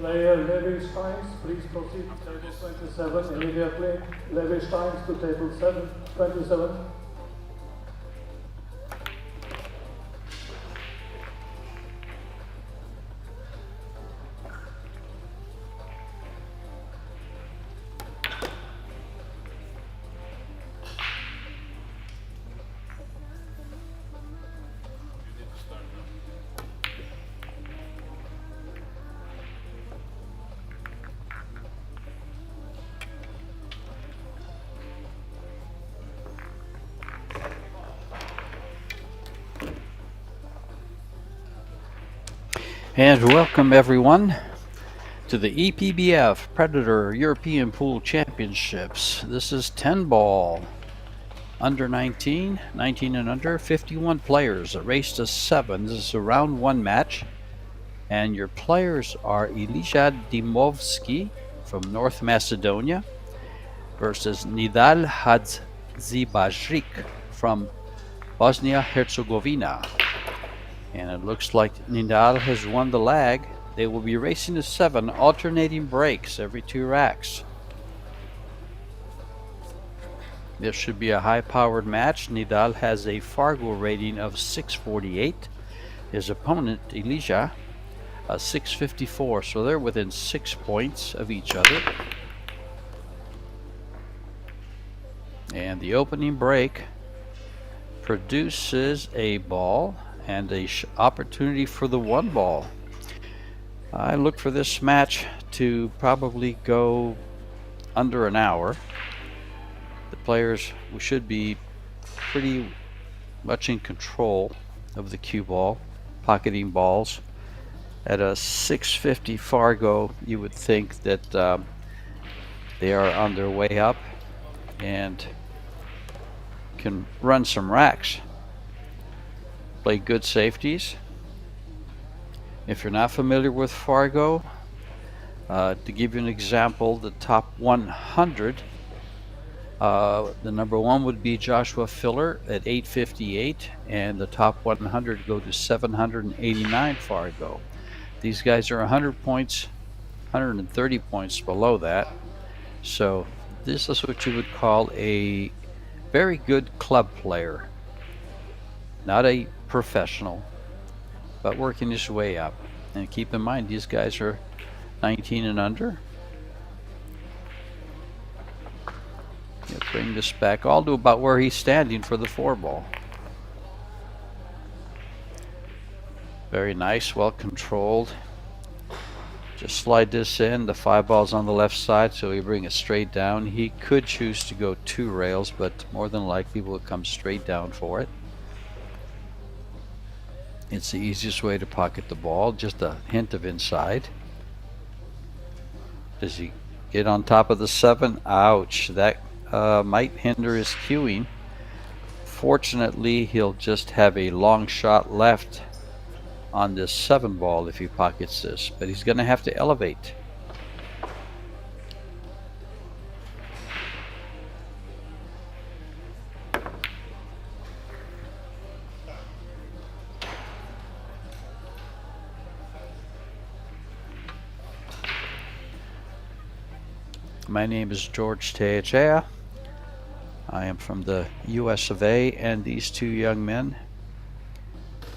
Player Levi Steins, please proceed to table 27 immediately. Levi Steins to table 27. And welcome everyone to the Epbf Predator European Pool Championships. This is 10 ball, under 19, 19 and under, 51 players, a race to 7. This is a round 1 match, and your players are Elijah Dimovski from North Macedonia versus Nidal Hadzibajrik from Bosnia-Herzegovina. And it looks like Nidal has won the lag. They will be racing to 7, alternating breaks every 2 racks. This should be a high-powered match. Nidal has a Fargo rating of 648. His opponent, Elijah, a 654. So they're within 6 points of each other. And the opening break produces a ball and a opportunity for the 1 ball. I look for this match to probably go under an hour. The players should be pretty much in control of the cue ball, pocketing balls. At a 650 Fargo, you would think that they are on their way up and can run some racks. Play good safeties. If you're not familiar with Fargo, to give you an example, the top 100, the number 1 would be Joshua Filler at 858, and the top 100 go to 789 Fargo. These guys are 100 points, 130 points below that. So this is what you would call a very good club player. Not a professional, but working his way up. And keep in mind, these guys are 19 and under. Bring this back all to about where he's standing for the 4 ball. Very nice, well controlled. Just slide this in. The 5 ball's on the left side, so we bring it straight down. He could choose to go 2 rails, but more than likely will come straight down for it. It's the easiest way to pocket the ball, just a hint of inside. Does he get on top of the 7? Ouch, that might hinder his cueing. Fortunately, he'll just have a long shot left on this 7 ball if he pockets this, but he's going to have to elevate. My name is George Teachea. I am from the US of A, and these 2 young men,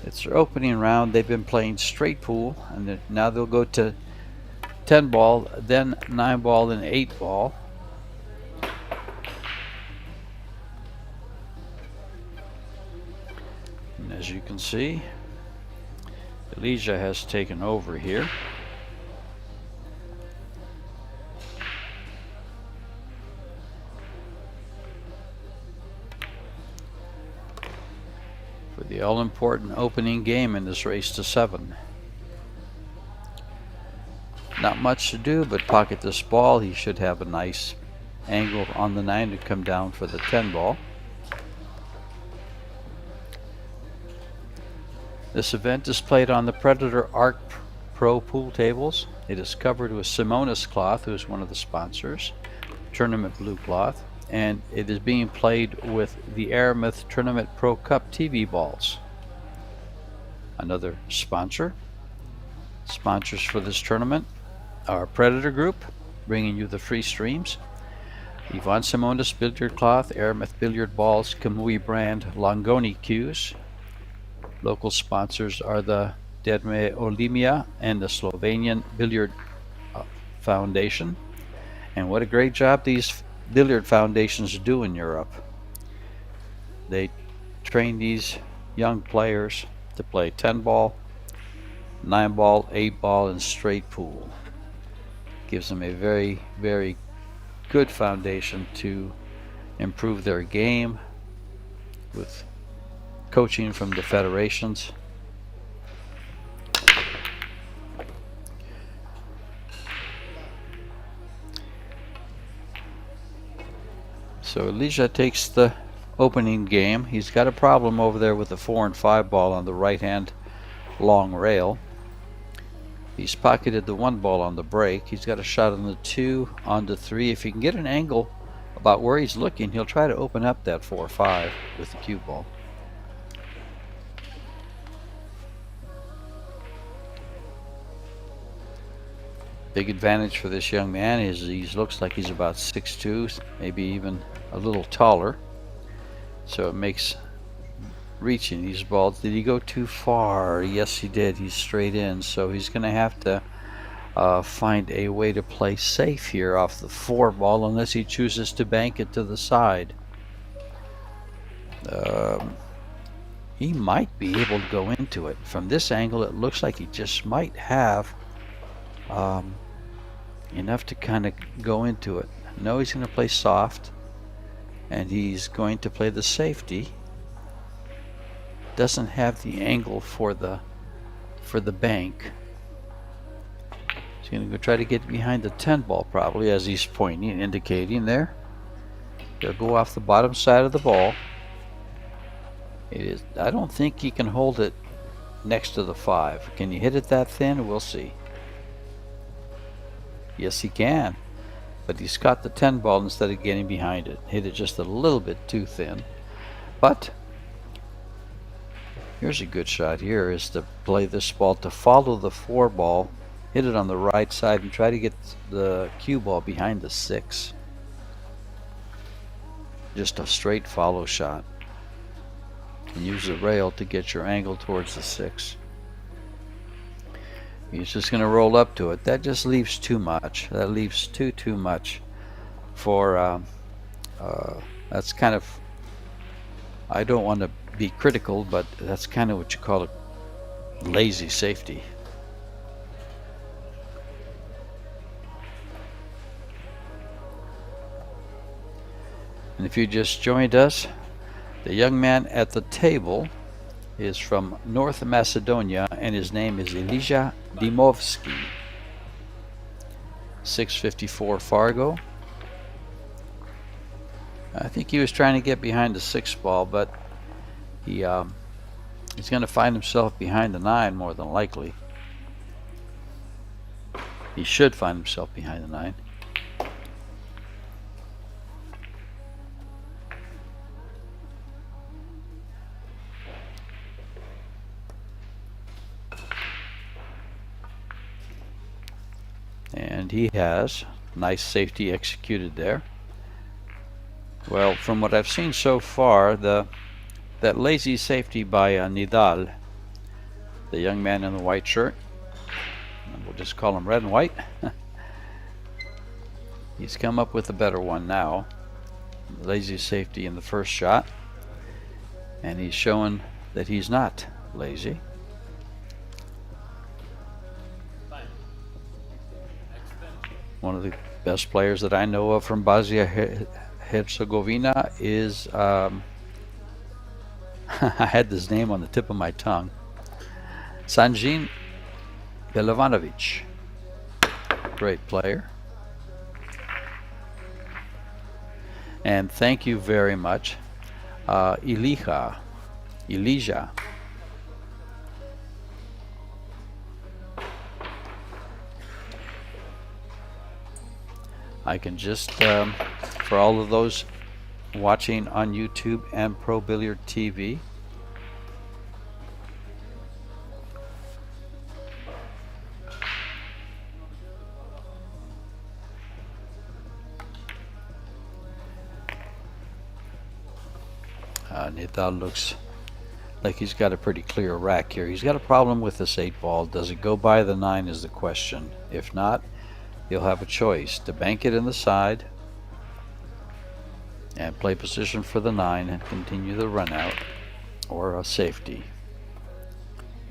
it's their opening round. They've been playing straight pool, and now they'll go to 10 ball, then 9 ball, and 8 ball. And as you can see, Elijah has taken over here. For the all-important opening game in this race to 7. Not much to do but pocket this ball. He should have a nice angle on the 9 to come down for the 10 ball. This event is played on the Predator Arc Pro pool tables. It is covered with Simonis Cloth, who is one of the sponsors, Tournament Blue Cloth, and it is being played with the Aramith Tournament Pro-Cup TV balls. Another sponsor. Sponsors for this tournament our Predator group, bringing you the free streams. Iwan Simonis Billiard Cloth, Aramith Billiard Balls, Kamui Brand, Longoni Cues. Local sponsors are the Therme Olimia and the Slovenian Billiard Foundation. And what a great job these billiard foundations do in Europe. They train these young players to play 10 ball, 9 ball, 8 ball, and straight pool. Gives them a very, very good foundation to improve their game with coaching from the federations. So Elijah takes the opening game. He's got a problem over there with the 4 and 5 ball on the right hand long rail. He's pocketed the 1 ball on the break. He's got a shot on the 2, on the 3. If he can get an angle about where he's looking, he'll try to open up that 4-5 with the cue ball. Big advantage for this young man is he looks like he's about 6'2", maybe even a little taller. So it makes reaching these balls. Did he go too far? Yes, he did. He's straight in. So he's going to have to find a way to play safe here off the 4 ball, unless he chooses to bank it to the side. He might be able to go into it. From this angle, it looks like he just might have enough to kind of go into it. No, he's going to play soft, and he's going to play the safety. Doesn't have the angle for the bank. He's going to go try to get behind the 10 ball, probably, as he's pointing, indicating there. He'll go off the bottom side of the ball. I don't think he can hold it next to the 5. Can you hit it that thin? We'll see. Yes, he can, but he's caught the 10 ball instead of getting behind it. Hit it just a little bit too thin. But here's a good shot here, is to play this ball to follow the 4 ball, hit it on the right side, and try to get the cue ball behind the 6. Just a straight follow shot. And use the rail to get your angle towards the 6. He's just going to roll up to it. That just leaves too much. That leaves too much for that's kind of, I don't want to be critical, but that's kind of what you call a lazy safety. And if you just joined us, the young man at the table is from North Macedonia, and his name is Elijah Dimovski. 654 Fargo. I think he was trying to get behind the 6 ball, but he's going to find himself behind the 9 more than likely. He should find himself behind the 9. And he has nice safety executed there. Well, from what I've seen so far, that lazy safety by Nidal, the young man in the white shirt, and we'll just call him red and white, he's come up with a better one now. Lazy safety in the first shot, and he's showing that he's not lazy. One of the best players that I know of from Bosnia-Herzegovina is I had this name on the tip of my tongue, Sanjin Belovanovic. Great player. And thank you very much, Elijah. I can just, for all of those watching on YouTube and ProBilliardTV, Nidal looks like he's got a pretty clear rack here. He's got a problem with this 8 ball. Does it go by the 9 is the question. If not, he'll have a choice to bank it in the side and play position for the 9 and continue the run out, or a safety.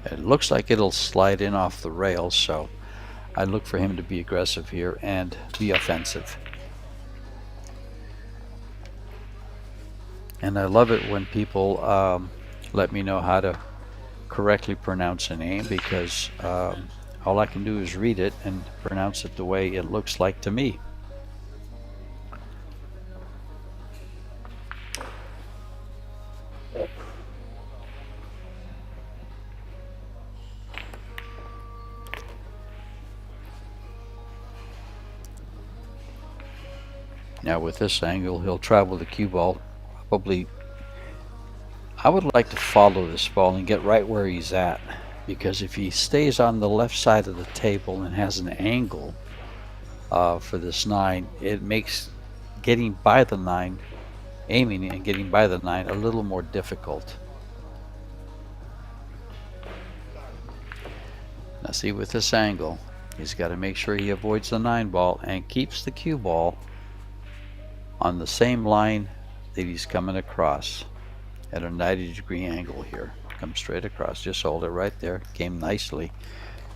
It looks like it'll slide in off the rails, so I look for him to be aggressive here and be offensive. And I love it when people let me know how to correctly pronounce a name, because all I can do is read it and pronounce it the way it looks like to me. Now with this angle, he'll travel the cue ball. Probably, I would like to follow this ball and get right where he's at, because if he stays on the left side of the table and has an angle for this 9, it makes getting by the 9, aiming and getting by the 9, a little more difficult. Now see, with this angle, he's got to make sure he avoids the 9 ball and keeps the cue ball on the same line that he's coming across at a 90-degree angle here. Come straight across, just hold it right there. Came nicely,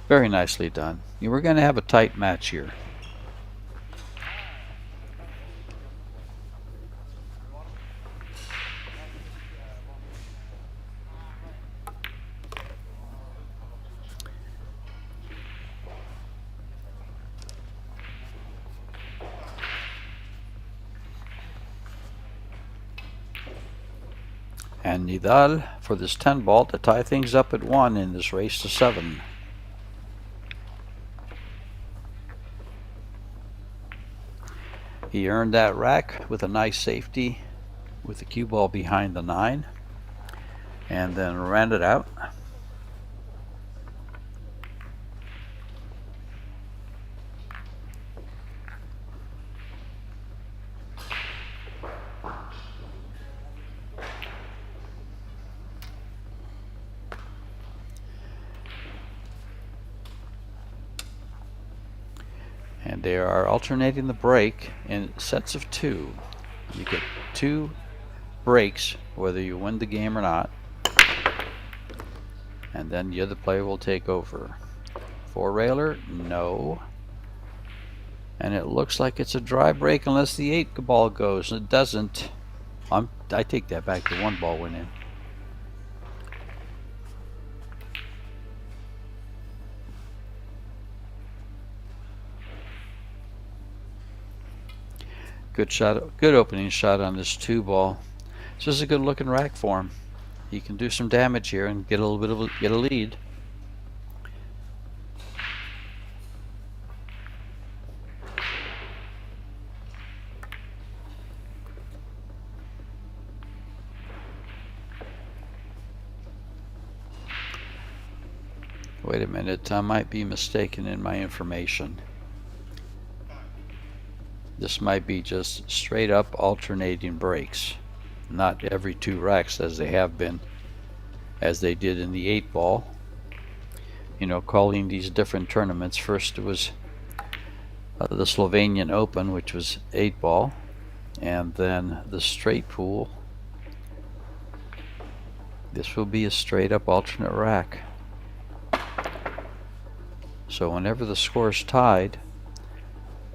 very nicely done. We're going to have a tight match here. And Nidal for this 10 ball to tie things up at 1 in this race to 7. He earned that rack with a nice safety with the cue ball behind the 9, and then ran it out. And they are alternating the break in sets of 2. You get 2 breaks whether you win the game or not, and then the other player will take over. 4-railer, no. And it looks like it's a dry break unless the 8 ball goes. It doesn't. I take that back. The 1 ball went in. Good shot, good opening shot on this 2 ball. This is a good looking rack for him. He can do some damage here and get a little bit of get a lead. Wait a minute, I might be mistaken in my information. This might be just straight up alternating breaks, not every 2 racks as they have been, as they did in the 8 ball. You know, calling these different tournaments. First it was the Slovenian Open, which was 8 ball, and then the straight pool. This will be a straight up alternate rack. So whenever the score is tied,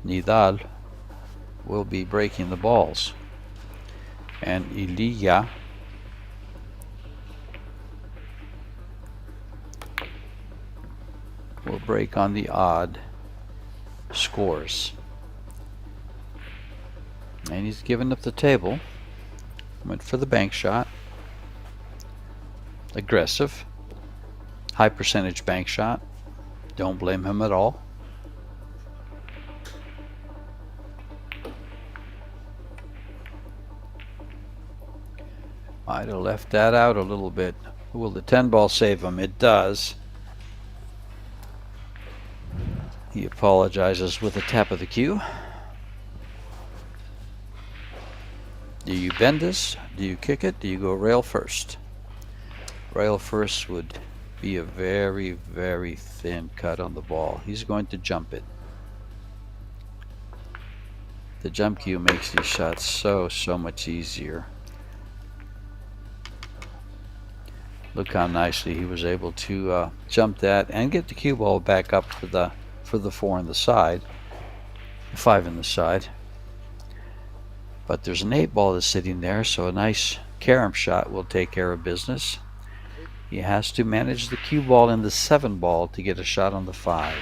Nidal will be breaking the balls, and Ilya will break on the odd scores. And he's given up the table. Went for the bank shot. Aggressive, high percentage bank shot. Don't blame him at all. I'd have left that out a little bit. Will the 10 ball save him? It does. He apologizes with a tap of the cue. Do you bend this? Do you kick it? Do you go rail first? Rail first would be a very, very thin cut on the ball. He's going to jump it. The jump cue makes these shots so much easier. Look how nicely he was able to jump that and get the cue ball back up for the 4 on the side, 5 in the side. But there's an 8 ball that's sitting there, so a nice carom shot will take care of business. He has to manage the cue ball and the 7 ball to get a shot on the 5.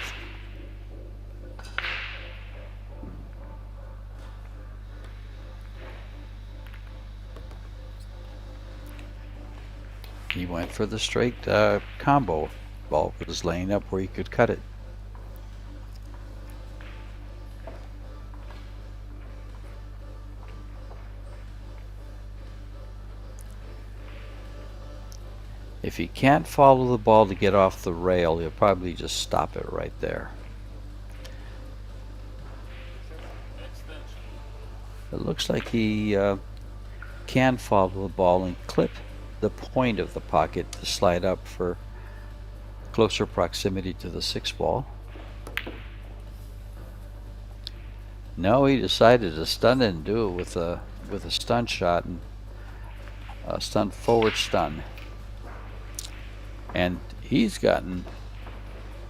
He went for the straight combo. Ball was laying up where he could cut it. If he can't follow the ball to get off the rail, he'll probably just stop it right there. It looks like he can follow the ball and clip the point of the pocket to slide up for closer proximity to the 6 ball. No, he decided to stun it and do it with a stun shot, and a stun forward stun. And he's gotten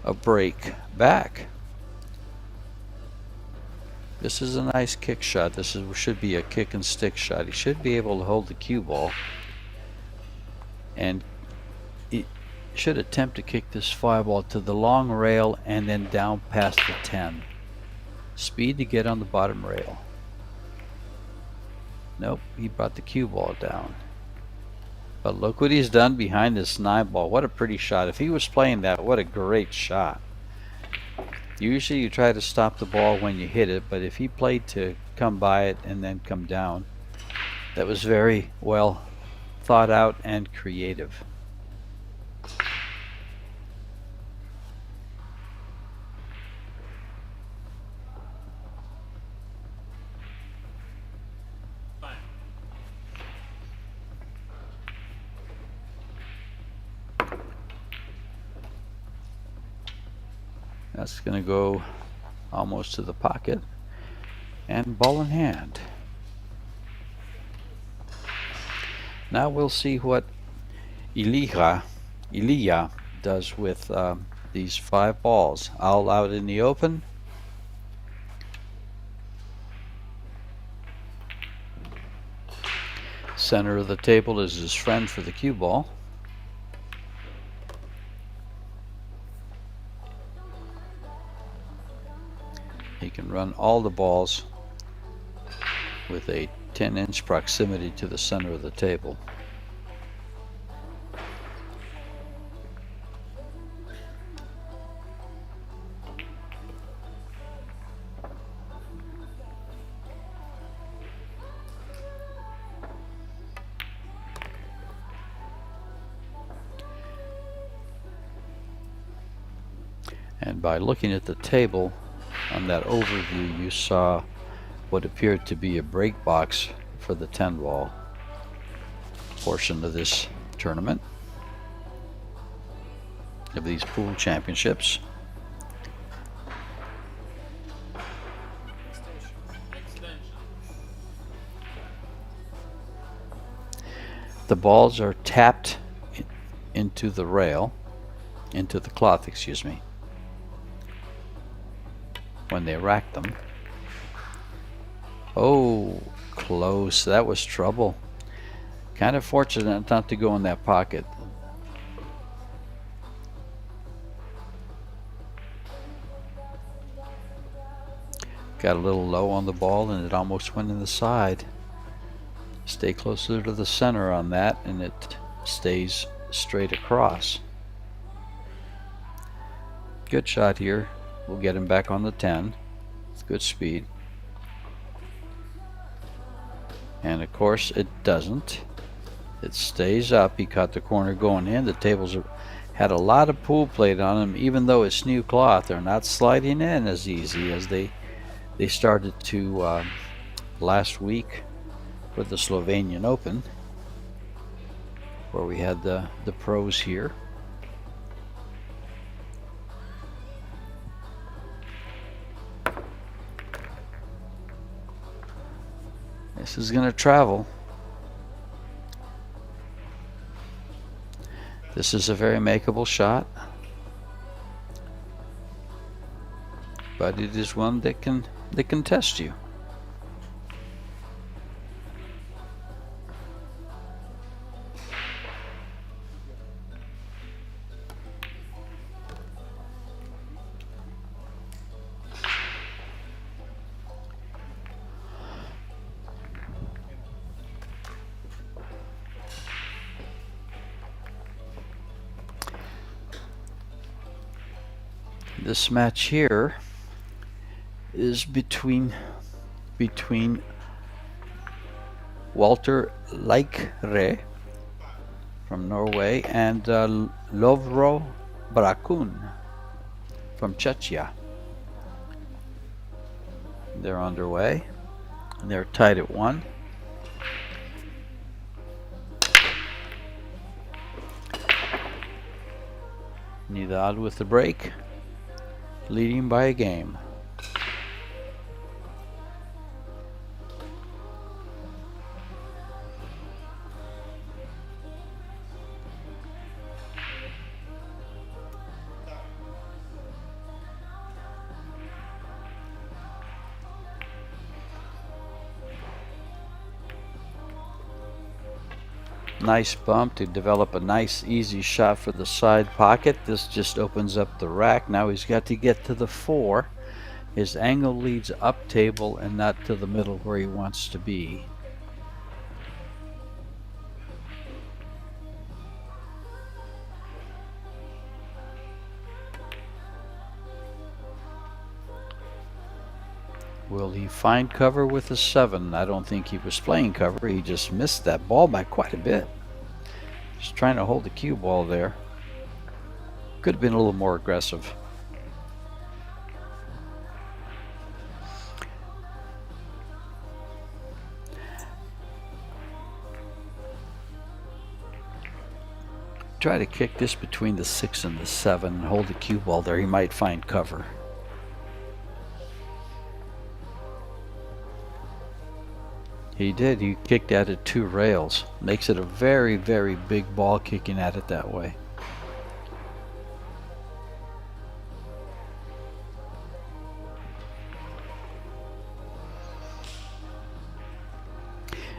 a break back. This is a nice kick shot. This should be a kick and stick shot. He should be able to hold the cue ball, and he should attempt to kick this 5 ball to the long rail and then down past the 10. Speed to get on the bottom rail. Nope, he brought the cue ball down. But look what he's done behind this 9 ball. What a pretty shot. If he was playing that, what a great shot. Usually you try to stop the ball when you hit it, but if he played to come by it and then come down, that was very well thought out and creative. That's going to go almost to the pocket, and ball in hand. Now we'll see what Ilia does with these 5 balls. All out in the open. Center of the table is his friend for the cue ball. He can run all the balls with a 10-inch proximity to the center of the table. And by looking at the table, on that overview, you saw what appeared to be a break box for the 10 ball portion of this tournament, of these pool championships. The balls are tapped into the rail, into the cloth, excuse me, when they rack them. Oh, close. That was trouble. Kind of fortunate not to go in that pocket. Got a little low on the ball and it almost went in the side. Stay closer to the center on that and it stays straight across. Good shot here. We'll get him back on the 10 with good speed. And of course it doesn't. It stays up. He caught the corner going in. The tables had a lot of pool plate on them. Even though it's new cloth, they're not sliding in as easy as they started to last week for the Slovenian Open, where we had the pros here. This is going to travel. This is a very makeable shot, but it is one that can test you. This match here is between Walter Leikre from Norway and Lovro Brakun from Czechia. They're underway. They're tied at 1. Nidal with the break, leading by a game. Nice bump to develop a nice easy shot for the side pocket. This just opens up the rack. Now he's got to get to the 4. His angle leads up table and not to the middle where he wants to be. Will he find cover with a 7? I don't think he was playing cover. He just missed that ball by quite a bit. Just trying to hold the cue ball there. Could have been a little more aggressive. Try to kick this between the 6 and the 7 and hold the cue ball there. He might find cover. He did. He kicked at it 2 rails. Makes it a very, very big ball kicking at it that way.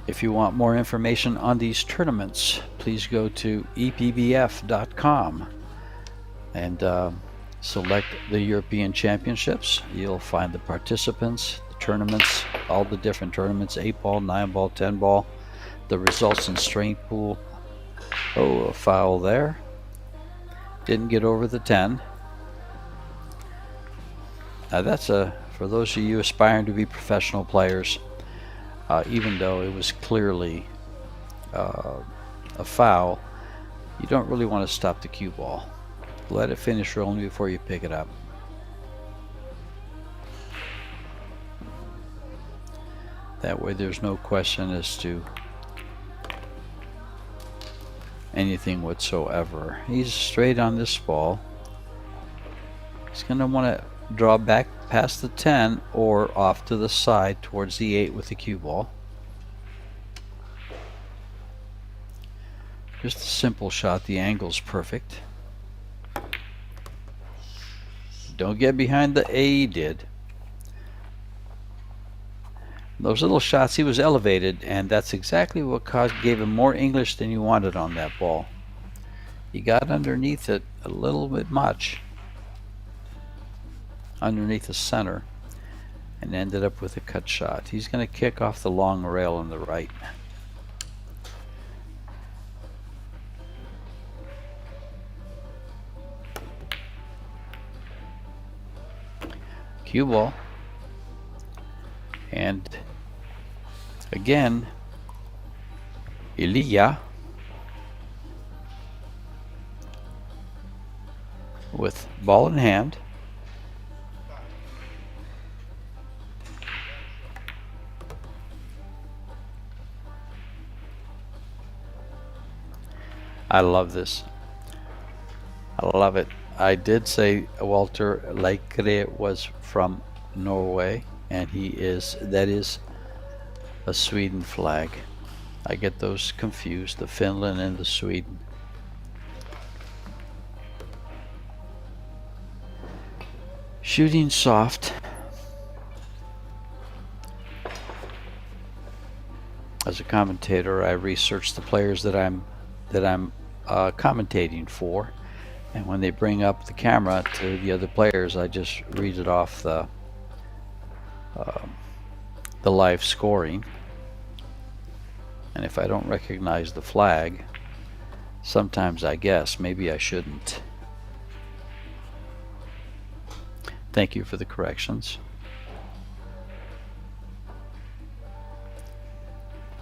If you want more information on these tournaments, please go to epbf.com and select the European Championships. You'll find the participants, tournaments, all the different tournaments, 8-ball, 9-ball, 10-ball, the results in strength pool. Oh, a foul there. Didn't get over the 10. Now that's for those of you aspiring to be professional players, even though it was clearly a foul, you don't really want to stop the cue ball. Let it finish rolling before you pick it up. That way there's no question as to anything whatsoever. He's straight on this ball. He's going to want to draw back past the 10 or off to the side towards the 8 with the cue ball. Just a simple shot. The angle's perfect. Don't get behind the A. He did. Those little shots, he was elevated, and that's exactly what gave him more English than you wanted on that ball. He got underneath it a little bit much, underneath the center, and ended up with a cut shot. He's going to kick off the long rail on the right. Cue ball. And again, Ilya with ball in hand. I love this. I love it. I did say Walter Leikre was from Norway, and that is a Sweden flag. I get those confused, the Finland and the Sweden. Shooting soft. As a commentator, I research the players that I'm commentating for, and when they bring up the camera to the other players, I just read it off the live scoring. And if I don't recognize the flag, sometimes I guess maybe I shouldn't. Thank you for the corrections.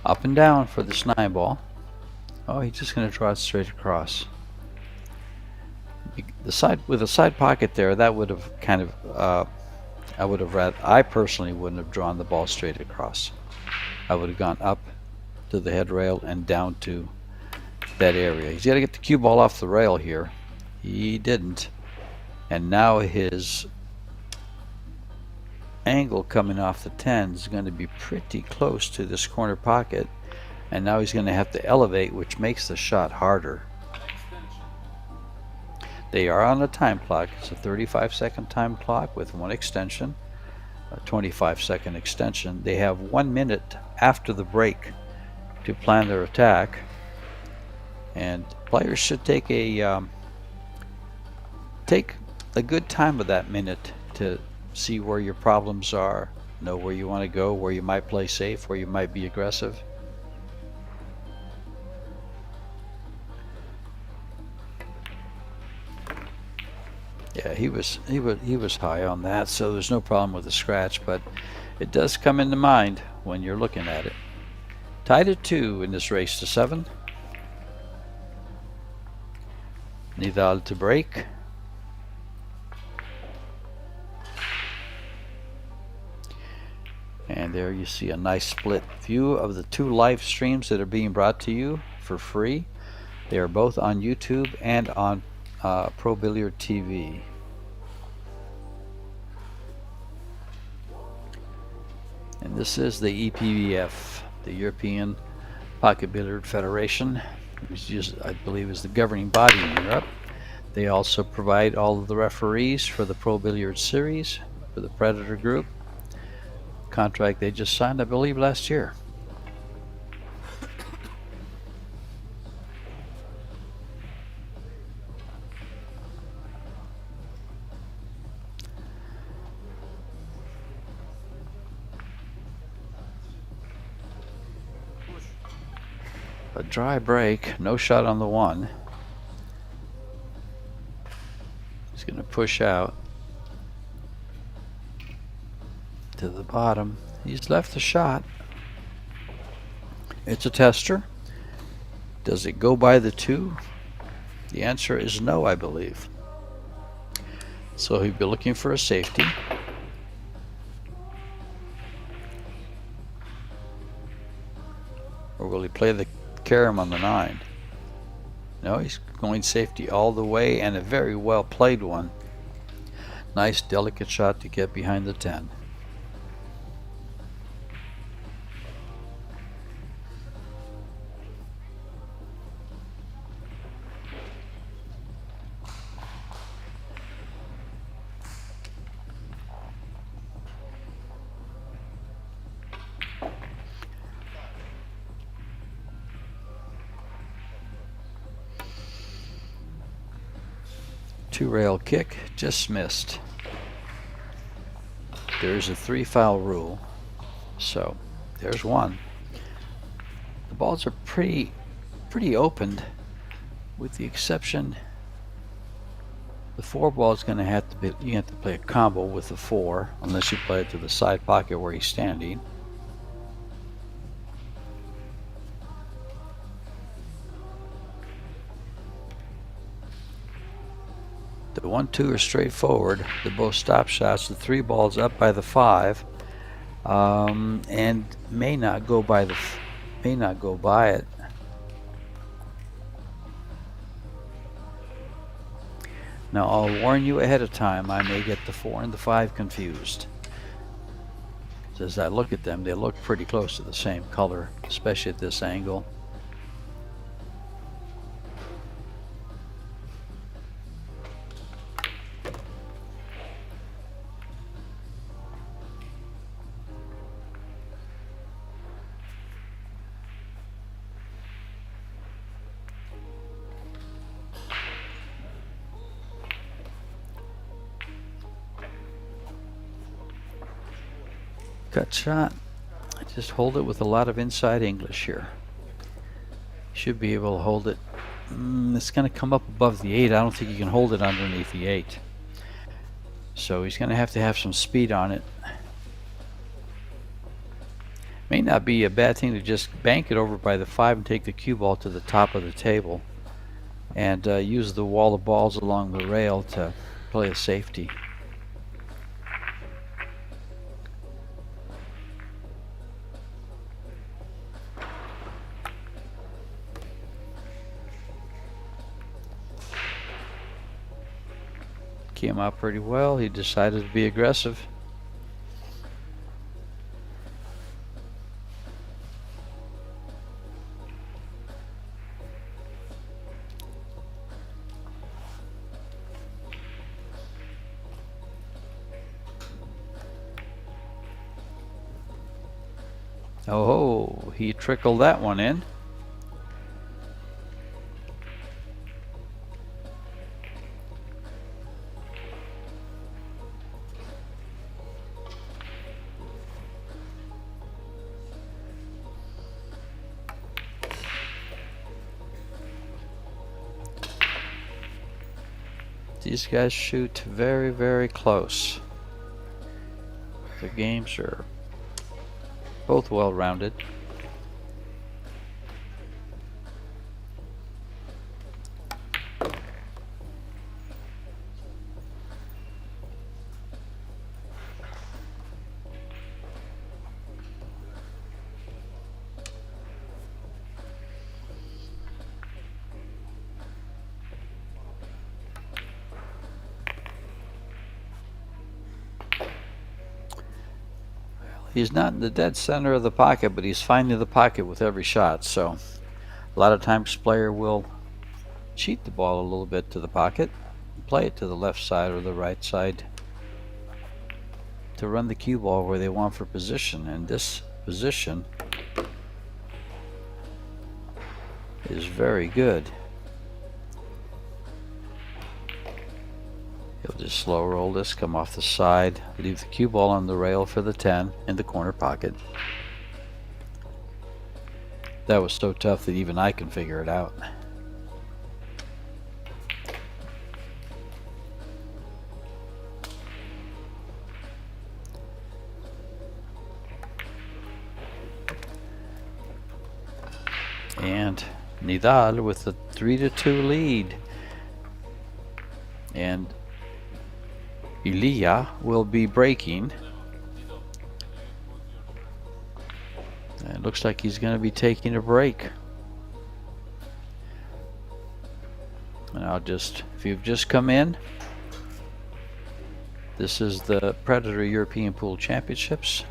Up and down for this 9-ball. Oh, he's just going to draw it straight across. With a side pocket there, that would have kind of I personally wouldn't have drawn the ball straight across. I would have gone up to the head rail and down to that area. He's got to get the cue ball off the rail here. He didn't, and now his angle coming off the 10 is going to be pretty close to this corner pocket, and now he's going to have to elevate, which makes the shot harder. They are on a time clock. It's a 35-second time clock with one extension, a 25-second extension. They have 1 minute after the break to plan their attack, and players should take a good time with that minute to see where your problems are, know where you want to go, where you might play safe, where you might be aggressive. Yeah, he was high on that, so there's no problem with the scratch, but it does come into mind when you're looking at it. Tied at 2 in this race to 7. Nidal to break. And there you see a nice split view of the 2 live streams that are being brought to you for free. They are both on YouTube and on ProBilliardTV. And this is the EPBF, the European Pocket Billiard Federation, which I believe is the governing body in Europe. They also provide all of the referees for the Pro Billiard Series, for the Predator Group. Contract they just signed, I believe, last year. A dry break, no shot on the 1. He's going to push out to the bottom. He's left the shot. It's a tester. Does it go by the 2? The answer is no, I believe. So he'd be looking for a safety. Or will he play the carom on the 9? No, he's going safety all the way, and a very well played one. Nice delicate shot to get behind the 10. Two-rail kick, just missed. There's a 3-foul rule, so there's one. The balls are pretty opened, with the exception the 4 ball is going to have to be. You have to play a combo with the 4, unless you play it to the side pocket where he's standing. The 1-2 are straightforward. They're both stop shots. The 3 ball's up by the 5, and may not go by it. Now I'll warn you ahead of time, I may get the 4 and the 5 confused. As I look at them, they look pretty close to the same color, especially at this angle. Cut shot. I just hold it with a lot of inside English here. Should be able to hold it. It's going to come up above the 8. I don't think you can hold it underneath the 8. So he's going to have some speed on it. May not be a bad thing to just bank it over by the 5 and take the cue ball to the top of the table and use the wall of balls along the rail to play a safety. Came out pretty well. He decided to be aggressive. Oh, he trickled that one in. These guys shoot very, very close. Their games are both well-rounded. He's not in the dead center of the pocket, but he's finding the pocket with every shot. So a lot of times player will cheat the ball a little bit to the pocket, play it to the left side or the right side to run the cue ball where they want for position. And this position is very good. He'll just slow roll this, come off the side, leave the cue ball on the rail for the 10 in the corner pocket. That was so tough that even I can figure it out. And Nidal with the 3-2 lead. And Ilya will be breaking. And it looks like he's going to be taking a break. And if you've just come in, this is the Predator European Pool Championships.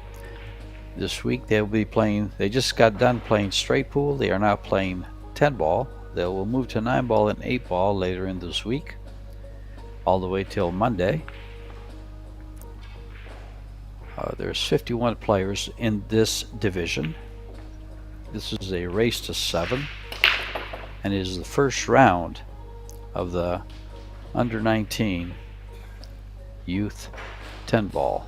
This week they'll be playing, they just got done playing straight pool. They are now playing 10 ball. They will move to 9 ball and 8 ball later in this week, all the way till Monday. There's 51 players in this division. This is a race to 7, and it is the first round of the under 19 youth 10 ball.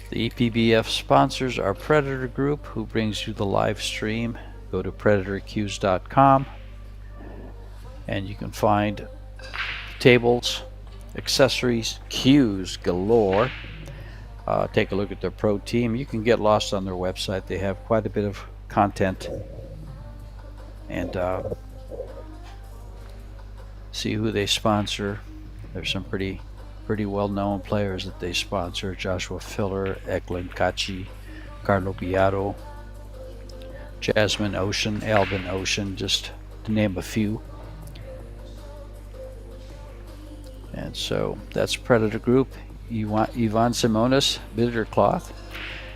The EPBF sponsors are Predator Group, who brings you the live stream. Go to PredatorCues.com and you can find tables, accessories, cues galore. Take a look at their pro team. You can get lost on their website. They have quite a bit of content. And see who they sponsor. There's some pretty pretty well-known players that they sponsor: Joshua Filler, Eklund Kachi, Carlo Biado, Jasmine Ocean, Albin Ocean, just to name a few. And so that's Predator Group. Iwan Simonis Billiard Cloth.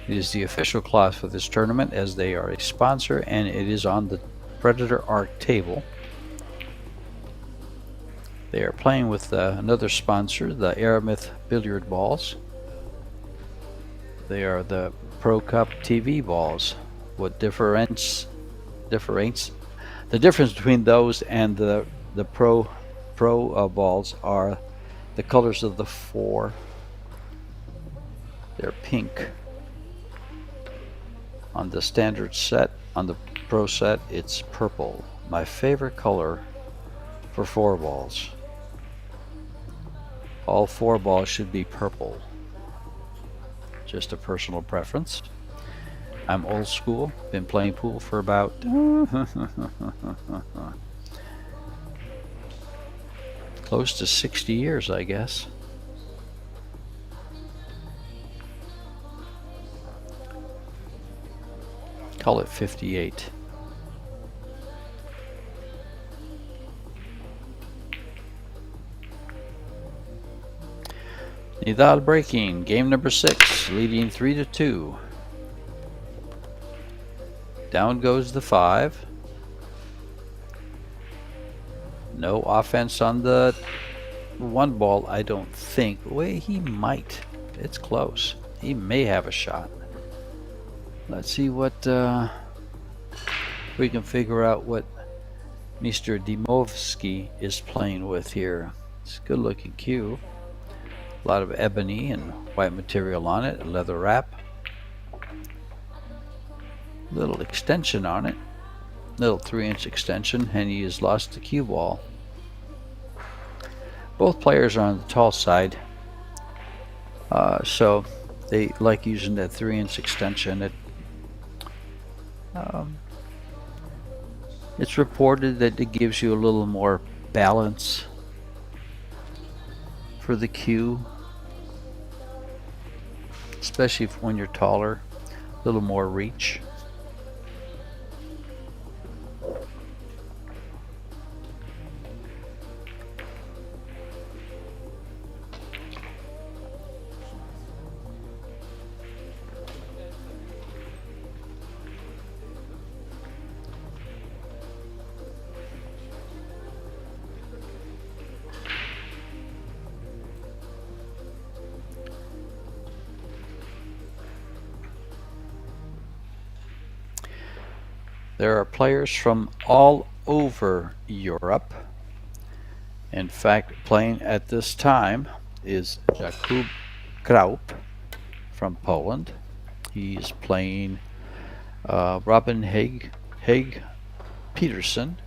It is the official cloth for this tournament, as they are a sponsor, and it is on the Predator Arc table. They are playing with another sponsor, the Aramith Billiard Balls. They are the Pro-Cup TV balls. What the difference between those and the Pro balls are the colors of the four. They're pink. On the standard set, on the Pro set, it's purple. My favorite color for four balls. All four balls should be purple. Just a personal preference. I'm old school, been playing pool for about close to 60 years, I guess. Call it 58. Nidal breaking, game number 6, leading 3-2. Down goes the 5. No offense on the one ball, I don't think. Wait, he might. It's close. He may have a shot. Let's see what we can figure out what Mr. Dimovsky is playing with here. It's a good looking cue. A lot of ebony and white material on it, a leather wrap. Little extension on it. Little 3-inch extension, and he has lost the cue ball. Both players are on the tall side, so they like using that 3-inch extension. It's reported that it gives you a little more balance for the cue, especially when you're taller, a little more reach. There are players from all over Europe. In fact, playing at this time is Jakub Kraup from Poland. He's playing Robin Haig Peterson.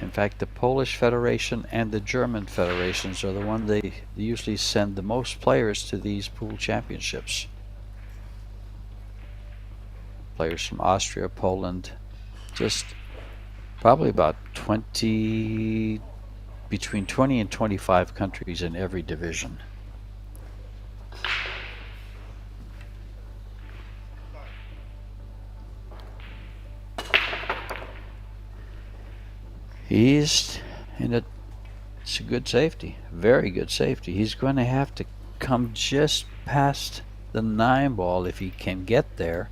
In fact, the Polish Federation and the German federations are the one they usually send the most players to these pool championships. Players from Austria, Poland, just probably about between 20 and 25 countries in every division. He's in it's a good safety, very good safety. He's going to have to come just past the 9 ball if he can get there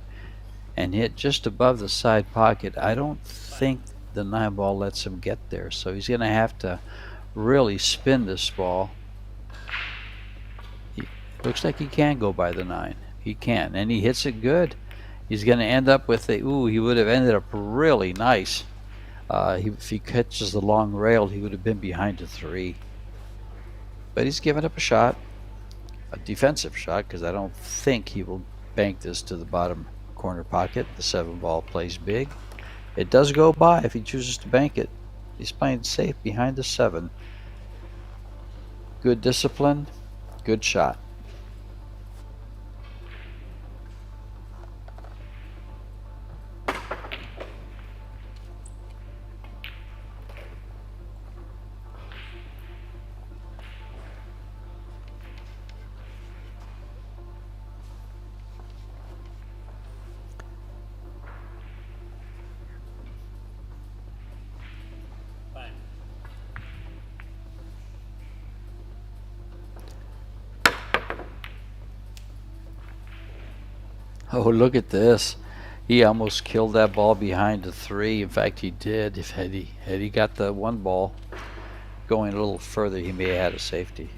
and hit just above the side pocket. I don't think the 9 ball lets him get there, so he's going to have to really spin this ball. Looks like he can go by the 9. He can, and he hits it good. He's going to end up with a, he would have ended up really nice. If he catches the long rail, he would have been behind a 3. But he's given up a shot, a defensive shot, because I don't think he will bank this to the bottom corner pocket. The 7 ball plays big. It does go by if he chooses to bank it. He's playing safe behind the 7. Good discipline, good shot. Oh, look at this. He almost killed that ball behind the 3. In fact, he did. If had he got the 1 ball going a little further, he may have had a safety.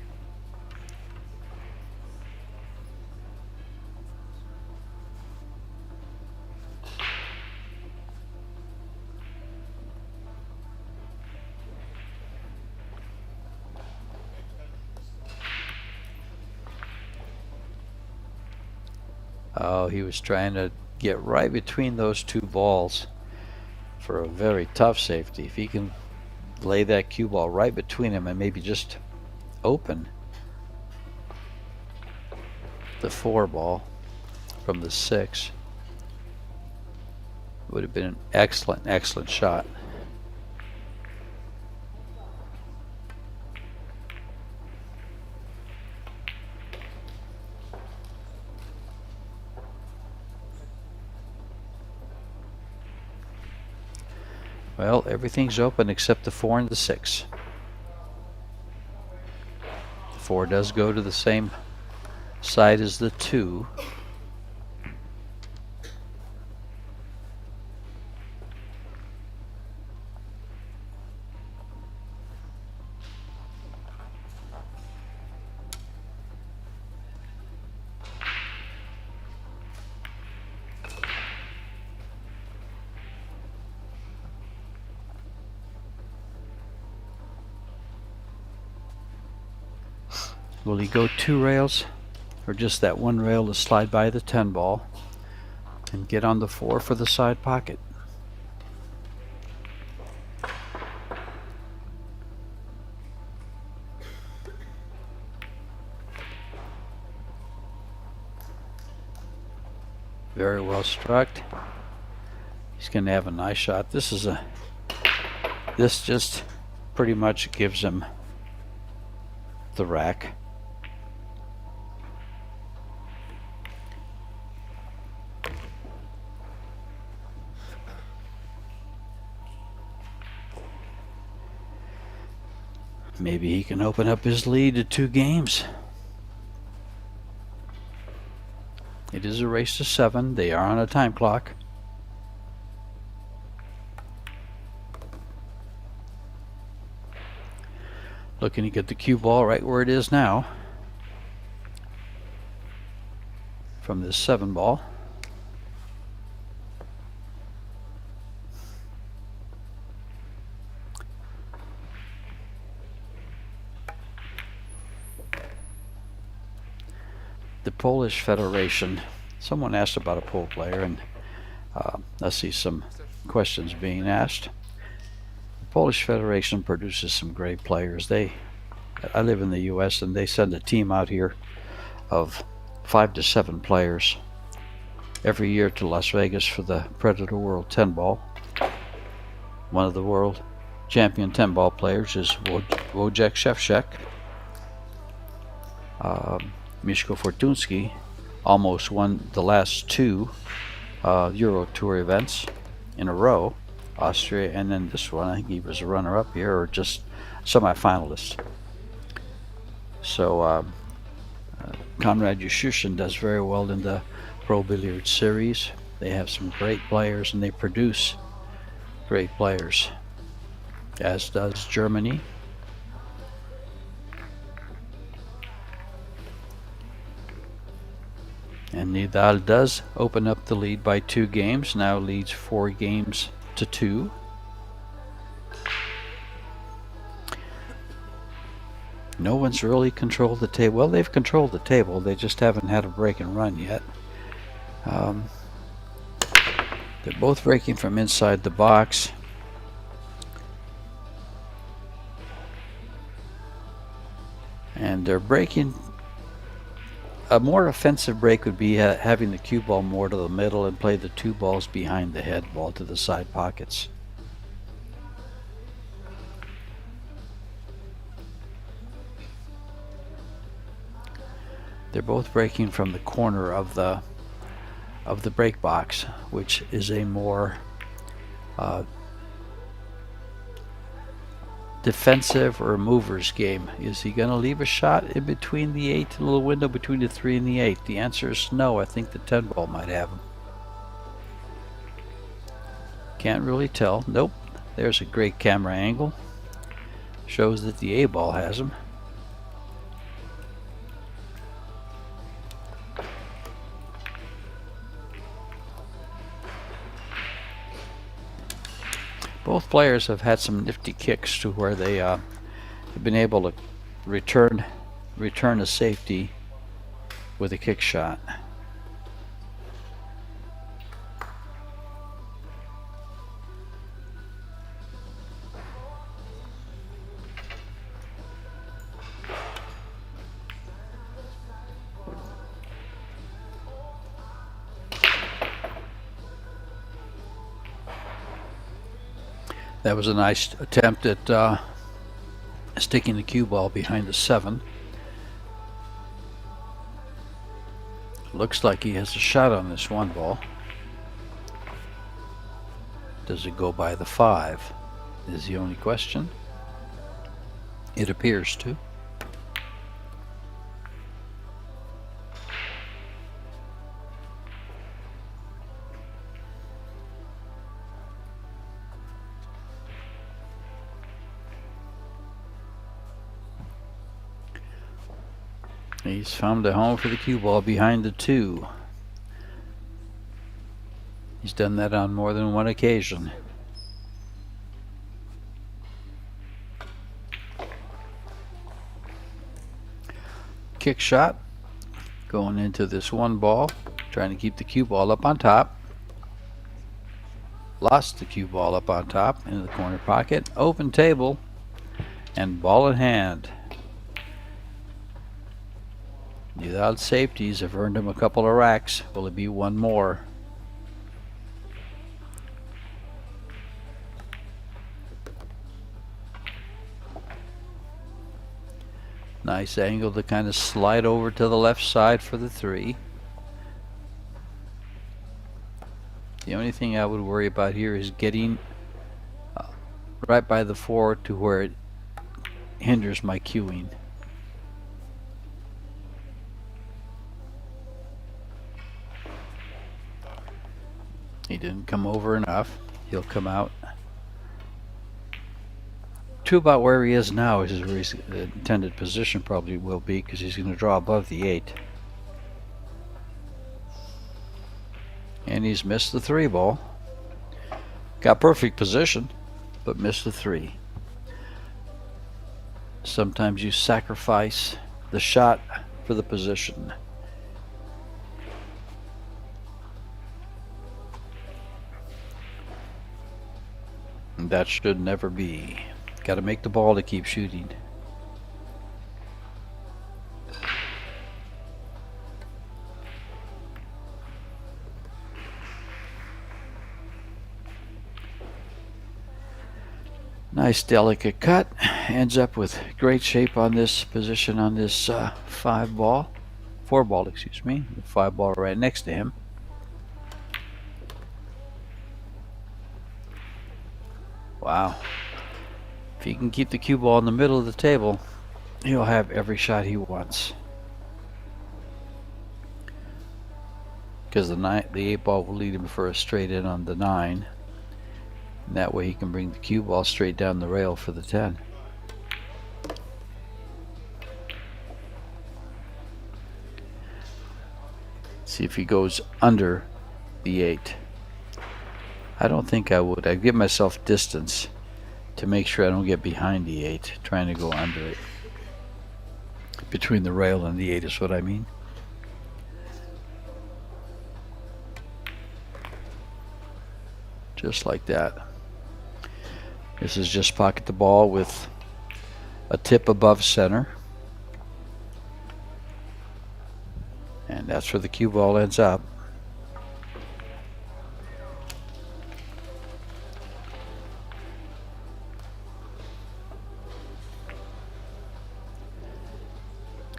Oh, he was trying to get right between those 2 balls for a very tough safety. If he can lay that cue ball right between them and maybe just open the 4 ball from the 6, it would have been an excellent shot. Well, everything's open except the 4 and the 6. The 4 does go to the same side as the 2. Will he go 2 rails or just that 1 rail to slide by the 10 ball and get on the 4 for the side pocket? Very well struck. He's going to have a nice shot. This just pretty much gives him the rack. Maybe he can open up his lead to 2 games. It is a race to 7. They are on a time clock. Looking to get the cue ball right where it is now from this 7 ball. The Polish Federation, someone asked about a pole player, and I see some questions being asked. The Polish Federation produces some great players. I live in the US, and they send a team out here of 5 to 7 players every year to Las Vegas for the Predator World 10 ball. One of the world champion 10 ball players is Wojciech Szewczak. Mieszko Fortunski almost won the last 2 Euro Tour events in a row, Austria, and then this one. I think he was a runner-up here, or just semi-finalist. So Konrad Yashushin does very well in the Pro Billiard Series. They have some great players, and they produce great players, as does Germany. And Nidal does open up the lead by 2 games, now leads 4 games to 2. No one's really controlled the table. Well, they've controlled the table, they just haven't had a break and run yet. They're both breaking from inside the box. And they're breaking. A more offensive break would be having the cue ball more to the middle and play the 2 balls behind the head ball to the side pockets. They're both breaking from the corner of the break box, which is a more defensive or mover's game. Is he going to leave a shot in between the 8, a little window between the 3 and the 8? The answer is no. I think the 10 ball might have him. Can't really tell. Nope. There's a great camera angle. Shows that the A ball has him. Both players have had some nifty kicks to where they have been able to return a safety with a kick shot. That was a nice attempt at sticking the cue ball behind the 7. Looks like he has a shot on this 1 ball. Does it go by the 5? Is the only question. It appears to. He's found a home for the cue ball behind the 2. He's done that on more than one occasion. Kick shot going into this 1 ball, trying to keep the cue ball up on top. Lost the cue ball up on top into the corner pocket. Open table and ball in hand. Without safeties, have earned him a couple of racks. Will it be 1 more? Nice angle to kind of slide over to the left side for the 3. The only thing I would worry about here is getting right by the 4 to where it hinders my cueing. He didn't come over enough. He'll come out to about where he is now, is where his intended position probably will be, because he's going to draw above the 8. And he's missed the 3 ball. Got perfect position, but missed the 3. Sometimes you sacrifice the shot for the position. And that should never be. Got to make the ball to keep shooting. Nice delicate cut. Ends up with great shape on this position on this 4 ball, excuse me. The 5 ball right next to him. Wow. If he can keep the cue ball in the middle of the table, he'll have every shot he wants. Because the 8 ball will lead him for a straight in on the 9. And that way he can bring the cue ball straight down the rail for the 10. See if he goes under the 8. I don't think I would. I'd give myself distance to make sure I don't get behind the 8, trying to go under it. Between the rail and the 8 is what I mean. Just like that. This is just pocket the ball with a tip above center. And that's where the cue ball ends up.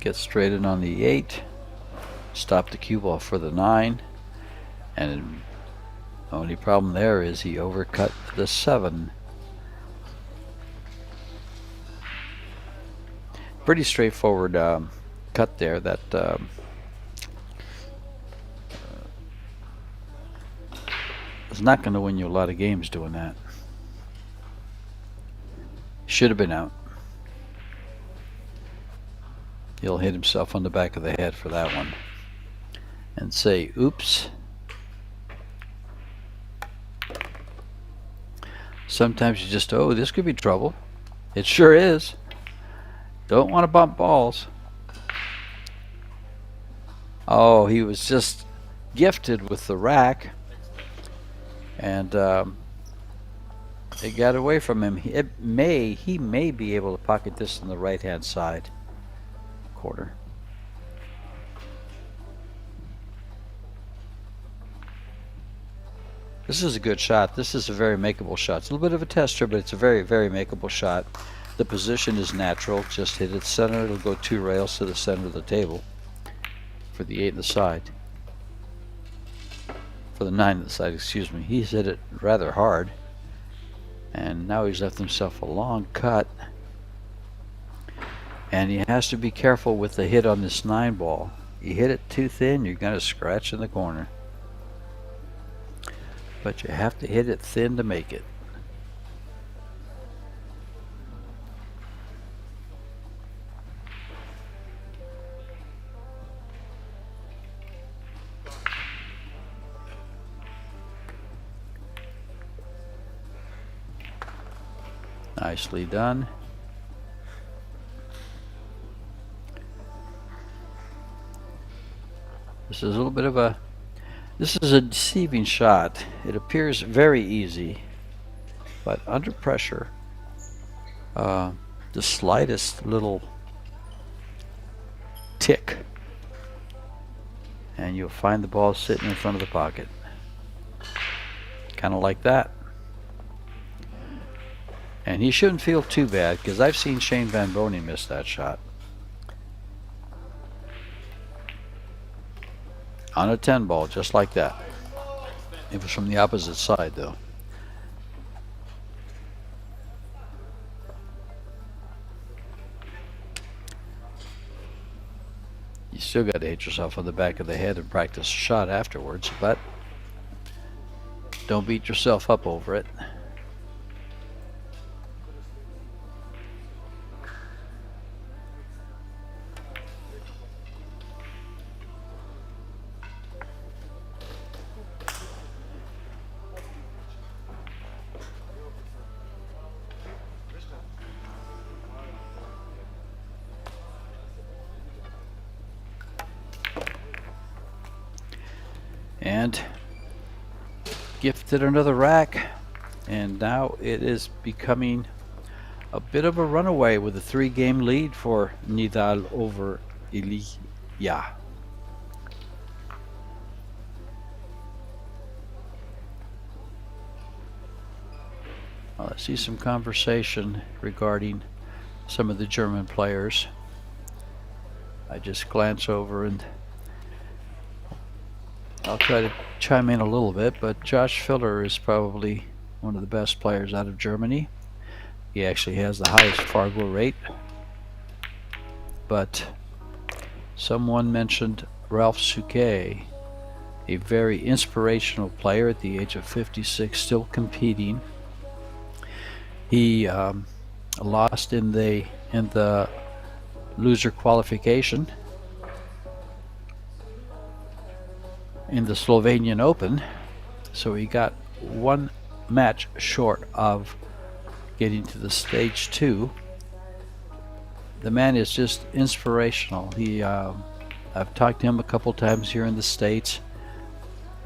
Get straight in on the 8. Stop the cue ball for the 9. And the only problem there is he overcut the 7. pretty straightforward cut there that is not going to win you a lot of games doing that. Should have been out. He'll hit himself on the back of the head for that one and say, oops. Sometimes you just, oh, this could be trouble. It sure is. Don't want to bump balls. Oh, he was just gifted with the rack, and it got away from him. He may be able to pocket this on the right hand side quarter. This is a good shot. This is a very makeable shot. It's a little bit of a tester, but it's a very, very makeable shot. The position is natural. Just hit it center. It'll go 2 rails to the center of the table for the 8 on the side. For the 9 on the side, excuse me. He's hit it rather hard. And now he's left himself a long cut. And he has to be careful with the hit on this 9 ball. You hit it too thin, you're going to scratch in the corner. But you have to hit it thin to make it. Nicely done. This is a little bit of a, this is a deceiving shot. It appears very easy, but under pressure, the slightest little tick, and you'll find the ball sitting in front of the pocket. Kind of like that. And he shouldn't feel too bad, because I've seen Shane Van Bonen miss that shot. On a 10 ball, just like that. It was from the opposite side, though. You still got to hit yourself on the back of the head and practice a shot afterwards, but don't beat yourself up over it. And gifted another rack, and now it is becoming a bit of a runaway with a 3-game lead for Nidal over Ilia. I see some conversation regarding some of the German players. I just glance over and I'll try to chime in a little bit, but Josh Filler is probably one of the best players out of Germany. He actually has the highest Fargo rate. But someone mentioned Ralph Suke, a very inspirational player at the age of 56, still competing. He lost in the loser qualification in the Slovenian Open, so he got 1 match short of getting to the stage 2. The man is just inspirational. He I've talked to him a couple times here in the States,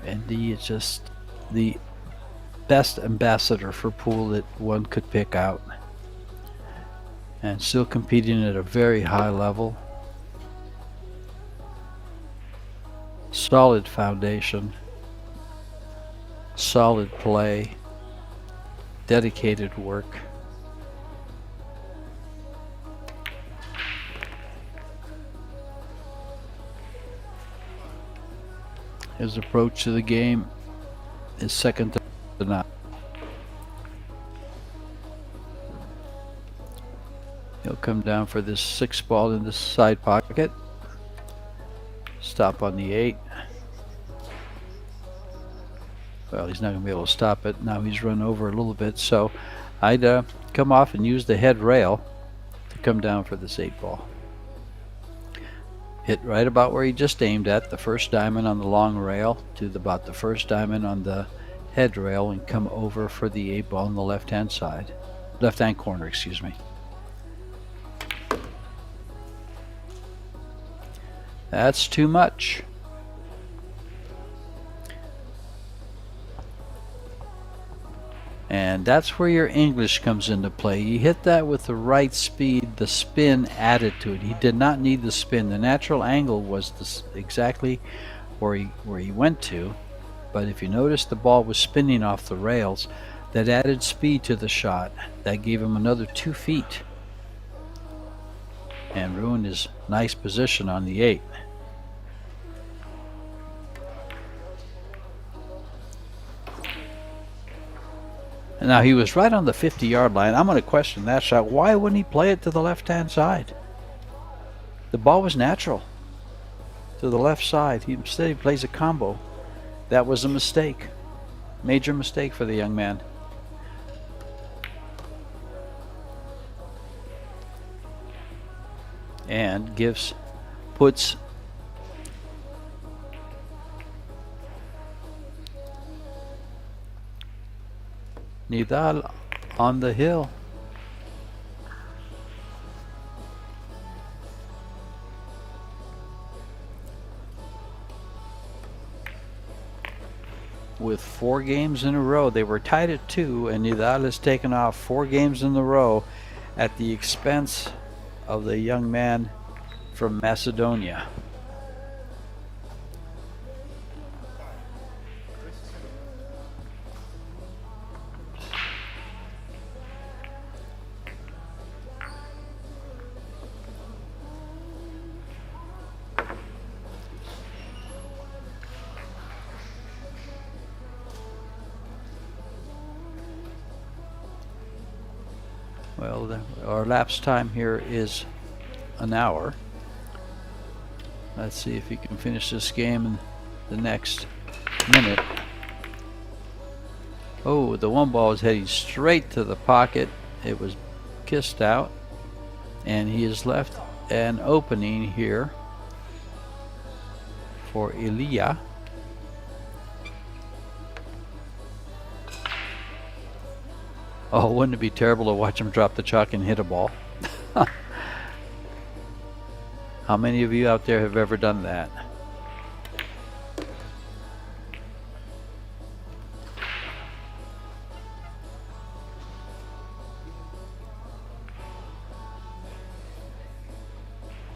and he is just the best ambassador for pool that one could pick out, and still competing at a very high level. Solid foundation, solid play, dedicated work. His approach to the game is second to none. He'll come down for this 6 ball in the side pocket. Stop on the 8. Well, he's not going to be able to stop it. Now he's run over a little bit, so I'd come off and use the head rail to come down for this 8 ball. Hit right about where he just aimed at, the first diamond on the long rail to about the first diamond on the head rail, and come over for the 8 ball on the left-hand side. Left-hand corner, excuse me. That's too much. And that's where your English comes into play. You hit that with the right speed, the spin added to it. He did not need the spin. The natural angle was exactly where he went to. But if you notice, the ball was spinning off the rails. That added speed to the shot. That gave him another 2 feet. And ruined his nice position on the 8. Now he was right on the 50-yard line. I'm going to question that shot. Why wouldn't he play it to the left-hand side? The ball was natural to the left side. Instead he plays a combo. That was a mistake. Major mistake for the young man. And puts Nidal on the hill. With 4 games in a row, they were tied at 2, and Nidal has taken off 4 games in a row at the expense of the young man from Macedonia. Well, our lapse time here is an hour. Let's see if he can finish this game in the next minute. Oh, the 1 ball is heading straight to the pocket. It was kissed out, and he has left an opening here for Ilya. Oh, wouldn't it be terrible to watch him drop the chalk and hit a ball? How many of you out there have ever done that?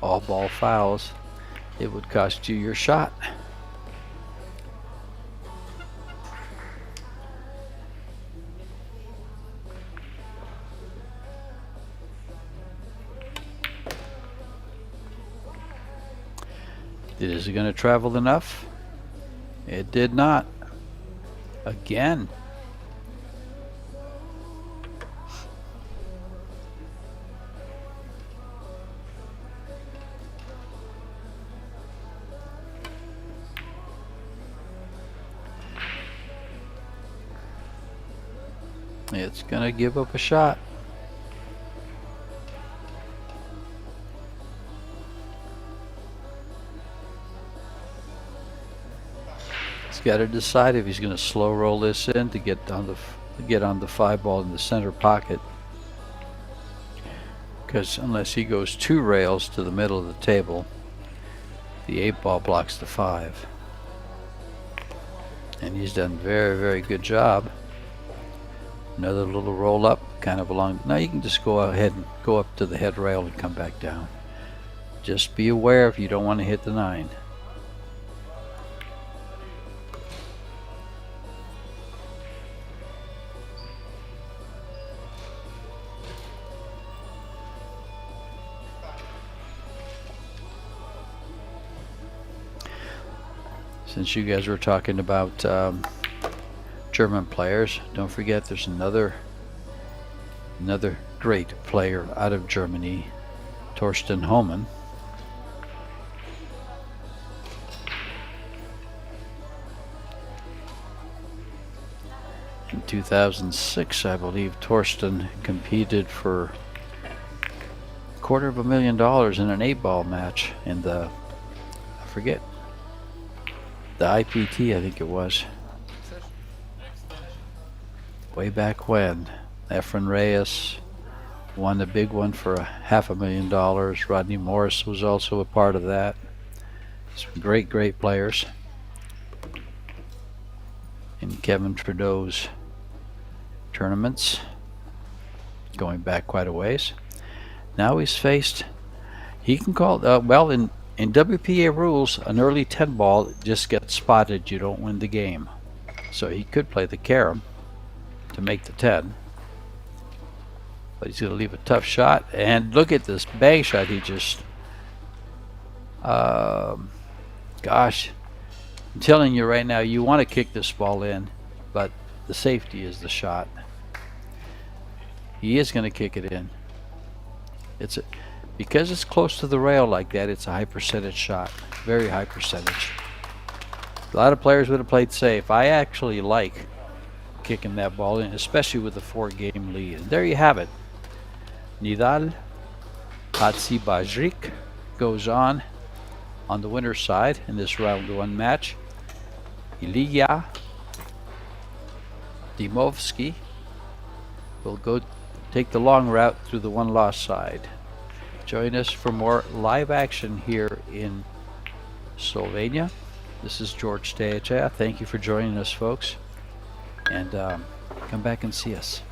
All ball fouls. It would cost you your shot. Is it going to travel enough? It did not. Again. It's going to give up a shot. He's got to decide if he's going to slow roll this in to get on the 5 ball in the center pocket. Because unless he goes 2 rails to the middle of the table, the 8 ball blocks the 5. And he's done a very, very good job. Another little roll up, kind of along. Now you can just go ahead and go up to the head rail and come back down. Just be aware if you don't want to hit the 9. Since you guys were talking about German players, don't forget there's another Another great player out of Germany, Torsten Hohmann. In 2006, I believe Torsten competed for $250,000 in an 8-ball match in the, I forget, the IPT, I think it was. Way back when. Efren Reyes won the big one for $500,000. Rodney Morris was also a part of that. Some great, great players. In Kevin Trudeau's tournaments, going back quite a ways. Now he's faced, he can call, well, in WPA rules, an early 10 ball just gets spotted, you don't win the game. So he could play the carom to make the 10. But he's going to leave a tough shot. And look at this bang shot he just, gosh, I'm telling you right now, you want to kick this ball in, but the safety is the shot. He is going to kick it in. Because it's close to the rail like that, it's a high percentage shot. Very high percentage. A lot of players would have played safe. I actually like kicking that ball in, especially with the 4-game lead. And there you have it. Nidal Hatzibajrik goes on the winner's side in this round 1 match. Ilya Dimovsky will go take the long route through the 1-loss side. Join us for more live action here in Slovenia. This is George Steja. Thank you for joining us, folks. And come back and see us.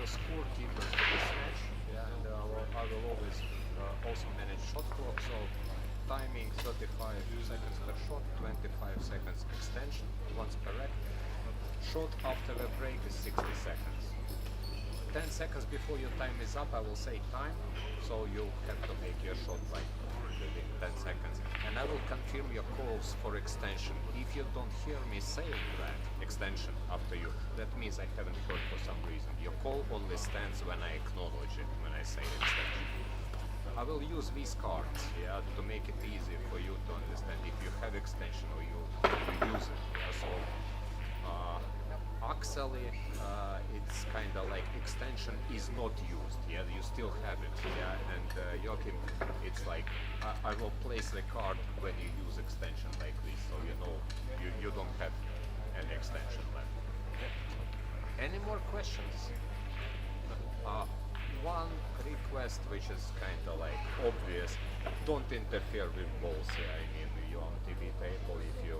scorekeeper for this match, yeah, and I will always also manage shot clock, so timing 35 seconds per shot, 25 seconds extension, once correct. Shot after the break is 60 seconds. 10 seconds before your time is up, I will say time, so you have to make your shot like within 10 seconds. And I will confirm your calls for extension. If you don't hear me saying that extension after you, that means I haven't heard for some reason. Your call only stands when I acknowledge it, when I say extension. I will use these cards, yeah, to make it easy for you to understand if you have extension or you use it. Yeah, so actually, it's kind of like extension is not used, yeah, you still have it, yeah, and Yokim, it's like, I will place the card when you use extension like this, so you know, you don't have any extension left. Any more questions? One request which is kind of like obvious, don't interfere with balls, yeah, I mean, you're on TV table, if you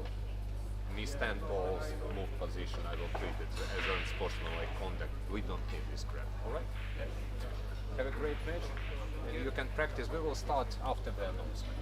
miss-stand balls, move position, I will treat it as unsportsmanlike conduct. We don't need this crap, alright? Yeah. Have a great match, and you can practice. We will start after the announcement.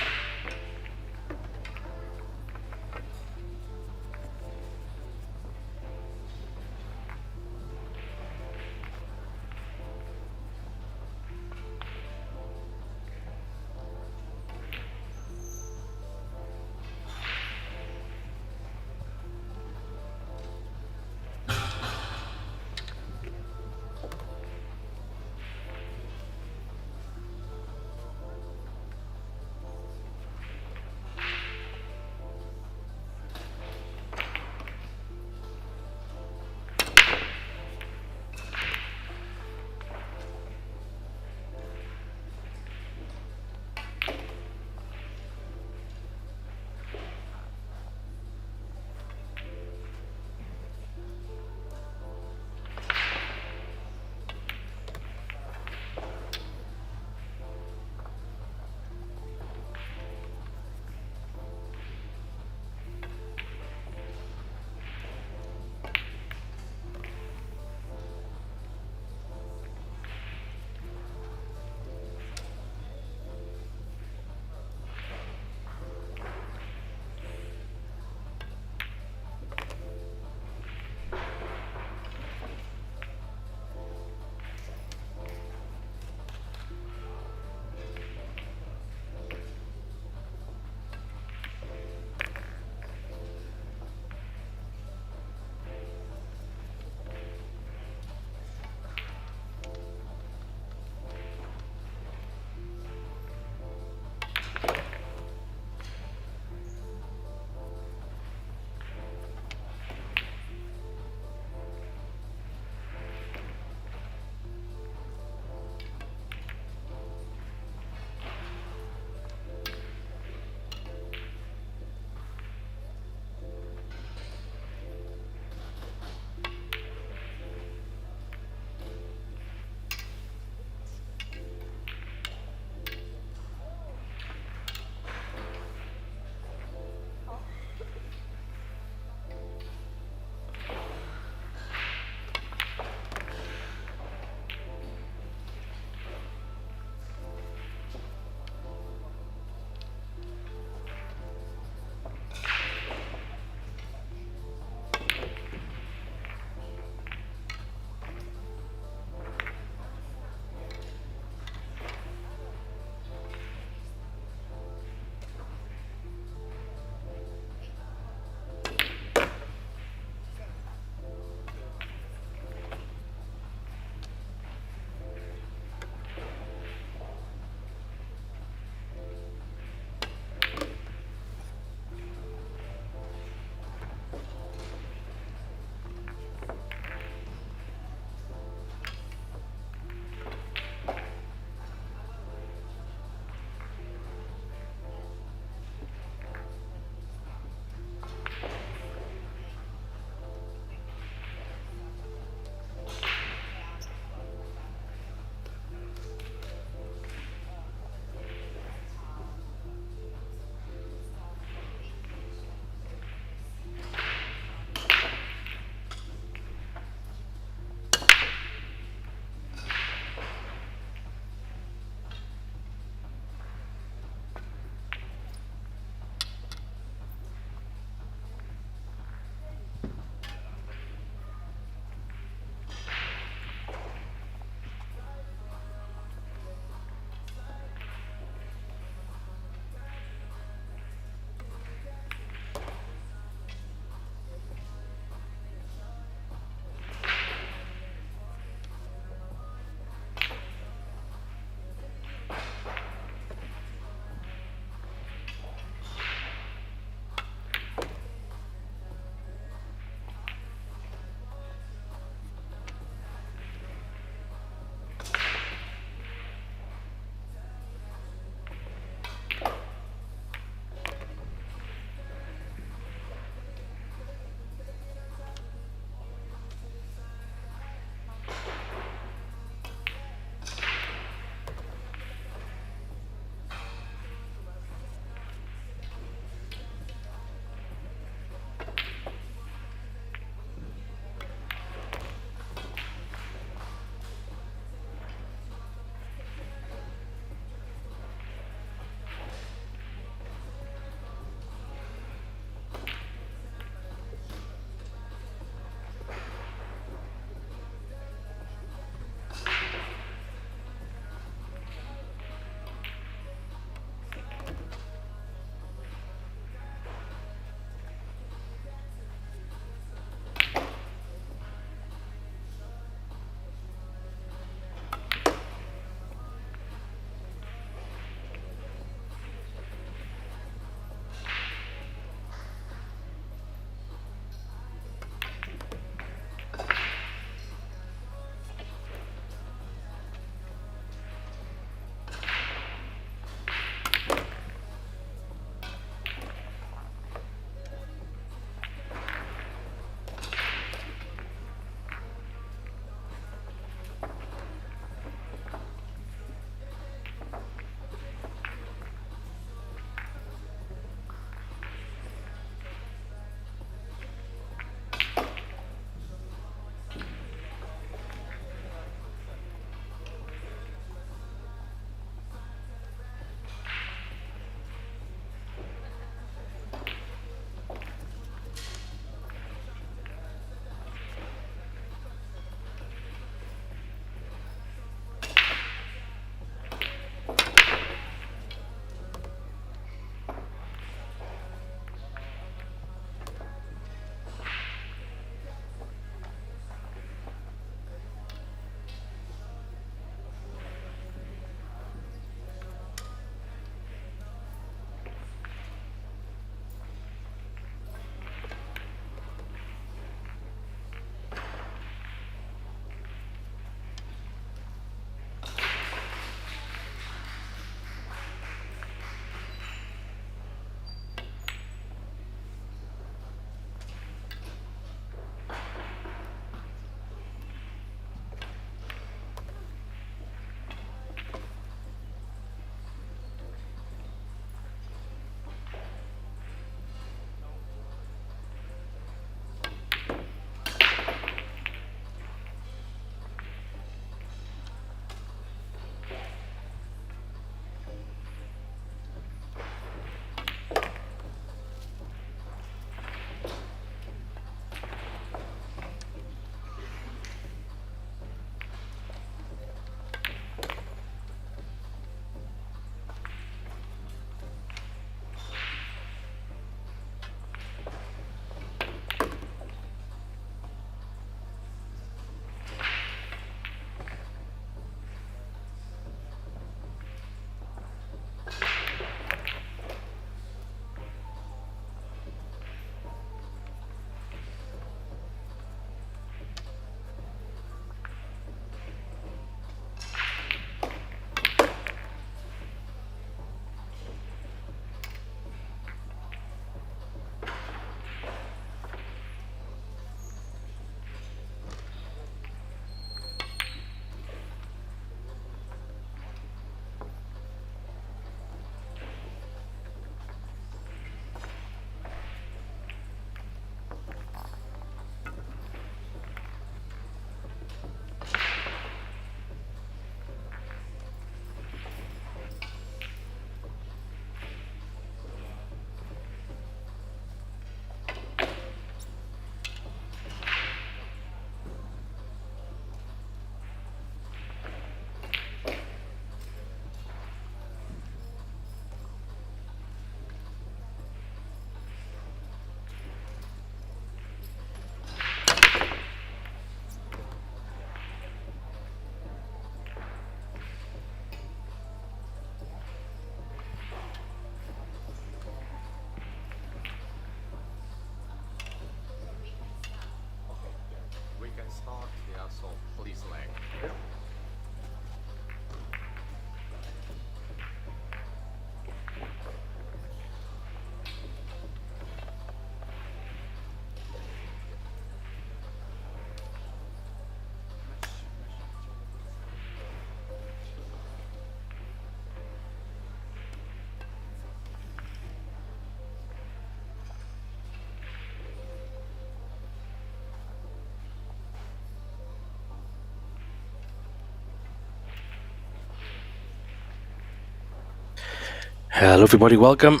Hello everybody, welcome.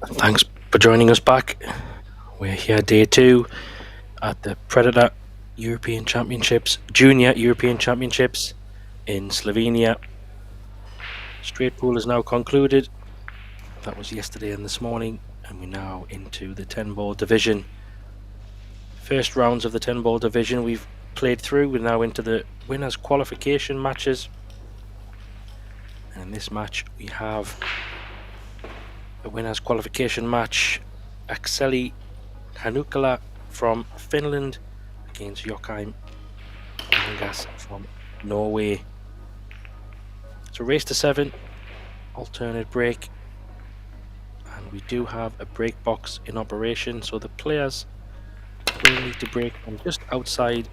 Thanks for joining us back. We're here day 2 at the Predator European Championships, Junior European Championships in Slovenia. Straight pool is now concluded. That was yesterday and this morning, and we're now into the 10-ball division. First rounds of the 10-ball division we've played through. We're now into the winners qualification matches. And in this match we have a winners qualification match. Akseli Kanukula from Finland against Yokimas from Norway. It's a race to 7, alternate break, and we do have a break box in operation, so the players will need to break from just outside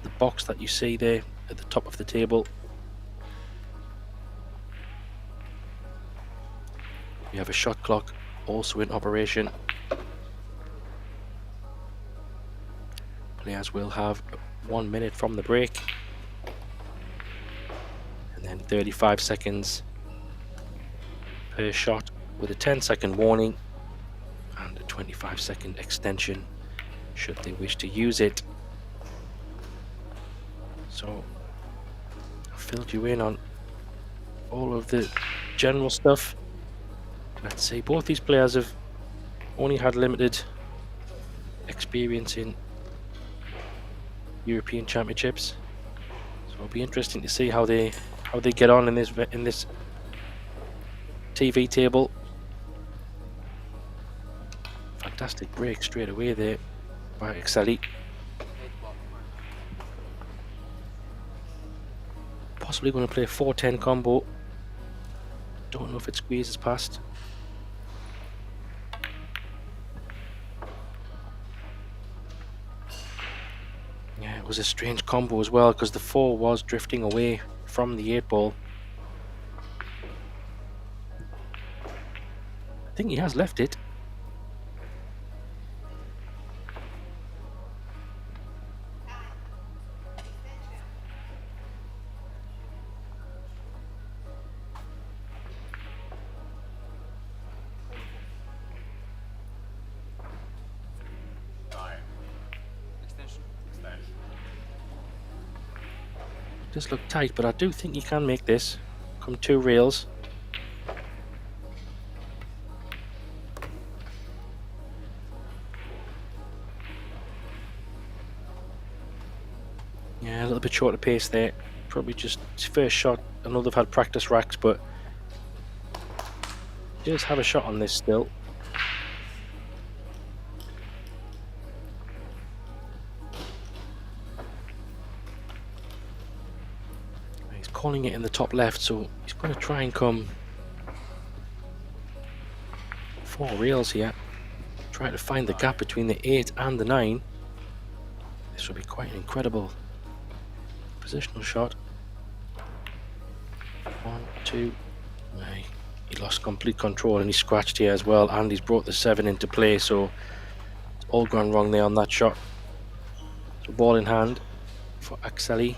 the box that you see there at the top of the table. We have a shot clock also in operation. Players will have 1 minute from the break, and then 35 seconds per shot with a 10-second warning and a 25-second extension should they wish to use it. So I've filled you in on all of the general stuff. Let's see, both these players have only had limited experience in European Championships, so it'll be interesting to see how they get on in this TV table. Fantastic break straight away there by Akseli. Possibly going to play a 4-10 combo. Don't know if it squeezes past. Yeah, it was a strange combo as well because the 4 was drifting away from the 8 ball. I think he has left it. Does look tight, but I do think he can make this. Come 2 rails. Yeah, a little bit short of pace there. Probably just his first shot. I know they've had practice racks, but he does have a shot on this still. Calling it in the top left, so he's going to try and come 4 rails here, trying to find the gap between the 8 and the 9. This will be quite an incredible positional shot. 1, 2, he lost complete control and he scratched here as well, and he's brought the 7 into play, so it's all gone wrong there on that shot. So ball in hand for Akseli.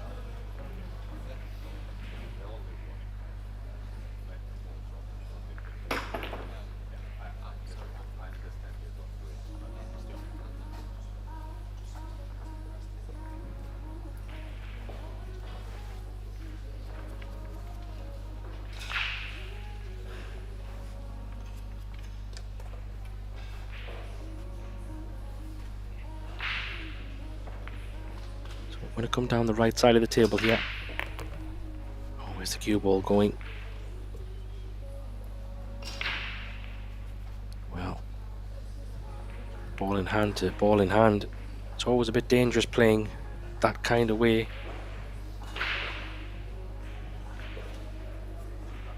I'm going to come down the right side of the table here. Oh, where's the cue ball going? Well, ball in hand to ball in hand. It's always a bit dangerous playing that kind of way.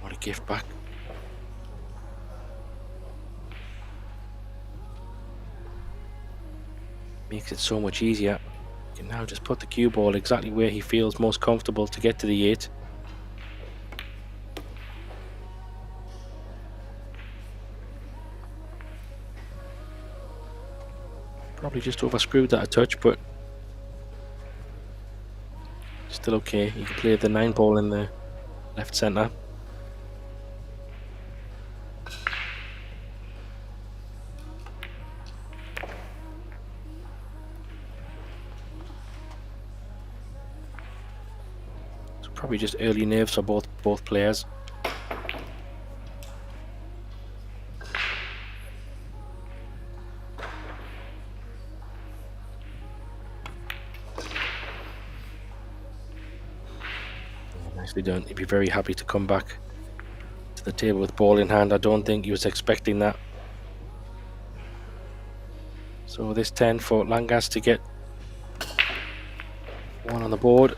What a gift back. Makes it so much easier. You can now just put the cue ball exactly where he feels most comfortable to get to the 8. Probably just overscrewed that a touch, but still okay. You can play the 9 ball in the left centre. Probably just early nerves for both players. Nicely done. He'd be very happy to come back to the table with ball in hand. I don't think he was expecting that. So this 10 for Langas to get one on the board,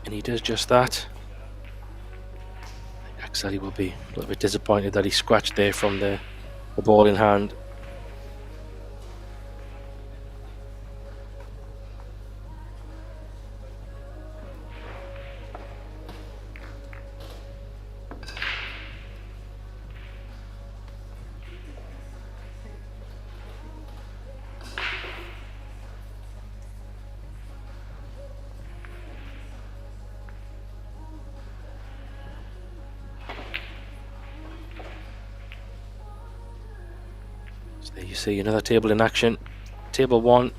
and he does just that. Axel will be a little bit disappointed that he scratched there from the ball in hand. So there you see another table in action. Table 1.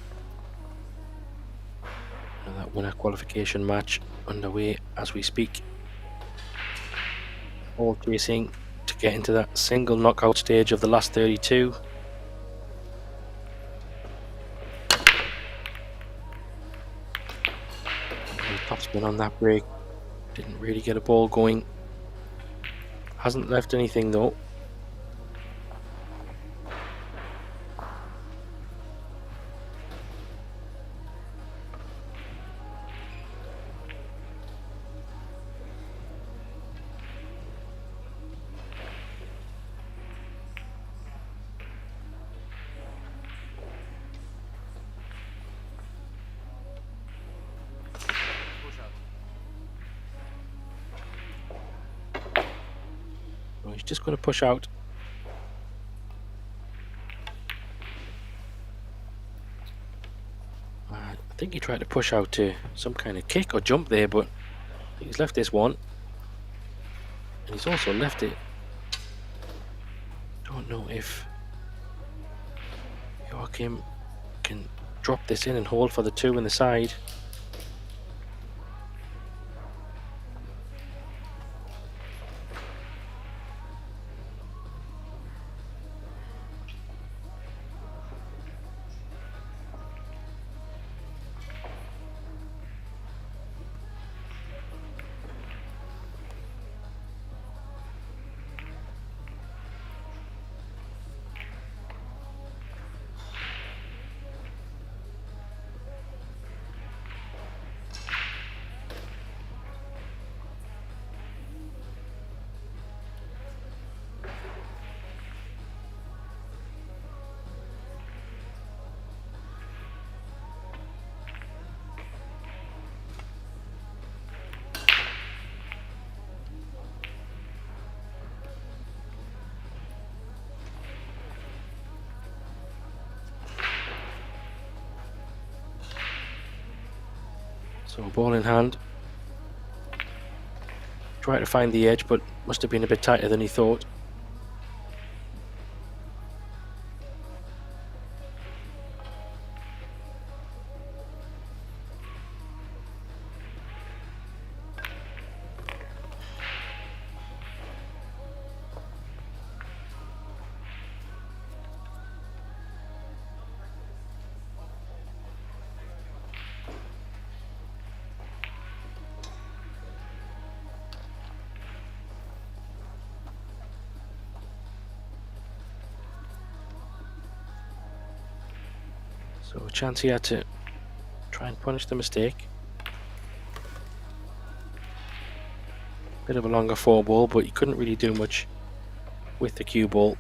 Another winner qualification match underway as we speak. All chasing to get into that single knockout stage of the last 32. Topspin on that break. Didn't really get a ball going. Hasn't left anything though. He's just going to push out. I think he tried to push out to some kind of kick or jump there, but he's left this one. And he's also left it. Don't know if Joachim can drop this in and hold for the 2 in the side. So ball in hand. Tried to find the edge, but must have been a bit tighter than he thought. So a chance he had to try and punish the mistake. Bit of a longer 4 ball, but he couldn't really do much with the cue ball.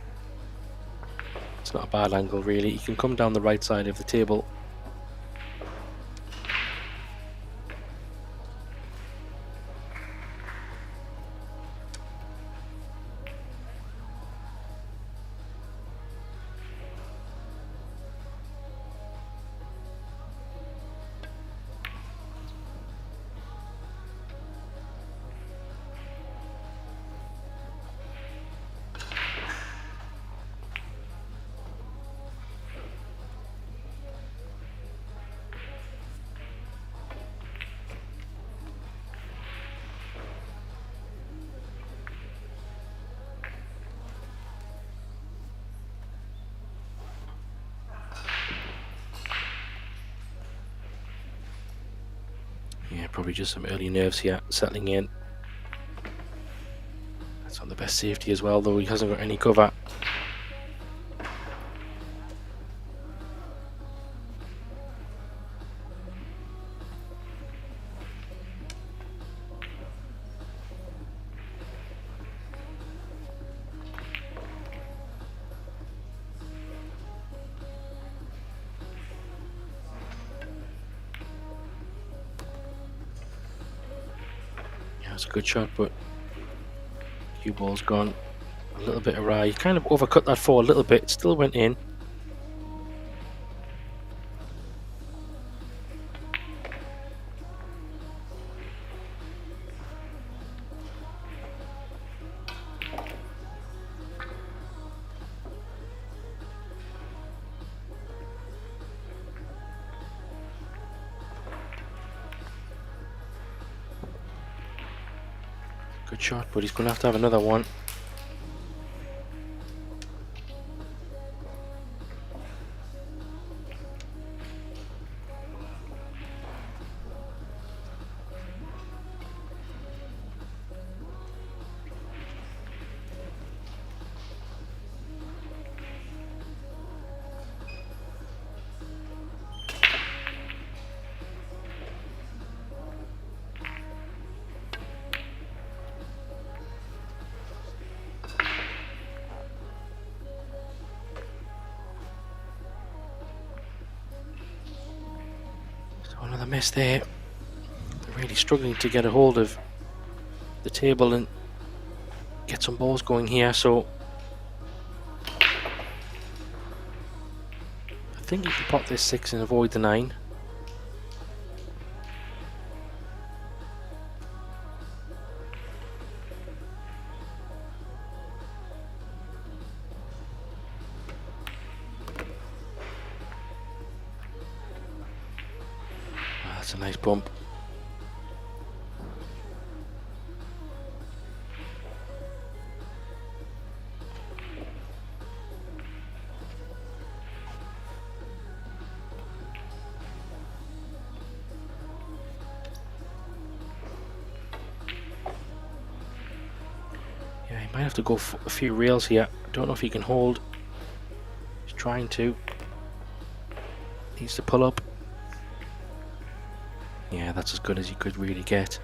It's not a bad angle really. He can come down the right side of the table. probably just some early nerves here, settling in. That's not the best safety as well, though. He hasn't got any cover. It's a good shot, but cue ball's gone a little bit awry. He kind of overcut that 4 a little bit, still went in. Good shot, but he's going to have another one. Another miss there. They're really struggling to get a hold of the table and get some balls going here, so I think you can pot this 6 and avoid the 9. That's a nice bump. Yeah, he might have to go for a few rails here. Don't know if he can hold. He's trying to. Needs to pull up. Yeah, that's as good as you could really get.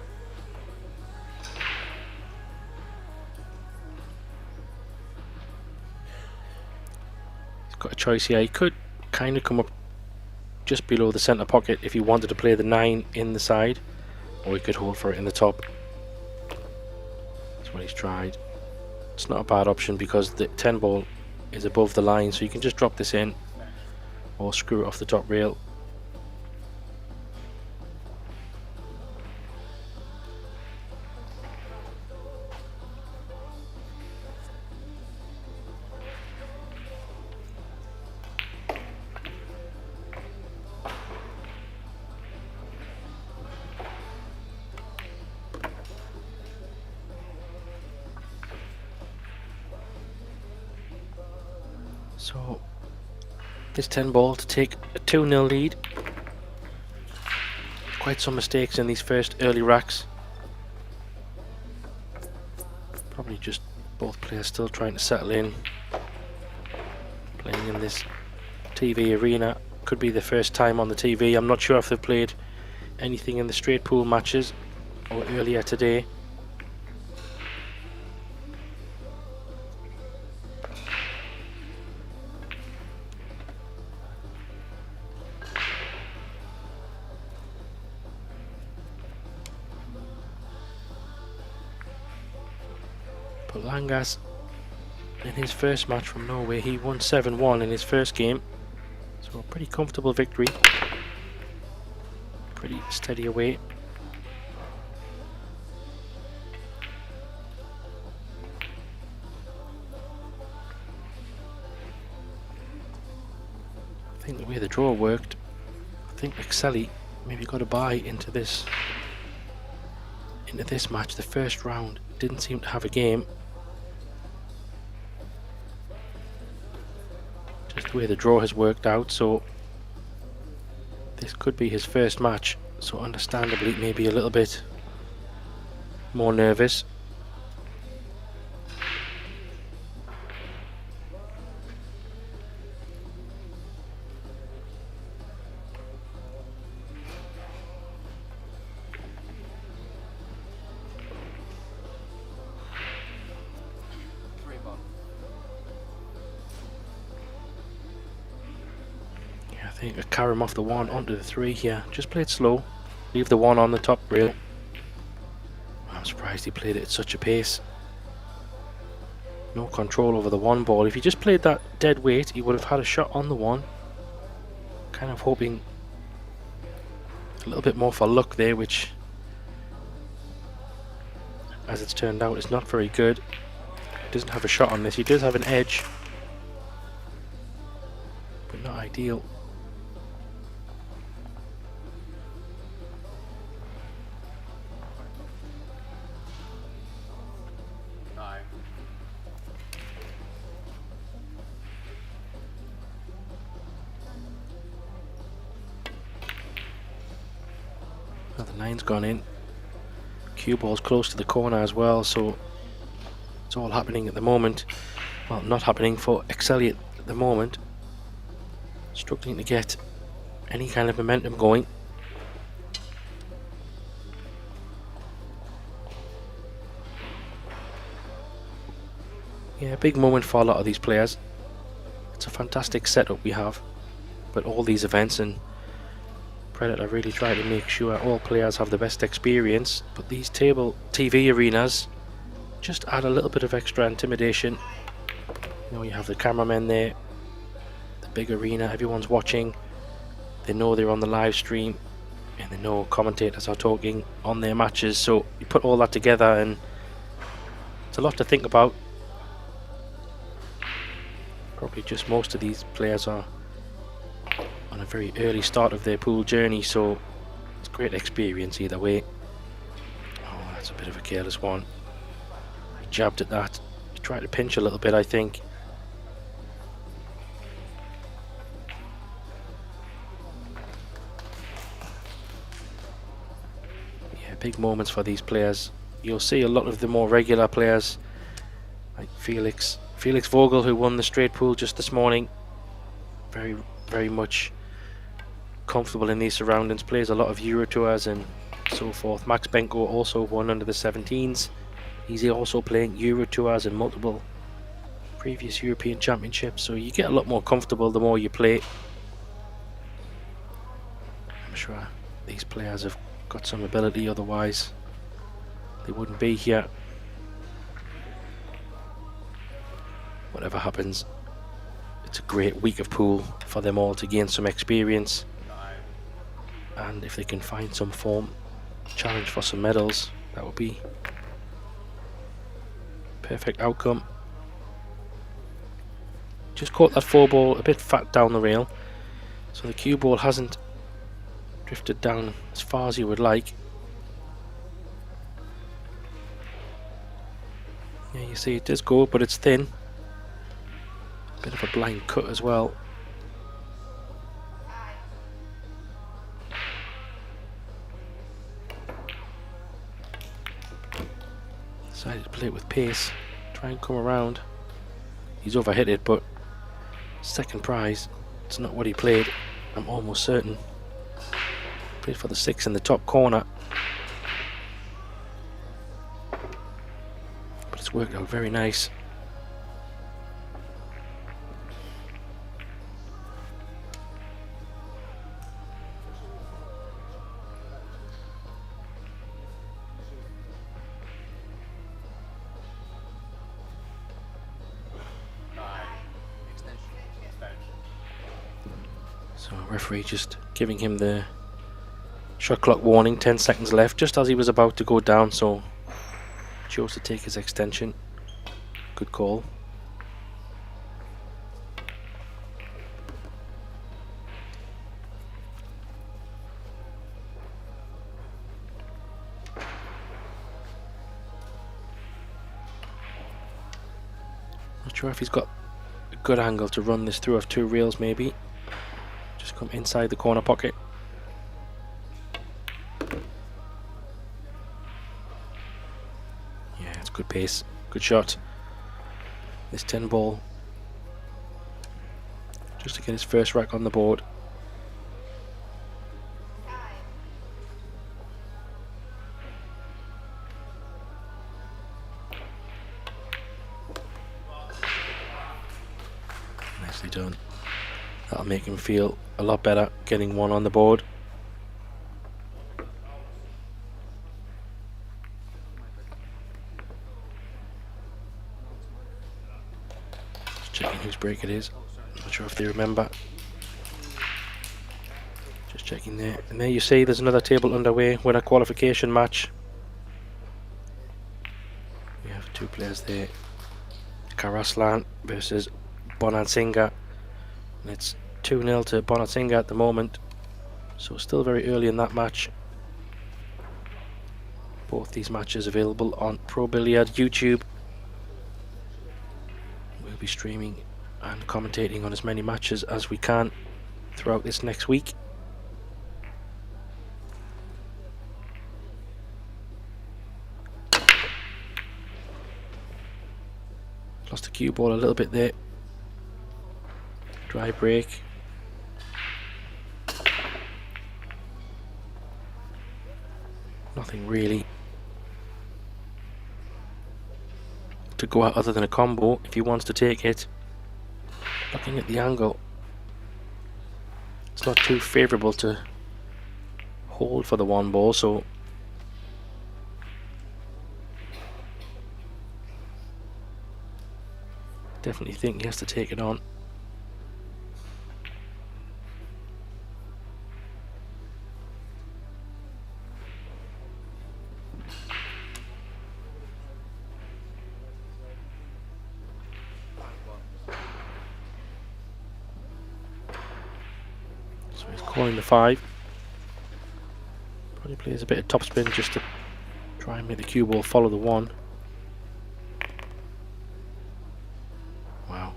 He's got a choice here. He could kind of come up just below the centre pocket if he wanted to play the 9 in the side, or he could hold for it in the top. That's what he's tried. It's not a bad option because the 10 ball is above the line, so you can just drop this in or screw it off the top rail. So this 10 ball to take a 2-0 lead. Quite some mistakes in these first early racks. Probably just both players still trying to settle in. Playing in this TV arena. Could be the first time on the TV. I'm not sure if they've played anything in the straight pool matches or earlier today. But Langas, in his first match from Norway, he won 7-1 in his first game. So a pretty comfortable victory. Pretty steady away. I think the way the draw worked, I think Excelli maybe got a buy into this match. The first round didn't seem to have a game. Just the way the draw has worked out, so this could be his first match so understandably maybe a little bit more nervous. I think I carry him off the 1 onto the 3 here. Just play it slow. Leave the 1 on the top rail. I'm surprised he played it at such a pace. No control over the 1 ball. If he just played that dead weight, he would have had a shot on the 1. Kind of hoping a little bit more for luck there, which, as it's turned out, is not very good. He doesn't have a shot on this. He does have an edge, but not ideal. Well, the 9's gone in. Cue ball's close to the corner as well, so it's all happening at the moment. Well, not happening for Excelliot at the moment. Struggling to get any kind of momentum going. Yeah, big moment for a lot of these players. It's a fantastic setup we have, but all these events, and Predator really try to make sure all players have the best experience, but these table TV arenas just add a little bit of extra intimidation. You know, you have the cameramen there, the big arena, everyone's watching, they know they're on the live stream, and they know commentators are talking on their matches, so you put all that together and it's a lot to think about. Probably just most of these players are on a very early start of their pool journey, so it's great experience either way. Oh, that's a bit of a careless one. He jabbed at that. He tried to pinch a little bit, I think. Yeah, big moments for these players. You'll see a lot of the more regular players like Felix Vogel, who won the straight pool just this morning. Very much comfortable in these surroundings, plays a lot of Euro tours and so forth. Max Benko also won under the 17s. He's also playing Euro tours and multiple previous European championships, so you get a lot more comfortable the more you play. I'm sure these players have got some ability, otherwise they wouldn't be here. Whatever happens, it's a great week of pool for them all to gain some experience, and if they can find some form, challenge for some medals, that would be perfect outcome. Just caught that 4 ball a bit fat down the rail, so the cue ball hasn't drifted down as far as you would like. Yeah, you see it does go, but it's thin. Bit of a blind cut as well. Decided to play it with pace, try and come around. He's overhit it, but second prize, it's not what he played, I'm almost certain. Played for the 6 in the top corner, but it's worked out very nice. So referee just giving him the shot clock warning, 10 seconds left, just as he was about to go down, so chose to take his extension. Good call. Not sure if he's got a good angle to run this through of 2 reels maybe. Just come inside the corner pocket. pace. Good shot. This 10 ball. Just to get his first rack on the board. Nicely done. That'll make him feel a lot better getting one on the board. Just checking whose break it is. Not sure if they remember. Just checking there. And there you see there's another table underway. Winner qualification match. We have two players there. Karaslan versus Bonansinga. And it's 2-0 to Bonansinga at the moment. So still very early in that match. Both these matches available on Pro Billiard YouTube. We'll be streaming and commentating on as many matches as we can throughout this next week. Lost the cue ball a little bit there. Dry break. Nothing really to go out other than a combo if he wants to take it. Looking at the angle, it's not too favourable to hold for the one ball, so definitely think he has to take it on. So he's calling the 5. Probably plays a bit of topspin just to try and make the cue ball follow the 1. Wow.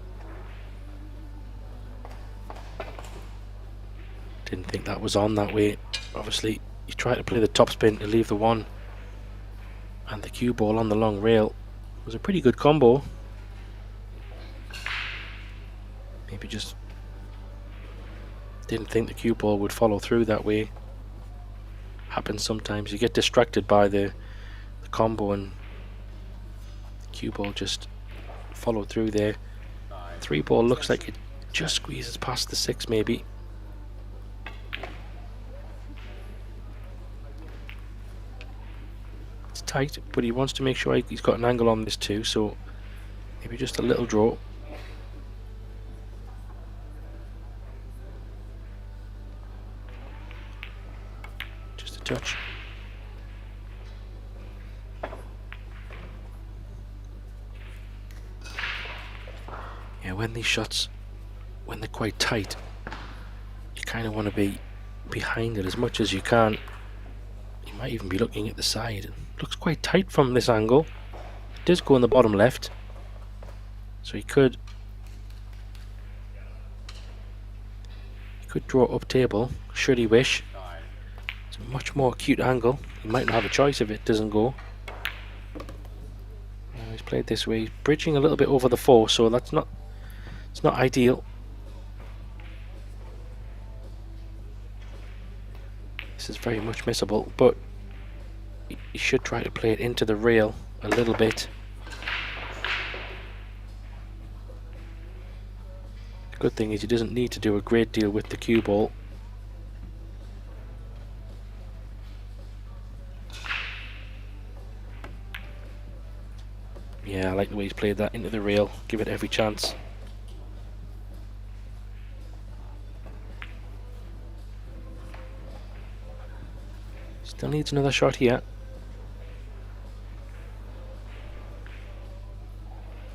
Didn't think that was on that way. Obviously, you try to play the topspin to leave the 1 and the cue ball on the long rail. It was a pretty good combo. Maybe just didn't think the cue ball would follow through that way. Happens sometimes. You get distracted by the combo and the cue ball just followed through there. 3 ball looks like it just squeezes past the 6 maybe. It's tight, but he wants to make sure he's got an angle on this too, so maybe just a little draw. Just a touch. Yeah, when these shots, when they're quite tight, you kind of want to be behind it as much as you can. You might even be looking at the side. It looks quite tight from this angle. It does go in the bottom left, so he could draw up table should he wish. It's a much more acute angle. He might not have a choice if it doesn't go. He's played this way, bridging a little bit over the 4, so it's not ideal. This is very much missable, but you should try to play it into the rail a little bit. The good thing is he doesn't need to do a great deal with the cue ball. Yeah, I like the way he's played that into the rail. Give it every chance. Still needs another shot here.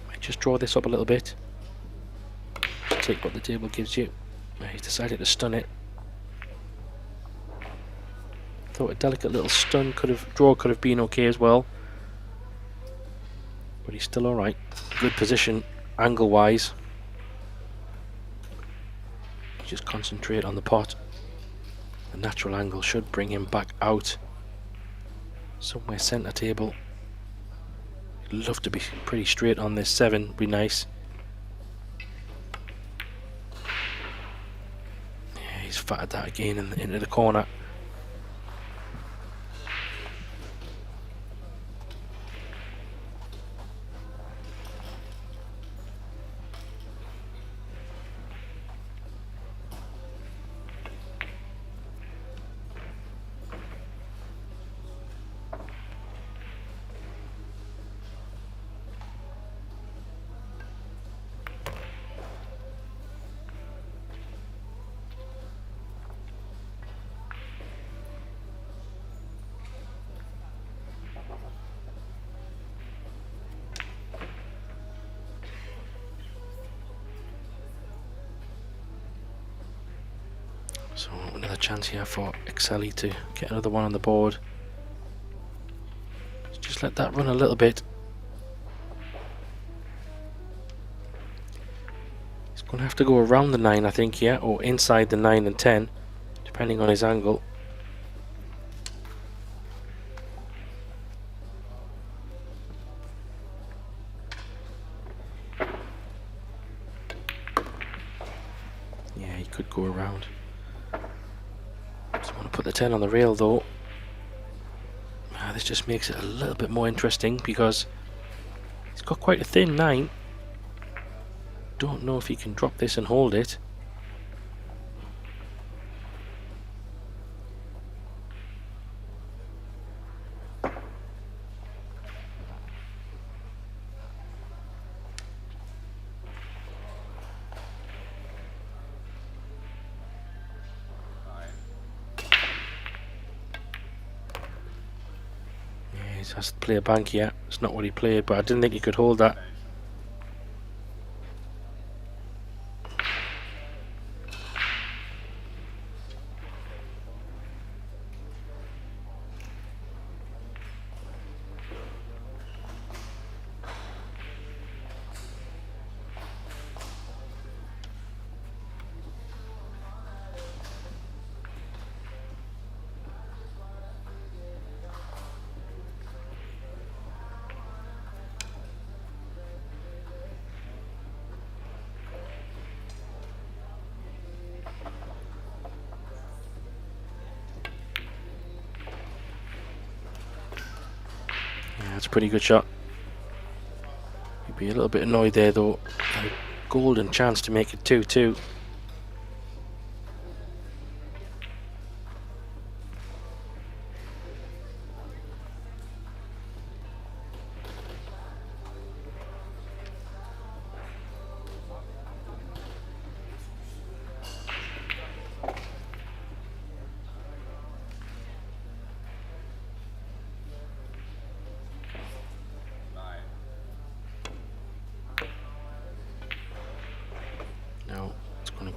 Might just draw this up a little bit. Just take what the table gives you. He's decided to stun it. Thought a delicate little stun draw could have been okay as well. But he's still alright. Good position angle wise. Just concentrate on the pot. The natural angle should bring him back out somewhere centre table. Love to be pretty straight on this 7, be nice. Yeah, he's fatted that again into the corner. So another chance here for Excelli to get another one on the board. Just let that run a little bit. He's going to have to go around the 9, I think, here, or inside the 9 and 10, depending on his angle. Yeah, he could go around. Just want to put the 10 on the rail though. This just makes it a little bit more interesting because he's got quite a thin 9. Don't know if he can drop this and hold it. Has to play a bank here. It's not what he played, but I didn't think he could hold that. That's a pretty good shot. He'd be a little bit annoyed there though. A golden chance to make it 2-2.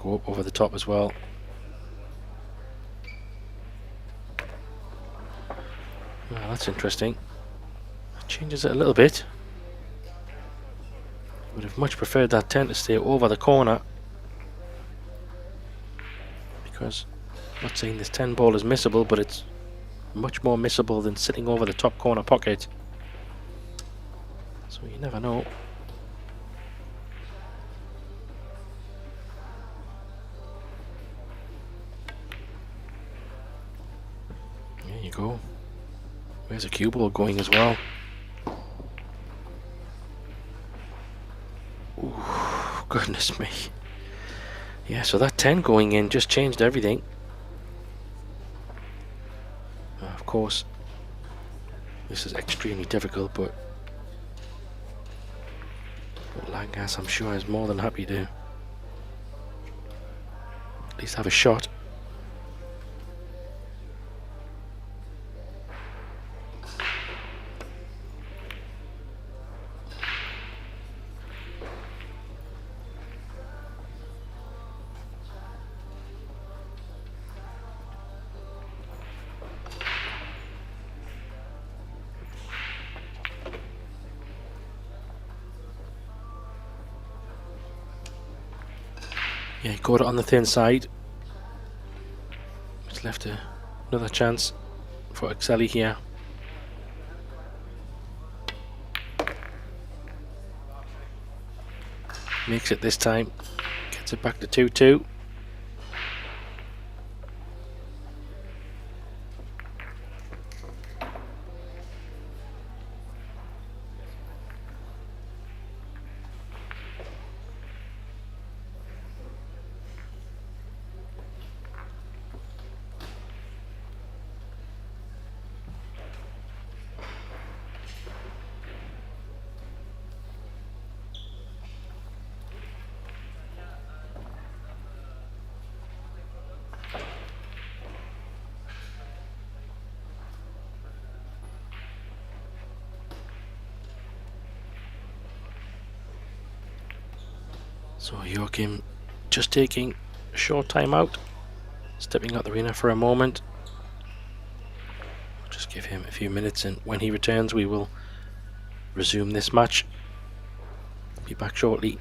Go up over the top as well. Well, that's interesting. Changes it a little bit. Would have much preferred that 10 to stay over the corner, because I'm not saying this 10 ball is missable, but it's much more missable than sitting over the top corner pocket. So you never know. There you go. Where's a cue ball going as well? Ooh, goodness me. Yeah, so that 10 going in just changed everything. Of course, this is extremely difficult, but Langas, I'm sure, is more than happy to at least have a shot. Yeah, he caught it on the thin side. It's left another chance for Excelli here. Makes it this time. Gets it back to 2-2. So Joachim just taking a short time out, stepping out the arena for a moment. We'll just give him a few minutes, and when he returns we will resume this match. Be back shortly.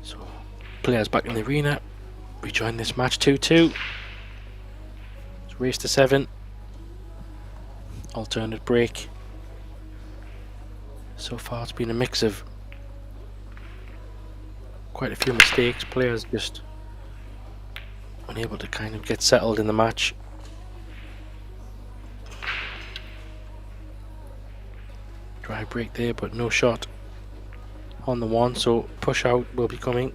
So players back in the arena. We join this match 2-2. It's race to 7. Alternate break. So far it's been a mix of quite a few mistakes. Players just unable to kind of get settled in the match. Drive break there, but no shot on the one, so push out will be coming.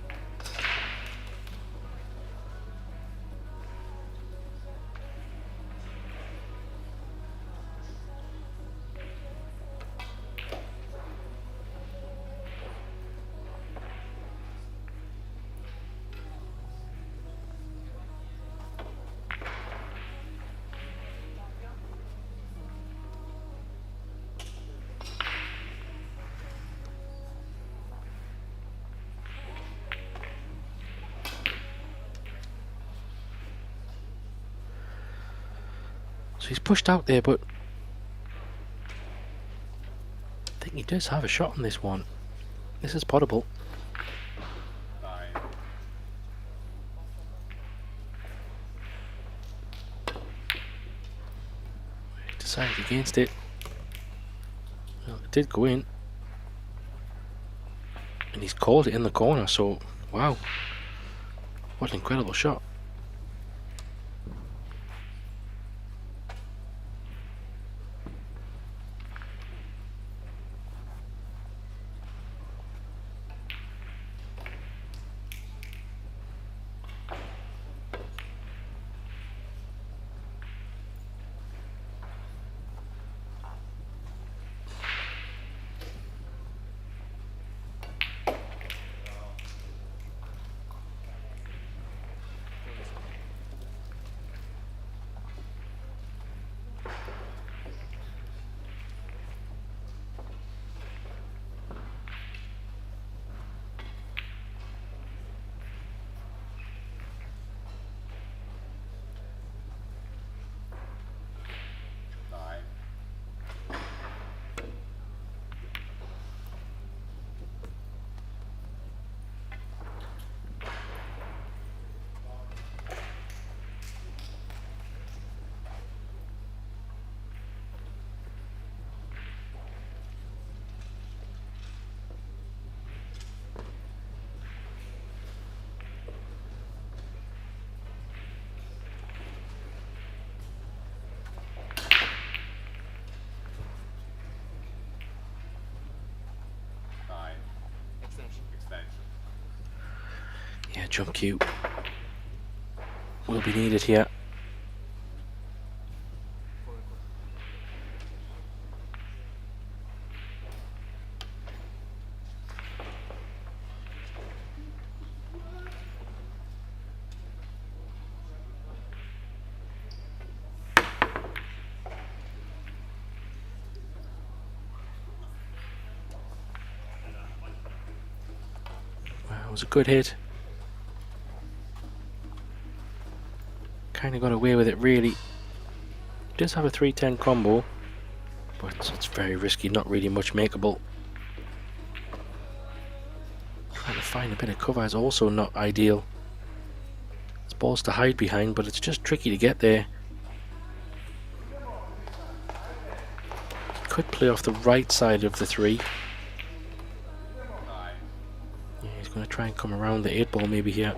So he's pushed out there, but I think he does have a shot on this one. This is potable. He decided against it. Well, it did go in. And he's called it in the corner, so wow. What an incredible shot. Yeah, jump cue will be needed here. Wow, it was a good hit. Kind of got away with it, really. Does have a 310 combo, but it's very risky, not really much makeable. Trying to find a bit of cover is also not ideal. It's balls to hide behind, but it's just tricky to get there. Could play off the right side of the 3. Yeah, he's going to try and come around the 8 ball maybe here.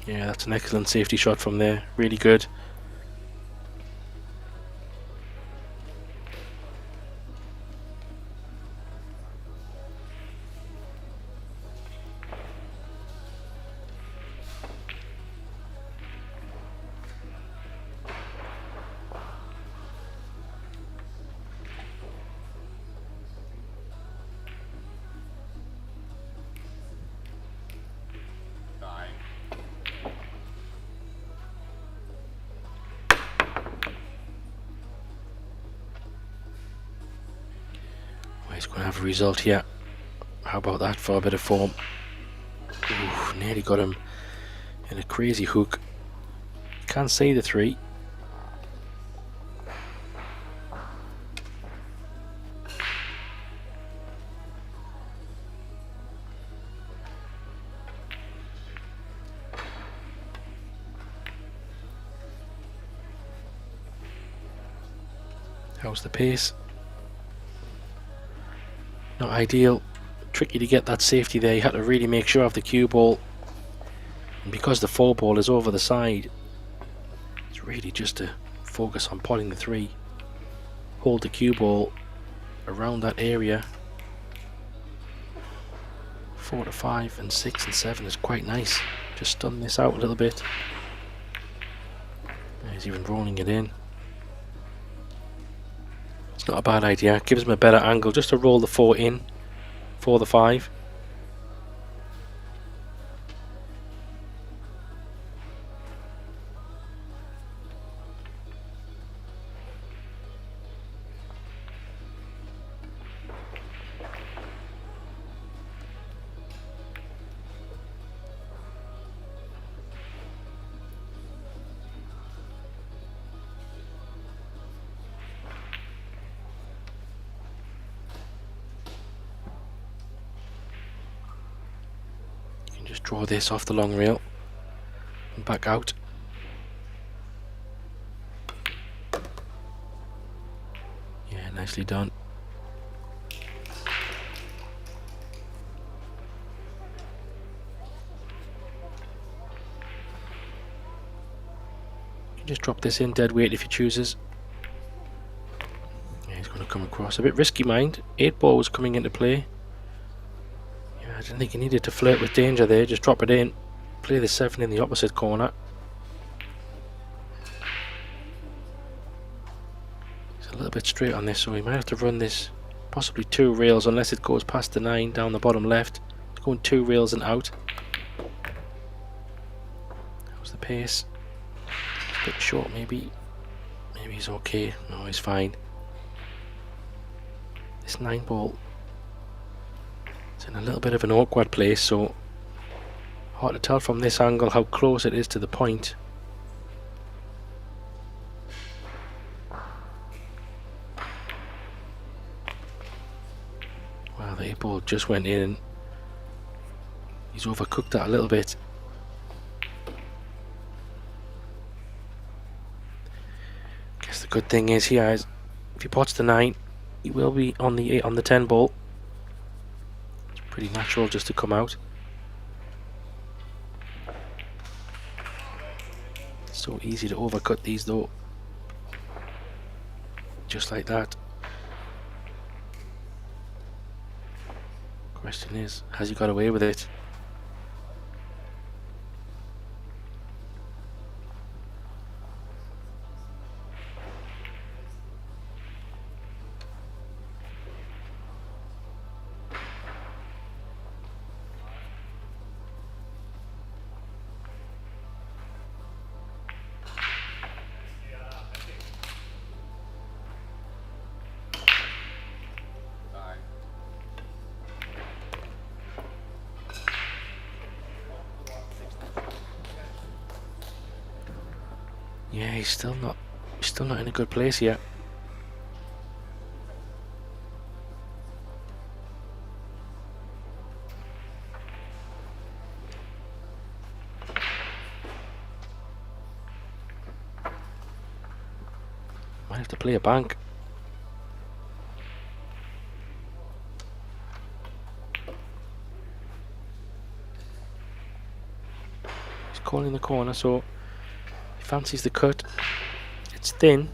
Yeah, that's an excellent safety shot from there. Really good. He's going to have a result here. How about that for a bit of form? Ooh, nearly got him in a crazy hook. Can't see the 3. How's the pace? Not ideal. Tricky to get that safety there. You had to really make sure of the cue ball. And because the 4 ball is over the side, really just to focus on potting the 3, hold the cue ball around that area. 4 to 5 and 6 and 7 is quite nice. Just stun this out a little bit. He's even rolling it in. It's not a bad idea. Gives him a better angle just to roll the 4 in for the 5. Just draw this off the long rail and back out. Yeah, nicely done. You can just drop this in dead weight if he chooses. Yeah, he's going to come across. A bit risky, mind. 8 ball was coming into play. I didn't think he needed to flirt with danger there, just drop it in, play the 7 in the opposite corner. He's a little bit straight on this, so he might have to run this possibly 2 rails unless it goes past the 9 down the bottom left. It's going 2 rails and out. That was the pace. A bit short maybe. Maybe he's okay. No, he's fine. This 9 ball, it's in a little bit of an awkward place, so hard to tell from this angle how close it is to the point. Wow, the 8 ball just went in and he's overcooked that a little bit. Guess the good thing is here is if he pots the 9, he will be on the 8 on the 10 ball. Pretty natural just to come out. So easy to overcut these though. Just like that. Question is, has he got away with it? Yeah, he's still not in a good place yet. Might have to play a bank. He's calling the corner, so fancies the cut. It's thin.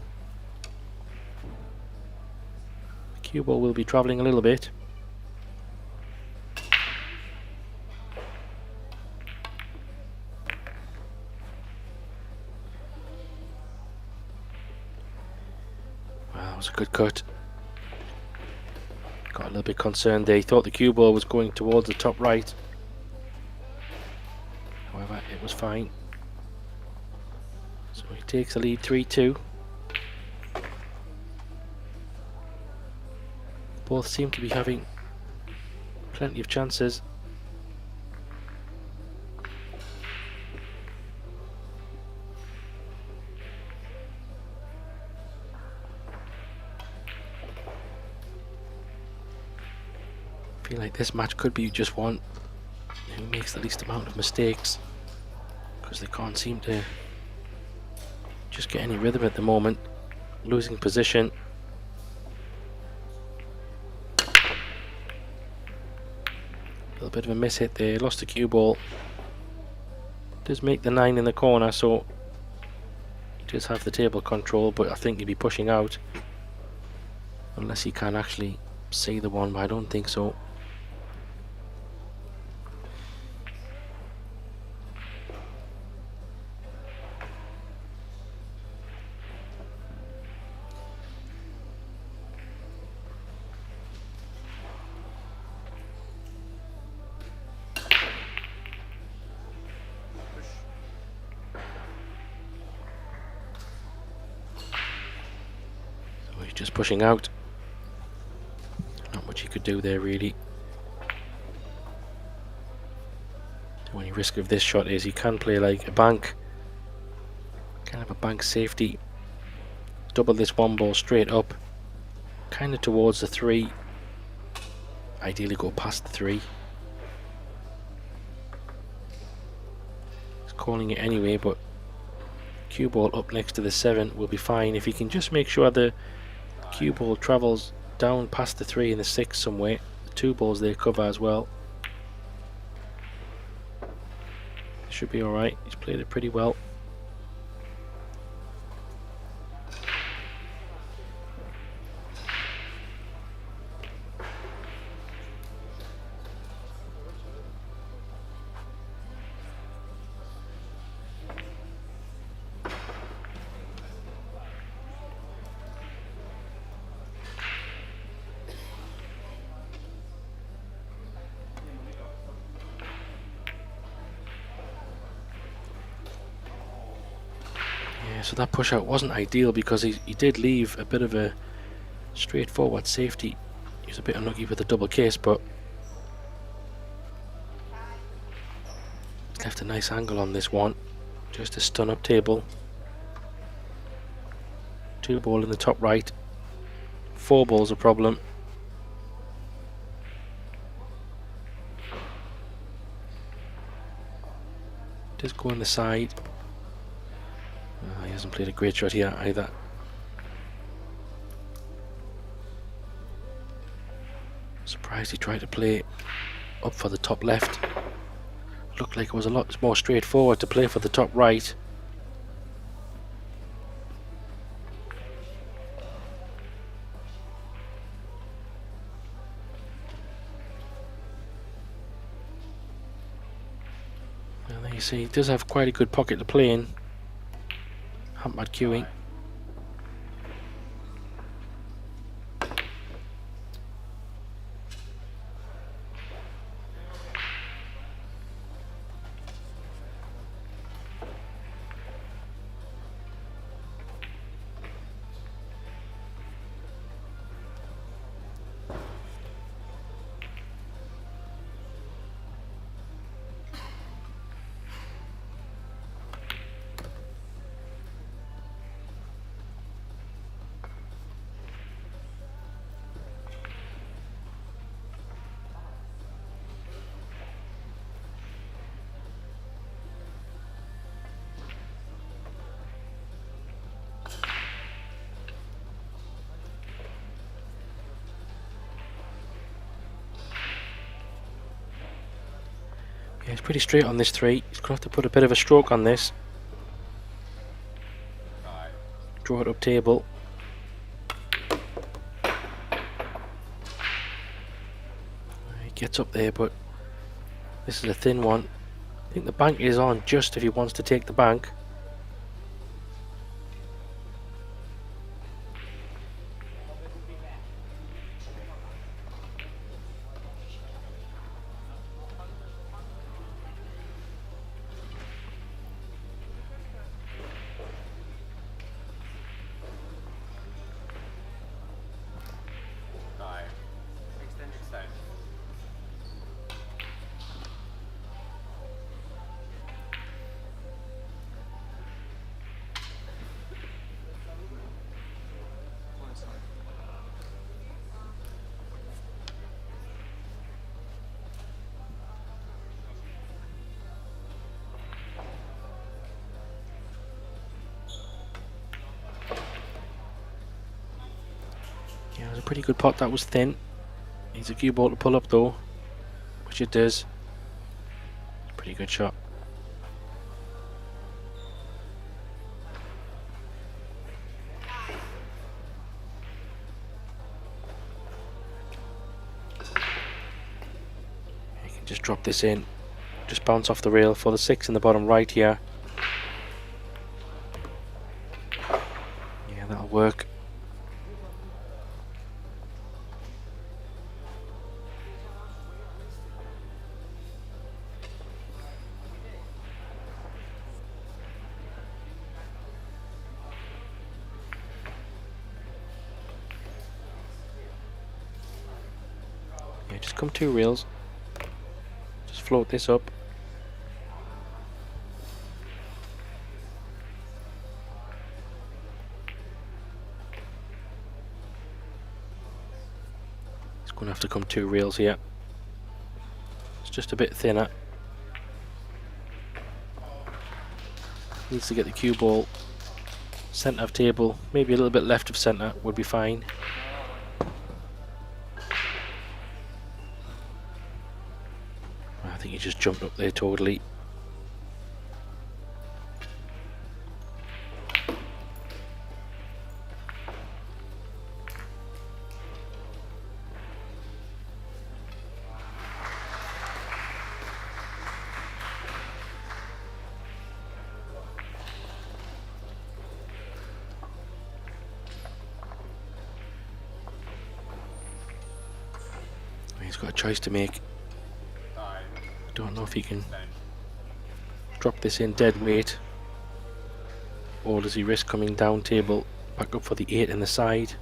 The cue ball will be travelling a little bit. Wow, that was a good cut. Got a little bit concerned there. He thought the cue ball was going towards the top right. However, it was fine. So he takes the lead 3-2. Both seem to be having plenty of chances. I feel like this match could be just one who makes the least amount of mistakes, because they can't seem to just get any rhythm at the moment. Losing position. A little bit of a miss hit there. Lost the cue ball. Does make the 9 in the corner, so he Just have the table control, but I think he'd be pushing out. Unless he can actually see the one, but I don't think so. So he's just pushing out. Not much he could do there, really. The only risk of this shot is he can play like a bank, kind of a bank safety. Double this one ball straight up, kind of towards the 3. Ideally go past the 3. He's calling it anyway, but cue ball up next to the 7 will be fine if he can just make sure the cue ball travels down past the 3 and the 6 somewhere. The 2 balls they cover as well. Should be alright. He's played it pretty well. So that push out wasn't ideal because he did leave a bit of a straightforward safety. He was a bit unlucky with the double case, but left a nice angle on this one. Just a stun up table. 2 ball in the top right. 4 ball's a problem. Does go on the side. He hasn't played a great shot here either. Surprised he tried to play up for the top left. Looked like it was a lot more straightforward to play for the top right. And there you see, he does have quite a good pocket to play in. Bad queuing. Yeah, he's pretty straight on this 3. He's going to have to put a bit of a stroke on this. Draw it up table. He gets up there, but this is a thin one. I think the bank is on just if he wants to take the bank. Yeah, it was a pretty good pot. That was thin. Needs a cue ball to pull up though, which it does. Pretty good shot. Just drop this in. Just bounce off the rail for the 6 in the bottom right here. Yeah, that'll work. Yeah, just come 2 reels. Just float this up. It's going to have to come 2 reels here. It's just a bit thinner. Needs to get the cue ball centre of table, maybe a little bit left of centre would be fine. I think he just jumped up there totally. He's got a choice to make. Don't know if he can drop this in dead weight, or does he risk coming down table back up for the 8 in the side.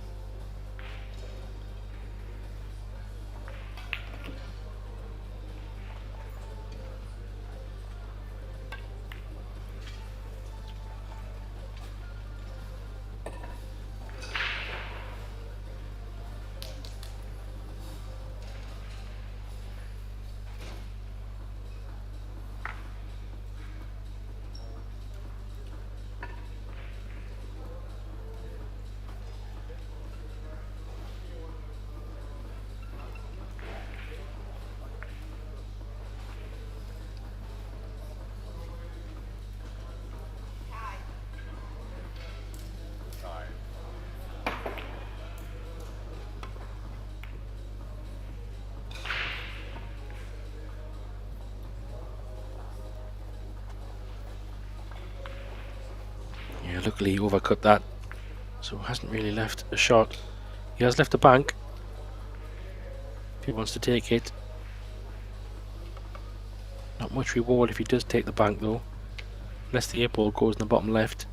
Yeah, luckily he overcut that, so hasn't really left a shot. He has left a bank if he wants to take it. Not much reward if he does take the bank though, unless the 8 ball goes in the bottom left.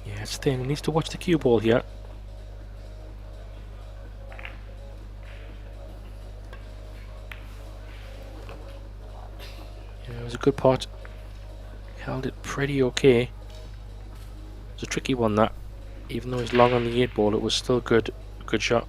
Yeah, it's thin. He needs to watch the cue ball here. Yeah, it was a good pot. He held it pretty okay. It's a tricky one that. Even though he's long on the 8 ball, it was still good. Good shot.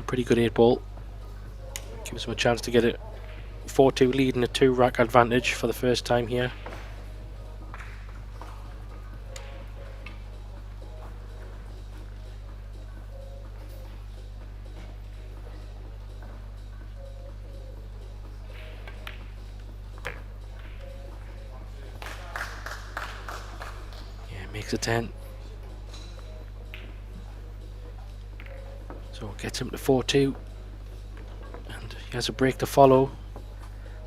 Pretty good 8 ball. Gives him a chance to get it 4-2 lead and a 2 rack advantage for the first time here. makes a 10. So it gets him to 4-2. And he has a break to follow.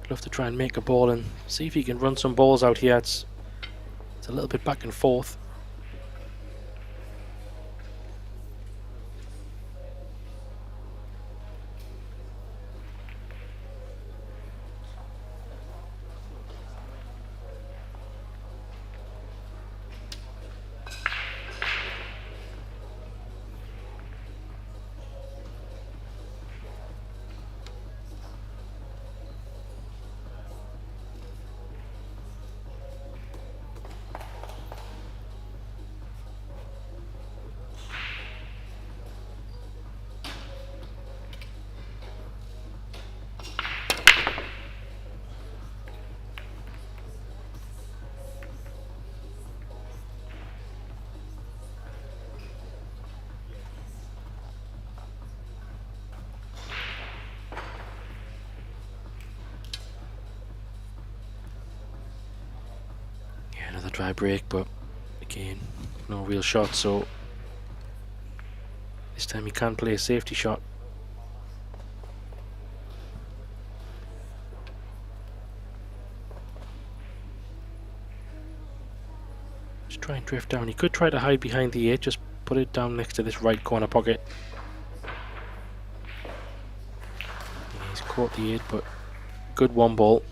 I'd love to try and make a ball and see if he can run some balls out here. It's a little bit back and forth. Another dry break, but again, no real shot, so this time he can play a safety shot. Just try and drift down. He could try to hide behind the 8, just put it down next to this right corner pocket. Yeah, he's caught the 8, but good one ball.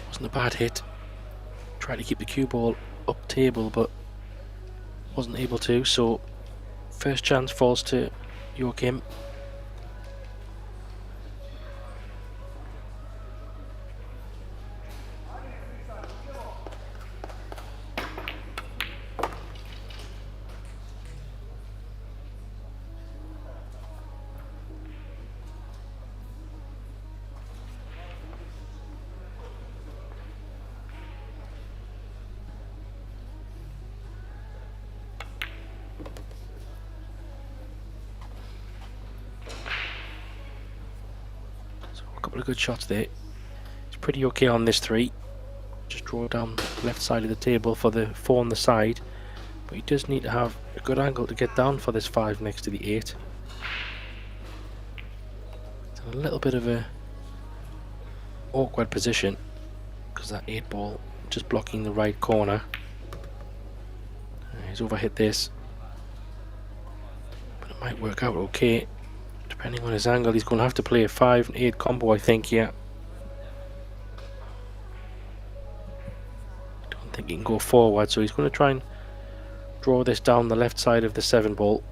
Wasn't a bad hit. Tried to keep the cue ball up table, but wasn't able to, so first chance falls to Yokim. Couple of good shots there. It's pretty okay on this 3. Just draw down the left side of the table for the 4 on the side, but he does need to have a good angle to get down for this 5 next to the 8. It's a little bit of a awkward position because that 8 ball just blocking the right corner. He's overhit this, but it might work out okay. Depending on his angle, he's going to have to play a 5 and 8 combo, I think, yeah. I don't think he can go forward, so he's going to try and draw this down the left side of the 7 ball.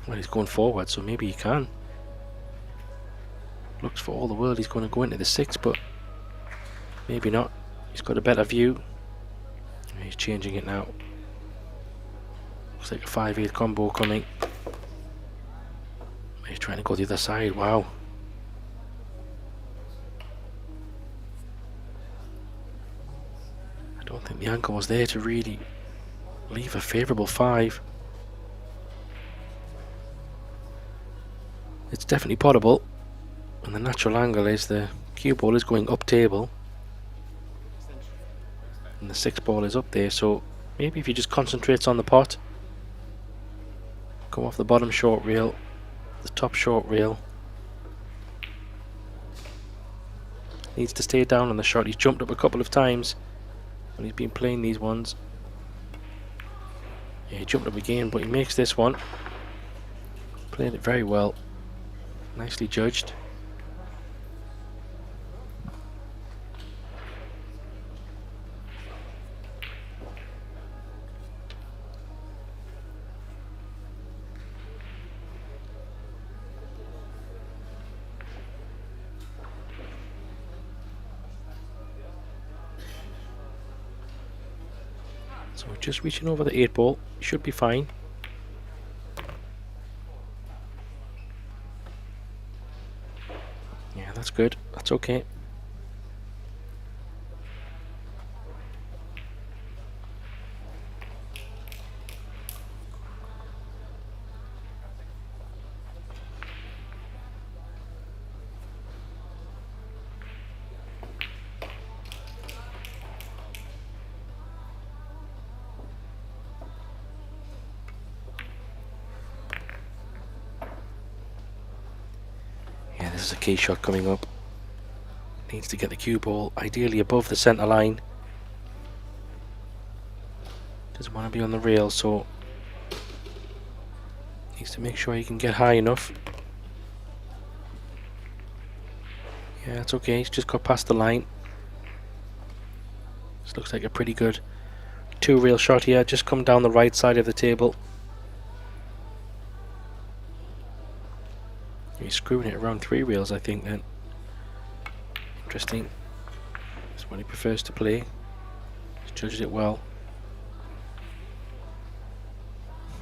Well, he's going forward, so maybe he can. Looks for all the world he's going to go into the 6, but maybe not. He's got a better view. He's changing it now. Looks like a 5-8 combo coming. He's trying to go the other side. Wow. I don't think the angle was there to really leave a favourable 5. It's definitely potable, and the natural angle is the cue ball is going up table and the 6 ball is up there, so maybe if he just concentrates on the pot, go off the bottom short rail, the top short rail. Needs to stay down on the shot. He's jumped up a couple of times when he's been playing these ones. Yeah, he jumped up again, but he makes this one. Played it very well. Nicely judged. So just reaching over the 8 ball, should be fine. Yeah, that's good. That's okay. Yeah, this is a key shot coming up. Needs to get the cue ball ideally above the centre line. Doesn't want to be on the rail, so needs to make sure he can get high enough. Yeah, it's okay. He's just got past the line. This looks like a pretty good 2-reel shot here. Just come down the right side of the table. He's screwing it around 3 reels, I think, then. Interesting. That's what he prefers to play. He's judged it well.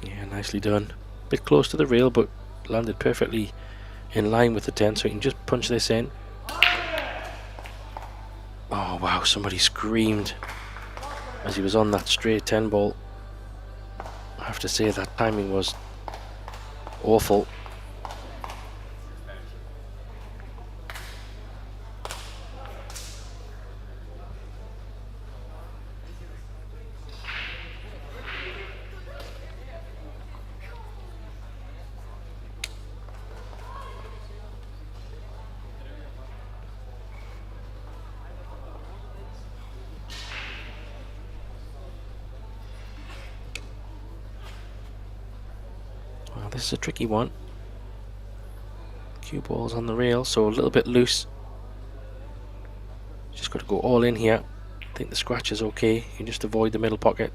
Yeah, nicely done. Bit close to the reel, but landed perfectly in line with the 10, so he can just punch this in. Oh wow, somebody screamed as he was on that straight 10 ball. I have to say that timing was awful. This is a tricky one. Cue ball's on the rail, so a little bit loose. Just got to go all in here. I think the scratch is okay. You can just avoid the middle pocket.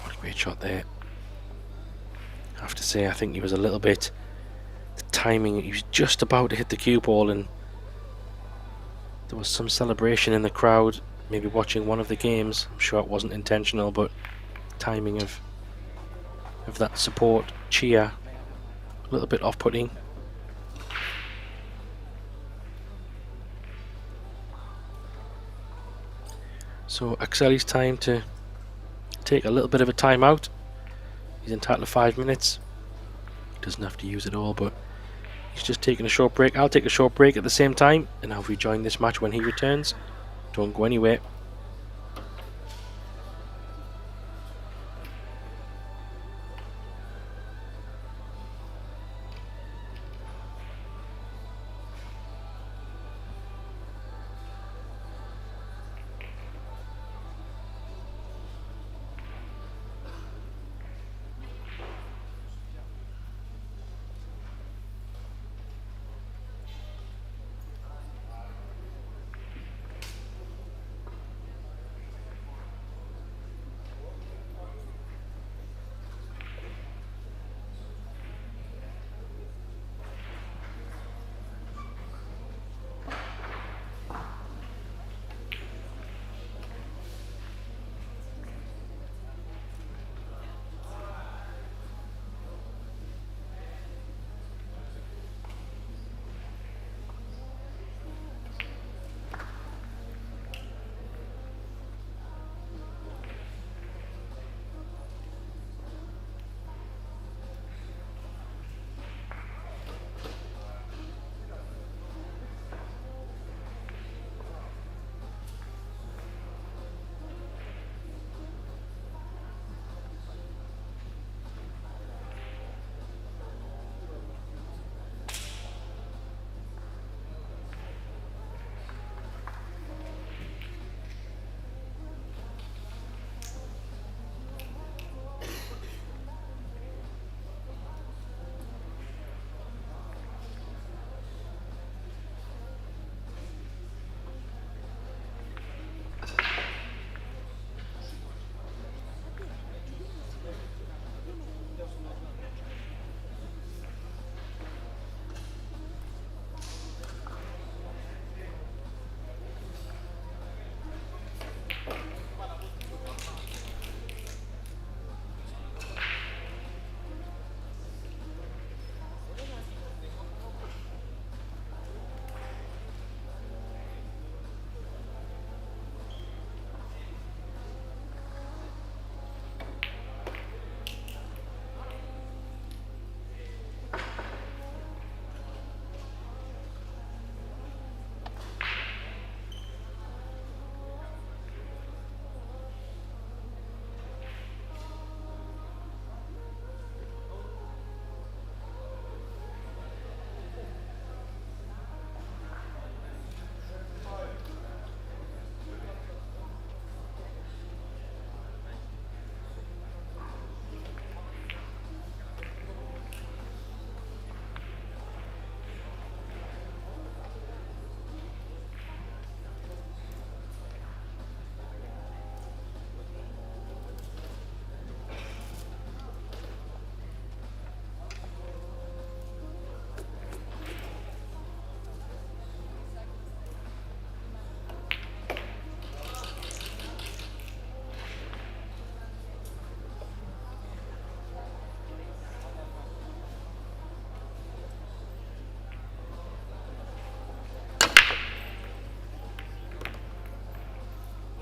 What a great shot there. I have to say, I think he was a little bit... The timing, he was just about to hit the cue ball, and there was some celebration in the crowd. Maybe watching one of the games. I'm sure it wasn't intentional, but timing of that support cheer, a little bit off-putting. So Axeli's time to take a little bit of a time out. He's entitled to 5 minutes. He doesn't have to use it all, but he's just taking a short break. I'll take a short break at the same time, and I'll rejoin this match when he returns. Don't go anywhere.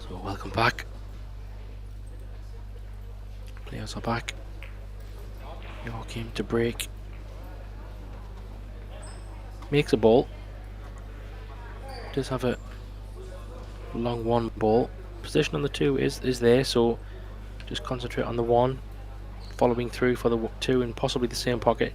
So welcome back. Players are back. Yokim to break. Makes a ball. Does have a long one ball. Position on the 2 is there, so just concentrate on the 1. Following through for the 2 in possibly the same pocket.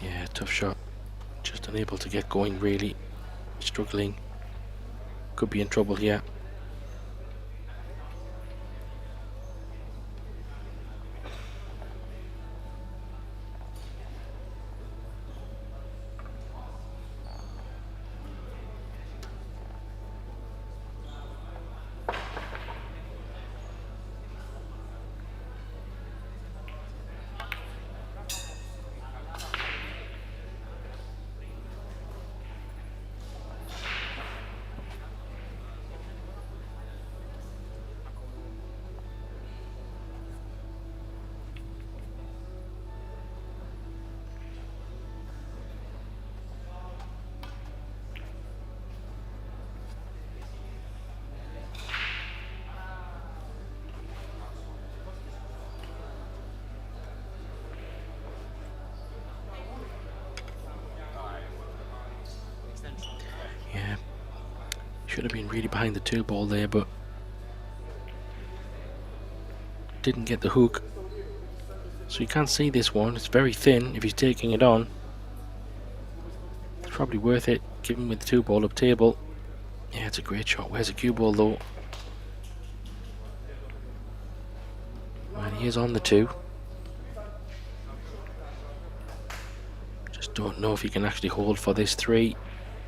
Yeah, tough shot. Just unable to get going, really. Struggling. Could be in trouble here. Yeah, should have been really behind the 2 ball there, but didn't get the hook. So you can't see this one. It's very thin if he's taking it on. It's probably worth it, given with the 2 ball up table. Yeah, it's a great shot. Where's the cue ball though? Well, he is on the 2. Just don't know if he can actually hold for this 3.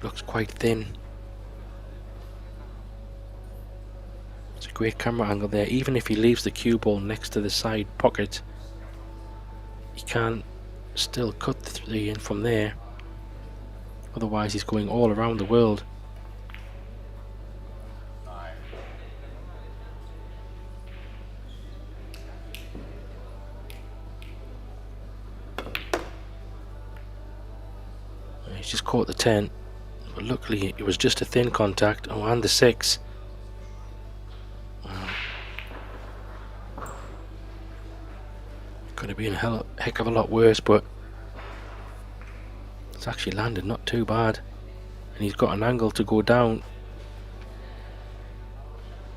Looks quite thin. It's a great camera angle there. Even if he leaves the cue ball next to the side pocket, he can still cut the 3 in from there. Otherwise he's going all around the world. He's just caught the 10. But luckily it was just a thin contact. Oh, and the 6. Could have been a heck of a lot worse, but it's actually landed not too bad. And he's got an angle to go down.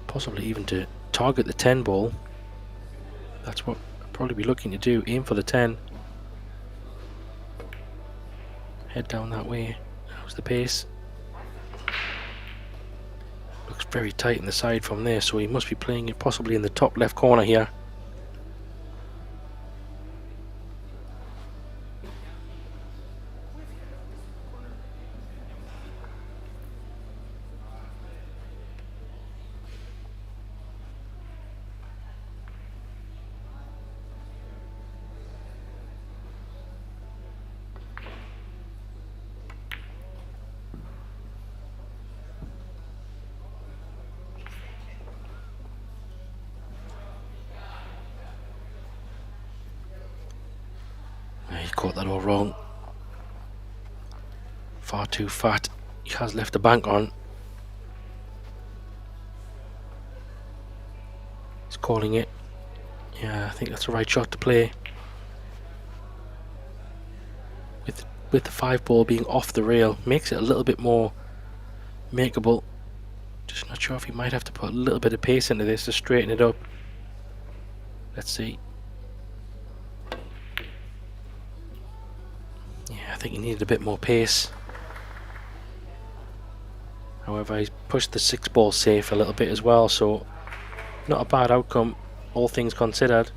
Possibly even to target the 10 ball. That's what I'd probably be looking to do. Aim for the 10. Head down that way. How's the pace? Looks very tight in the side from there, so he must be playing it possibly in the top left corner here. He caught that all wrong. Far too fat. He has left the bank on. He's calling it. Yeah, I think that's the right shot to play. With the 5 ball being off the rail, makes it a little bit more makeable. Just not sure if he might have to put a little bit of pace into this to straighten it up. Let's see. I think he needed a bit more pace. However, he's pushed the 6 ball safe a little bit as well, so not a bad outcome, all things considered.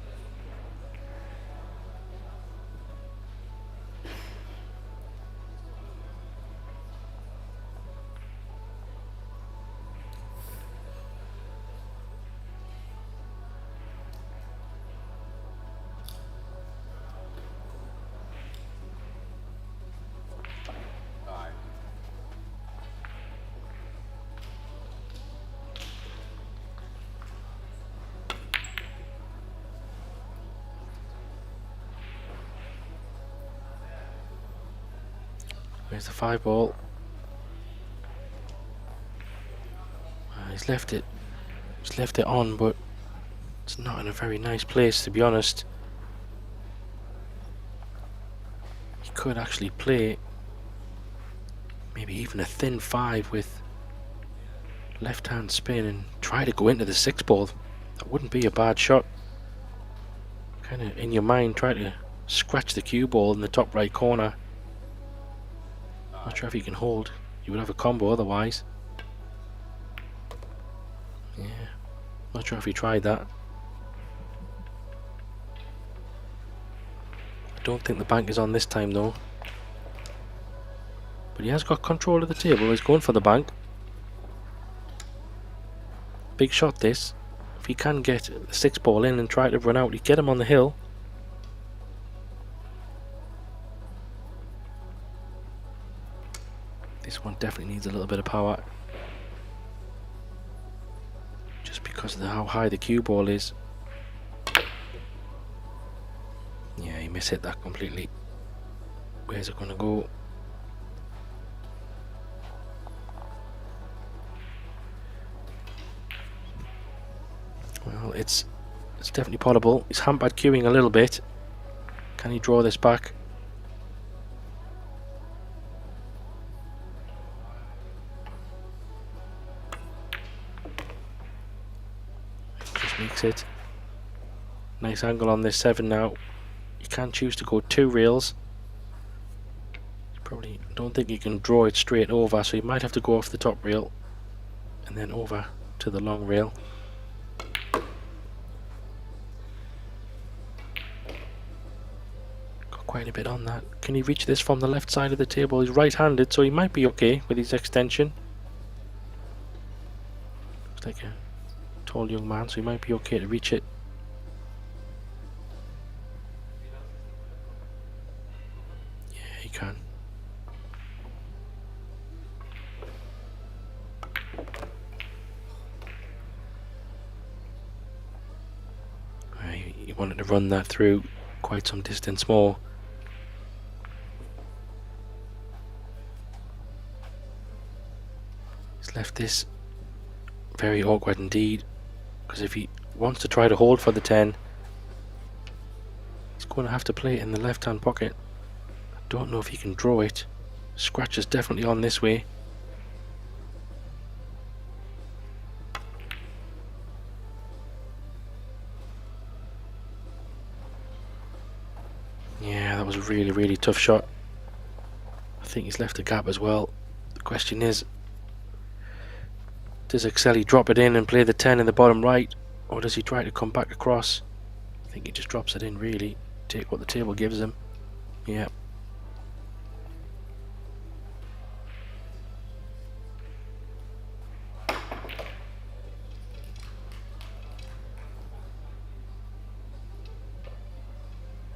Where's the 5 ball? He's left it. He's left it on, but it's not in a very nice place, to be honest. He could actually play maybe even a thin 5 with left hand spin and try to go into the 6 ball. That wouldn't be a bad shot. Kind of in your mind, try to scratch the cue ball in the top right corner. Not sure if he can hold. You would have a combo otherwise. Yeah, not sure if he tried that. I don't think the bank is on this time though. But he has got control of the table. He's going for the bank. Big shot this. If he can get the 6 ball in and try to run out, he'd get him on the hill. This one definitely needs a little bit of power. Just because of how high the cue ball is. Yeah, he mishit that completely. Where's it going to go? Well, it's definitely potable. He's hampered queuing a little bit. Can he draw this back? Just makes it. Nice angle on this 7 now. You can choose to go 2 rails. Probably don't think you can draw it straight over, so you might have to go off the top rail and then over to the long rail. Quite a bit on that. Can he reach this from the left side of the table? He's right-handed, so he might be okay with his extension. Looks like a tall young man, so he might be okay to reach it. Yeah, he can. He wanted to run that through quite some distance more. Left this very awkward indeed, because if he wants to try to hold for the 10, he's going to have to play it in the left hand pocket. I don't know if he can draw it. Scratch is definitely on this way. Yeah, that was a really, really tough shot. I think he's left a gap as well. The question is, does Exceli drop it in and play the 10 in the bottom right, or does he try to come back across? I think he just drops it in really, take what the table gives him. Yeah.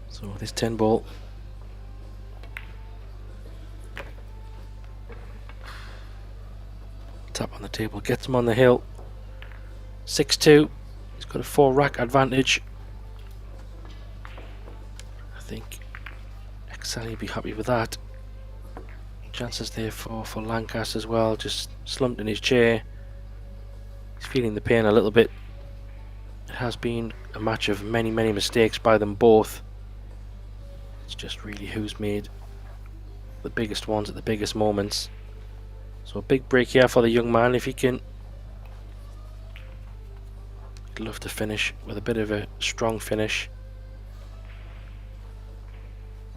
So this 10 ball. Tap on the table, gets him on the hill. 6-2. He's got a 4 rack advantage. I think Exceli will be happy with that. Chances there for Lancaster as well, just slumped in his chair. He's feeling the pain a little bit. It has been a match of many, many mistakes by them both. It's just really who's made the biggest ones at the biggest moments. So a big break here for the young man if he can. He'd love to finish with a bit of a strong finish.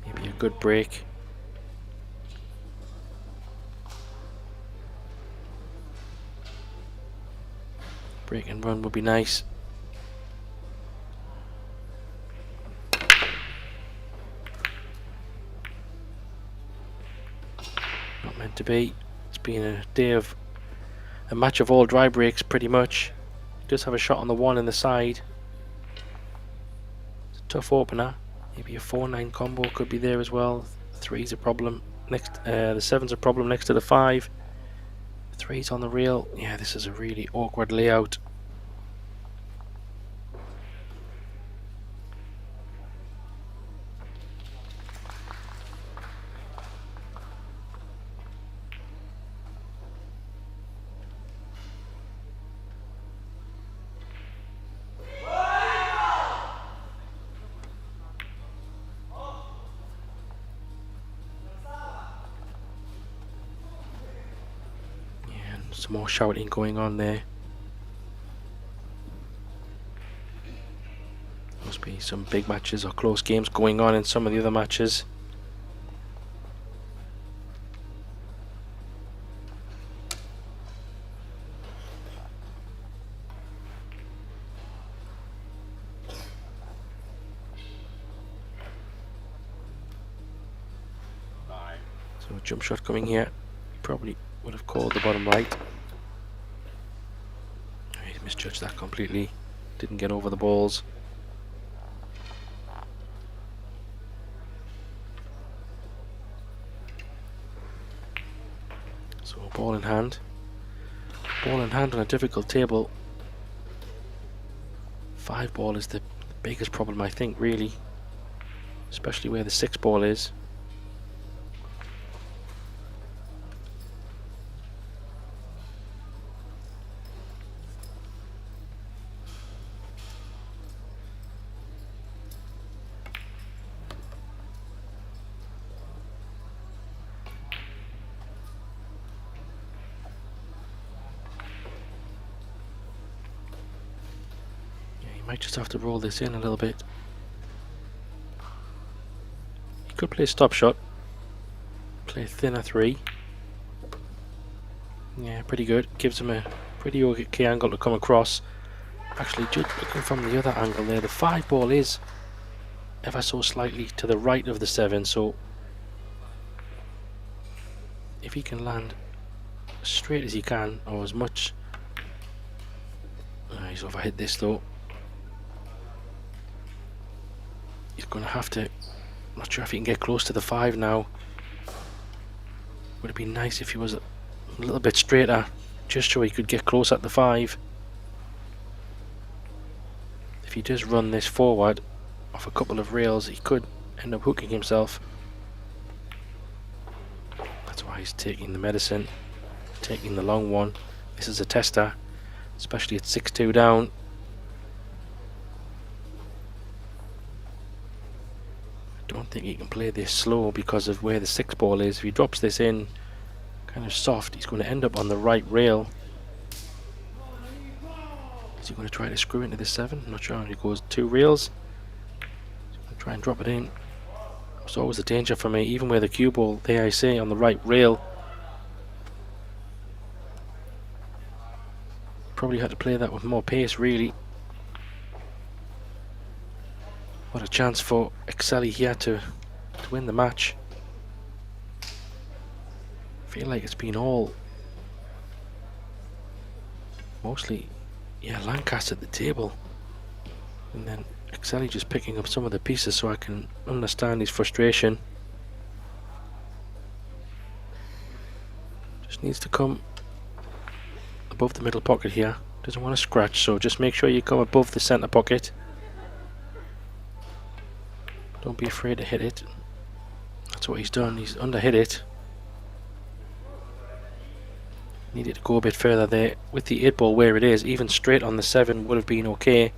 Maybe a good break. Break and run would be nice. Not meant to be. It's been a day of a match of all dry breaks pretty much. He does have a shot on the 1 in the side. It's a tough opener. Maybe a 4-9 combo could be there as well. The 3's a problem. Next, the 7's a problem next to the 5. The 3's on the rail. Yeah, this is a really awkward layout. Some more shouting going on there. Must be some big matches or close games going on in some of the other matches. So jump shot coming here. Probably would have called the bottom right. He's misjudged that completely. Didn't get over the balls. So ball in hand. Ball in hand on a difficult table. 5 ball is the biggest problem, I think, really. Especially where the 6 ball is. Might just have to roll this in a little bit. He could play stop shot. Play thinner 3. Yeah, pretty good. Gives him a pretty okay angle to come across. Actually, just looking from the other angle there, the 5 ball is ever so slightly to the right of the 7, so if he can land as straight as he can, or as much... he's overhit this though. He's going to have to... I'm not sure if he can get close to the 5 now. Would have been nice if he was a little bit straighter, just so he could get close at the 5. If he does run this forward off a couple of rails, he could end up hooking himself. That's why he's taking the medicine, taking the long one. This is a tester, especially at 6-2 down. I don't think he can play this slow because of where the 6 ball is. If he drops this in kind of soft, he's going to end up on the right rail. Is he going to try to screw into the 7? I'm not sure. He goes 2 rails. He's going to try and drop it in. It's always a danger for me, even with the cue ball there, I say, on the right rail. Probably had to play that with more pace, really. What a chance for Exceli here to win the match. I feel like it's been all mostly, yeah, Lancaster at the table, and then Exceli just picking up some of the pieces, so I can understand his frustration. Just needs to come above the middle pocket here. Doesn't want to scratch, so just make sure you come above the center pocket. Don't be afraid to hit it. That's what he's done. He's underhit it. Needed to go a bit further there. With the 8 ball where it is, even straight on the 7 would have been okay.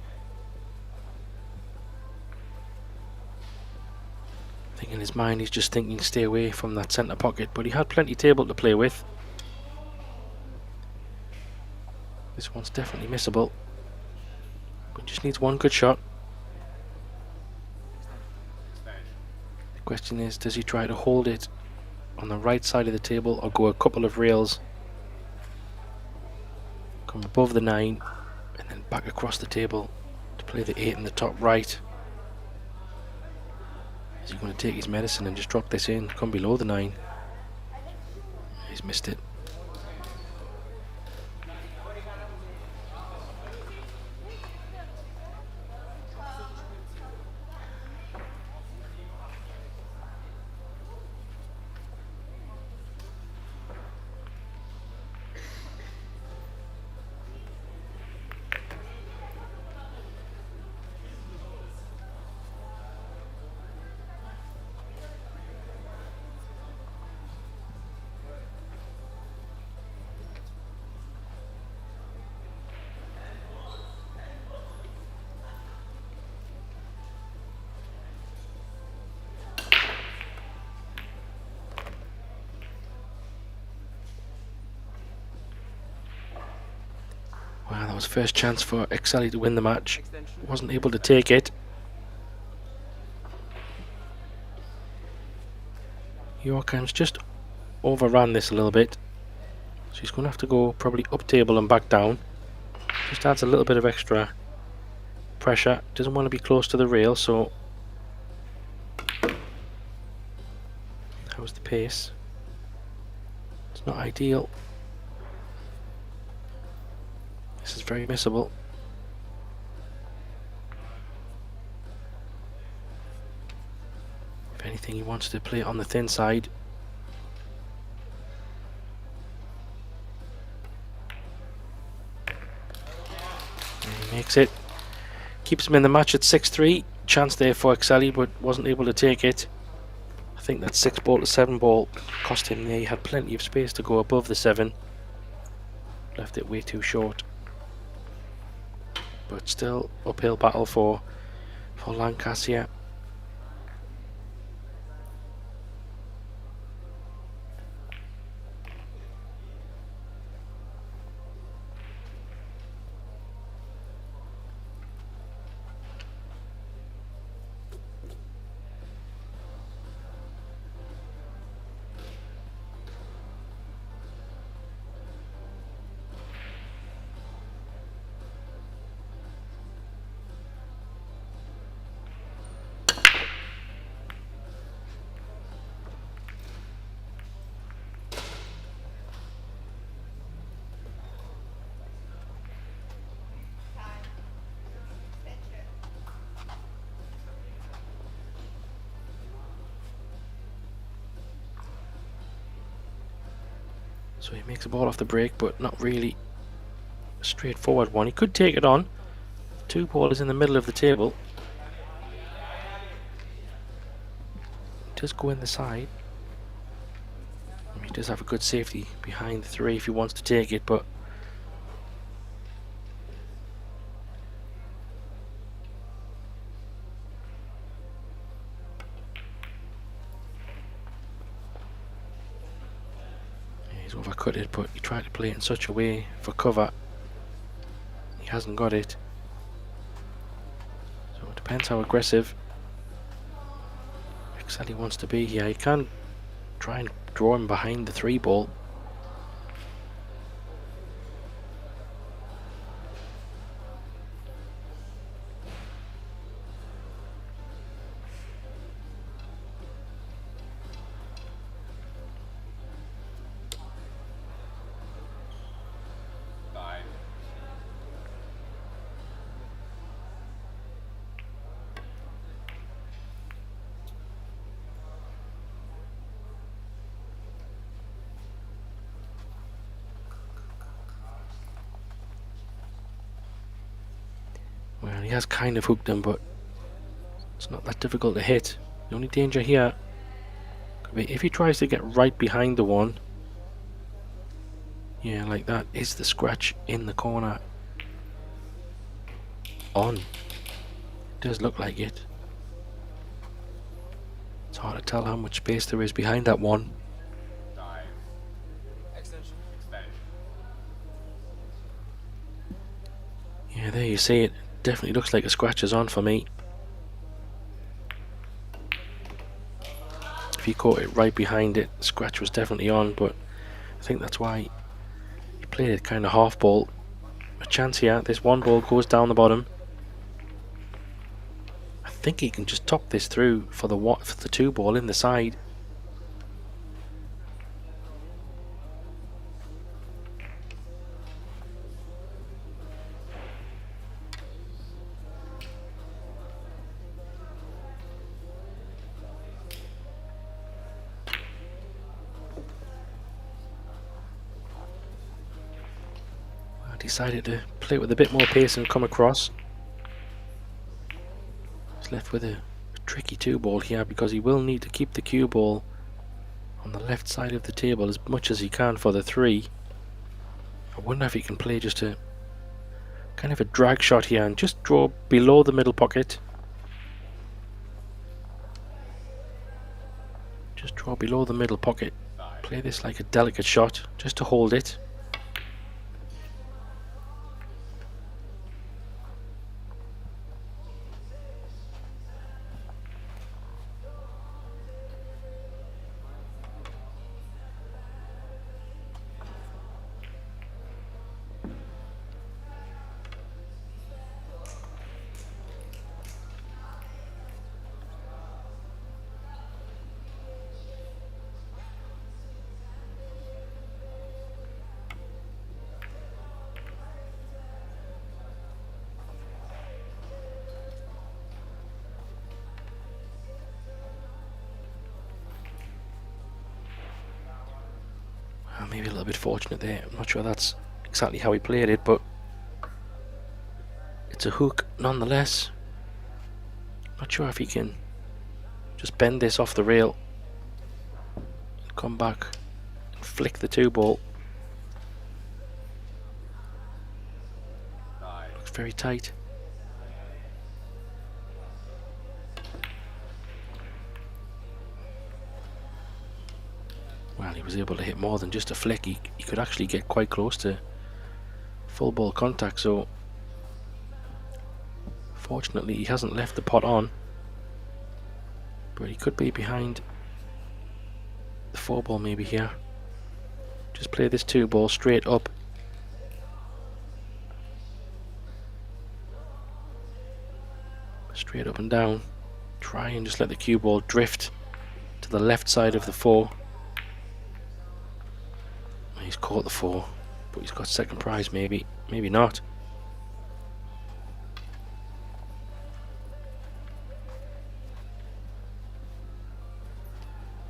I think in his mind he's just thinking stay away from that centre pocket, but he had plenty table to play with. This one's definitely missable. But just needs one good shot. The question is, does he try to hold it on the right side of the table or go a couple of rails, come above the 9 and then back across the table to play the 8 in the top right? Is he going to take his medicine and just drop this in, come below the 9? He's missed it. That was first chance for Excelli to win the match. Wasn't able to take it. Yokimas just overran this a little bit. So he's going to have to go probably up table and back down. Just adds a little bit of extra pressure. Doesn't want to be close to the rail, so how's the pace? It's not ideal. This is very missable. If anything, he wants to play it on the thin side. And he makes it. Keeps him in the match at 6-3. Chance there for Excelli, but wasn't able to take it. I think that 6 ball to 7 ball cost him there. He had plenty of space to go above the 7. Left it way too short. But still, uphill battle for Lancashire. So he makes a ball off the break, but not really a straightforward one. He could take it on. 2 ball is in the middle of the table. He does go in the side. He does have a good safety behind the 3 if he wants to take it, but overcut it, but he tried to play it in such a way for cover. He hasn't got it. So it depends how aggressive Excelli wants to be here. He can try and draw him behind the 3 ball. Well, he has kind of hooked him, but it's not that difficult to hit. The only danger here could be if he tries to get right behind the 1. Yeah, like that. Is the scratch in the corner on? Does look like it. It's hard to tell how much space there is behind that 1. Yeah, there you see it. Definitely looks like a scratch is on for me. If he caught it right behind it, the scratch was definitely on, but I think that's why he played it kind of half ball. A chance here. This 1 ball goes down the bottom. I think he can just top this through for the 2 ball in the side. Decided to play with a bit more pace and come across. He's left with a tricky 2 ball here because he will need to keep the cue ball on the left side of the table as much as he can for the 3. I wonder if he can play just a kind of a drag shot here and just draw below the middle pocket. Just draw below the middle pocket. Play this like a delicate shot just to hold it. maybe a little bit fortunate there. I'm not sure that's exactly how he played it, but it's a hook nonetheless. Not sure if he can just bend this off the rail and come back and flick the 2-ball. Looks very tight. Well, he was able to hit more than just a flick. He could actually get quite close to full ball contact, so fortunately he hasn't left the pot on, but he could be behind the 4-ball maybe here. Just play this 2-ball straight up. Straight up and down. Try and just let the cue ball drift to the left side of the 4. He's caught the 4, but he's got second prize, maybe not.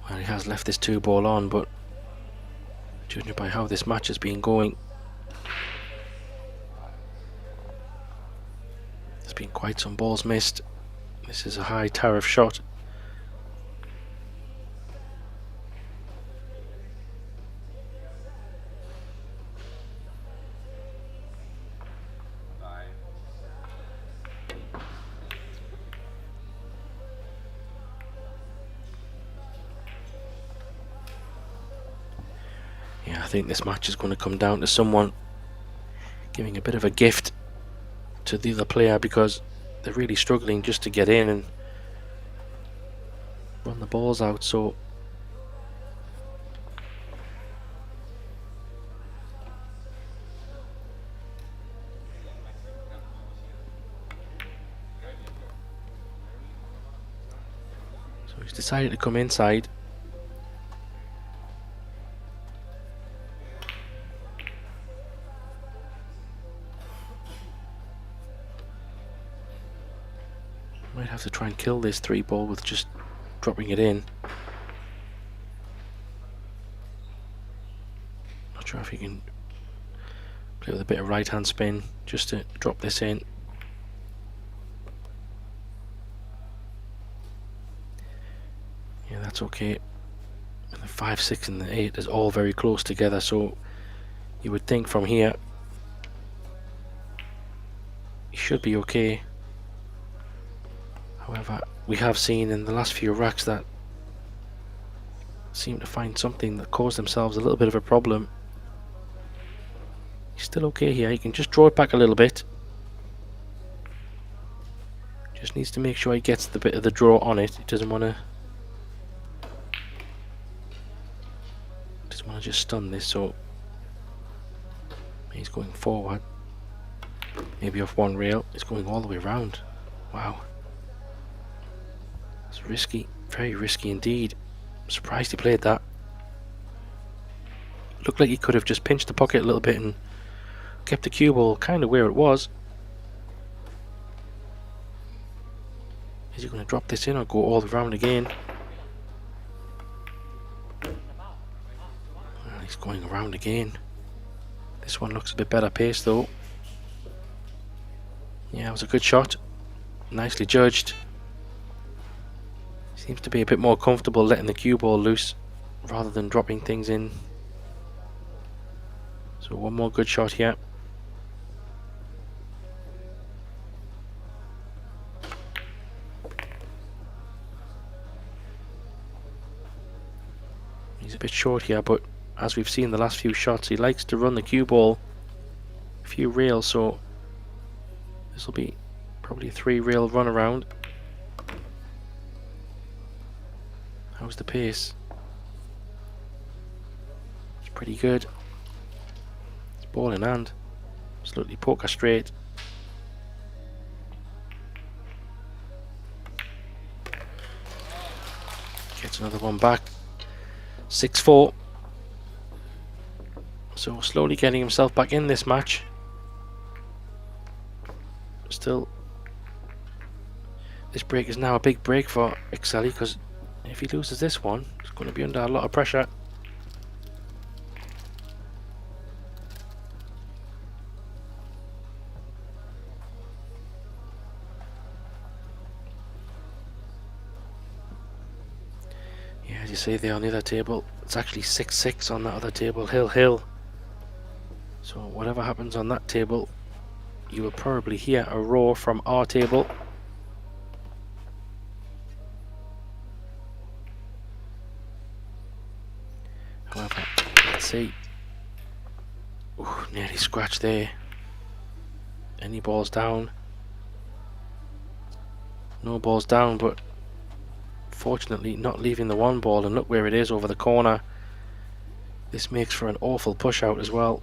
Well, he has left this 2-ball on, but judging by how this match has been going, there's been quite some balls missed. This is a high tariff shot. I think this match is going to come down to someone giving a bit of a gift to the other player, because they're really struggling just to get in and run the balls out. So he's decided to come inside. Might have to try and kill this 3-ball with just dropping it in. Not sure if he can play with a bit of right hand spin just to drop this in. Yeah, that's okay. And the 5, 6 and the 8 is all very close together, so you would think from here he should be okay. However, we have seen in the last few racks that seem to find something that caused themselves a little bit of a problem. He's still okay here. He can just draw it back a little bit. Just needs to make sure he gets the bit of the draw on it. He doesn't want to just stun this, so he's going forward. Maybe off one rail. It's going all the way around. Wow. It's risky, very risky indeed. I'm surprised he played that. Looked like he could have just pinched the pocket a little bit and kept the cue ball kind of where it was. Is he going to drop this in or go all the way around again? Well, he's going around again. This one looks a bit better paced though. Yeah, it was a good shot. Nicely judged. Seems to be a bit more comfortable letting the cue ball loose rather than dropping things in. So one more good shot here. He's a bit short here, but as we've seen the last few shots, he likes to run the cue ball a few rails, so this will be probably a 3-rail run around. How's the pace? It's pretty good. It's ball in hand. Absolutely poker straight. Gets another one back. 6-4. So slowly getting himself back in this match. Still, this break is now a big break for Exceli, because if he loses this one, he's going to be under a lot of pressure. As you see there on the other table, it's actually 6-6 on that other table, Hill. So whatever happens on that table, you will probably hear a roar from our table. However, let's see. Ooh, nearly scratched there. Any balls down? No balls down, but fortunately not leaving the one ball, and look where it is over the corner. This makes for an awful push out as well.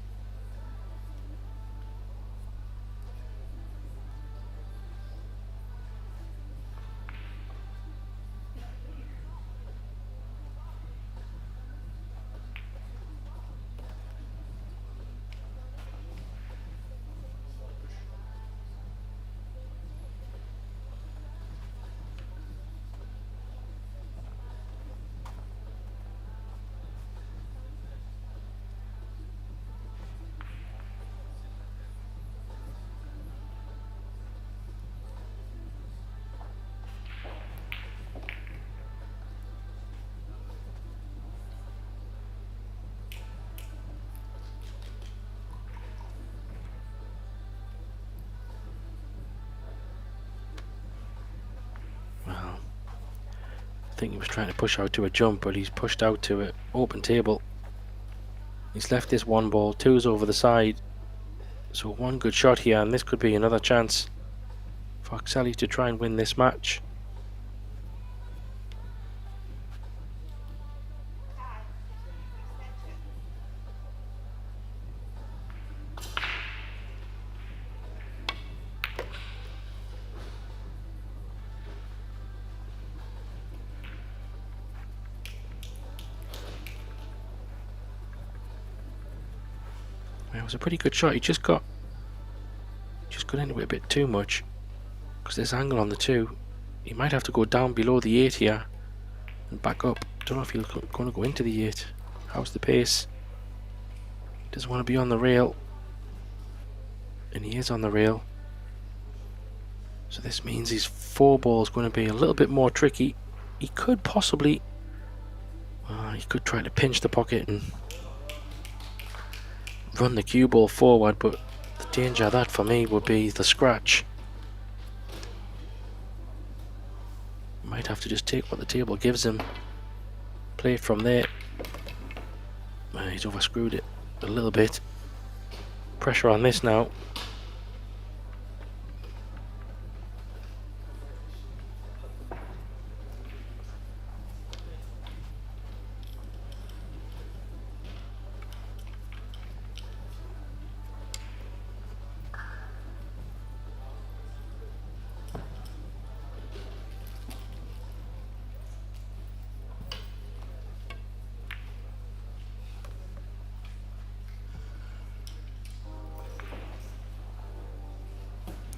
Well, I think he was trying to push out to a jump, but he's pushed out to an open table. He's left this one ball, two's over the side. So one good shot here, and this could be another chance for Okseli to try and win this match. It was a pretty good shot. He just got into it a bit too much because there's angle on the 2. He might have to go down below the 8 here and back up. Don't know if he's going to go into the 8. How's the pace? He doesn't want to be on the rail, and he is on the rail. So this means his 4 ball is going to be a little bit more tricky. He could possibly, he could try to pinch the pocket and run the cue ball forward, but the danger of that for me would be the scratch. Might have to just take what the table gives him, play it from there. He's overscrewed it a little bit. Pressure on this now.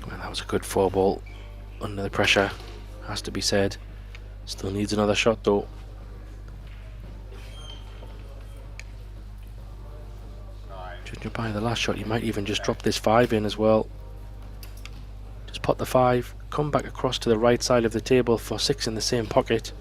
Well, that was a good 4 ball under the pressure, has to be said. Still needs another shot though. Judging by the last shot, you might even just drop this 5 in as well. Just pot the 5, come back across to the right side of the table for 6 in the same pocket.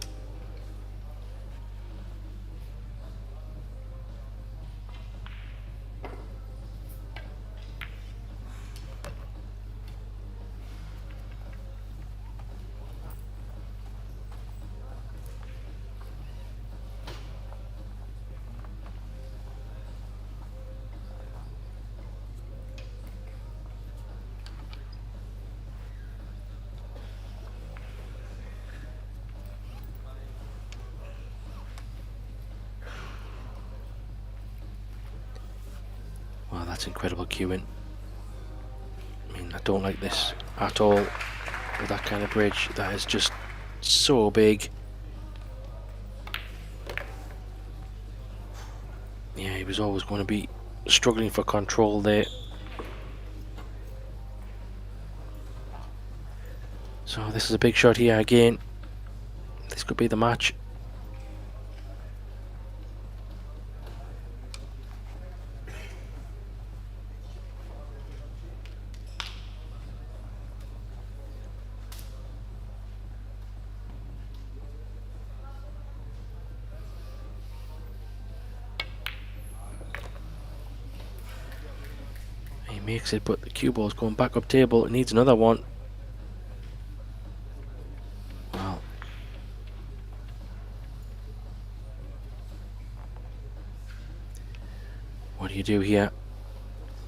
Wow, that's incredible cueing. I mean, I don't like this at all with that kind of bridge. That is just so big. Yeah, he was always going to be struggling for control there. So this is a big shot here again. This could be the match. makes it, but the cue ball's going back up table. It needs another one. Well, what do you do here?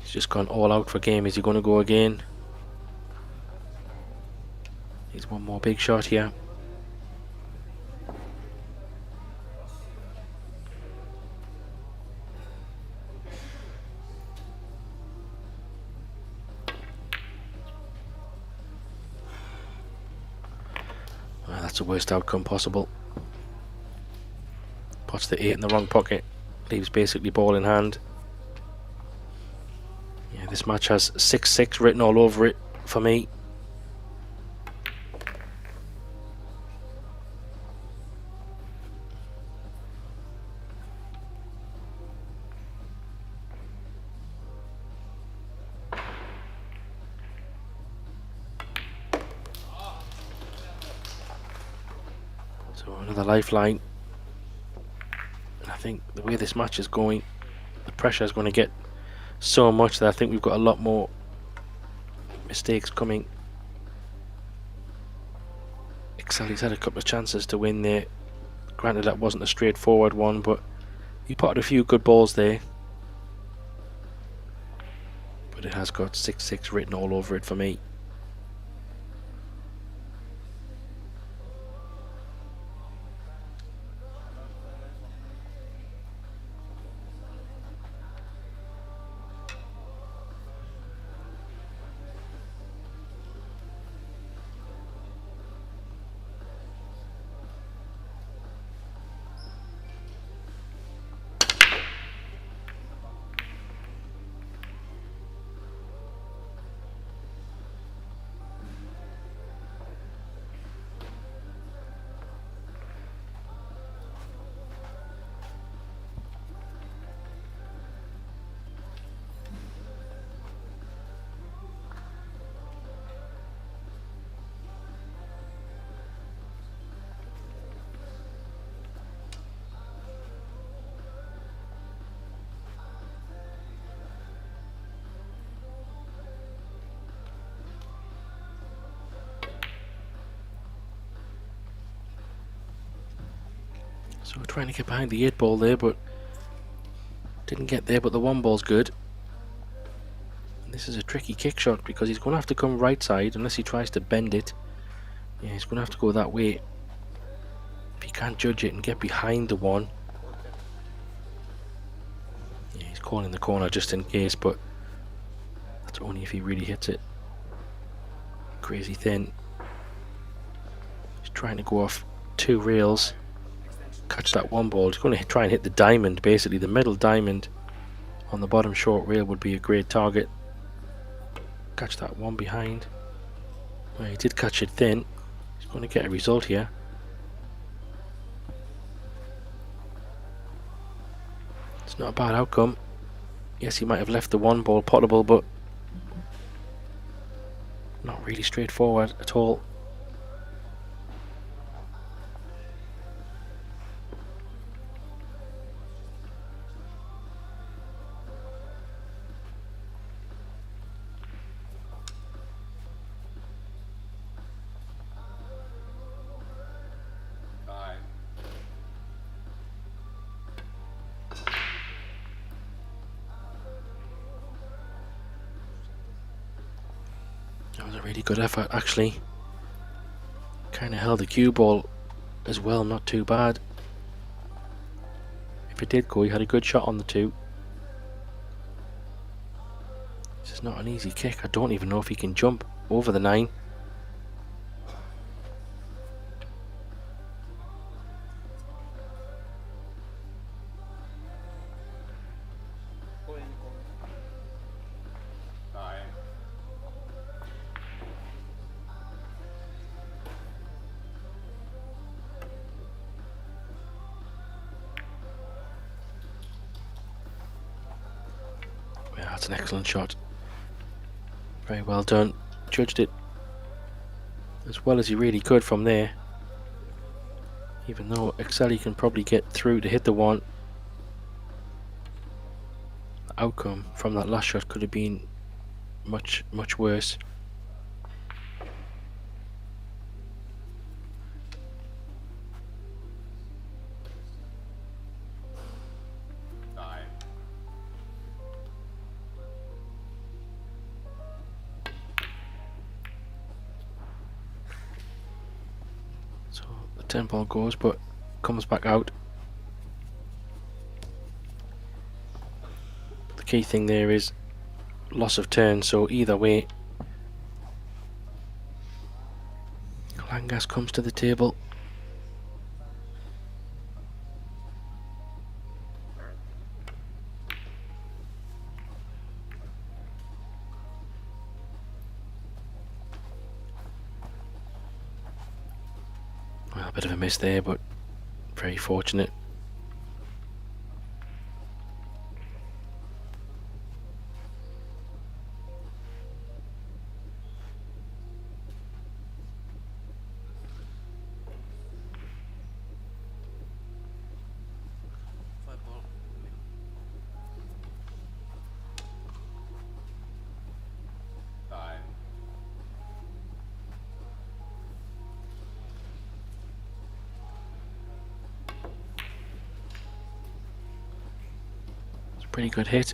He's just gone all out for game. Is he going to go again? Needs one more big shot here. Well, that's the worst outcome possible. Puts the 8 in the wrong pocket. Leaves basically ball in hand. Yeah, this match has 6-6 written all over it for me. So another lifeline. And I think the way this match is going, the pressure is going to get so much that I think we've got a lot more mistakes coming. Exceli's had a couple of chances to win there. Granted, that wasn't a straightforward one, but he potted a few good balls there. But it has got 6-6 written all over it for me. So we're trying to get behind the 8 ball there, but didn't get there. But the 1 ball's good. And this is a tricky kick shot because he's going to have to come right side unless he tries to bend it. Yeah, he's going to have to go that way if he can't judge it and get behind the 1. Yeah, he's calling the corner just in case, but that's only if he really hits it. Crazy thin. He's trying to go off 2 rails. Catch that 1 ball. He's going to try and hit the diamond, basically the middle diamond on the bottom short rail would be a great target. Catch that 1 behind. Well, he did catch it thin. He's going to get a result here. It's not a bad outcome. Yes, he might have left the 1 ball potable, but not really straightforward at all. That was a really good effort, actually. Kind of held the cue ball as well, not too bad. If it did go, he had a good shot on the 2. This is not an easy kick. I don't even know if he can jump over the 9. That's an excellent shot. Very well done. Judged it as well as he really could from there. Even though Exceli can probably get through to hit the 1. The outcome from that last shot could have been much worse. So the 10 ball goes, but comes back out. The key thing there is loss of turn, so either way, Langas comes to the table. Well, a bit of a miss there, but very fortunate. Pretty good hit.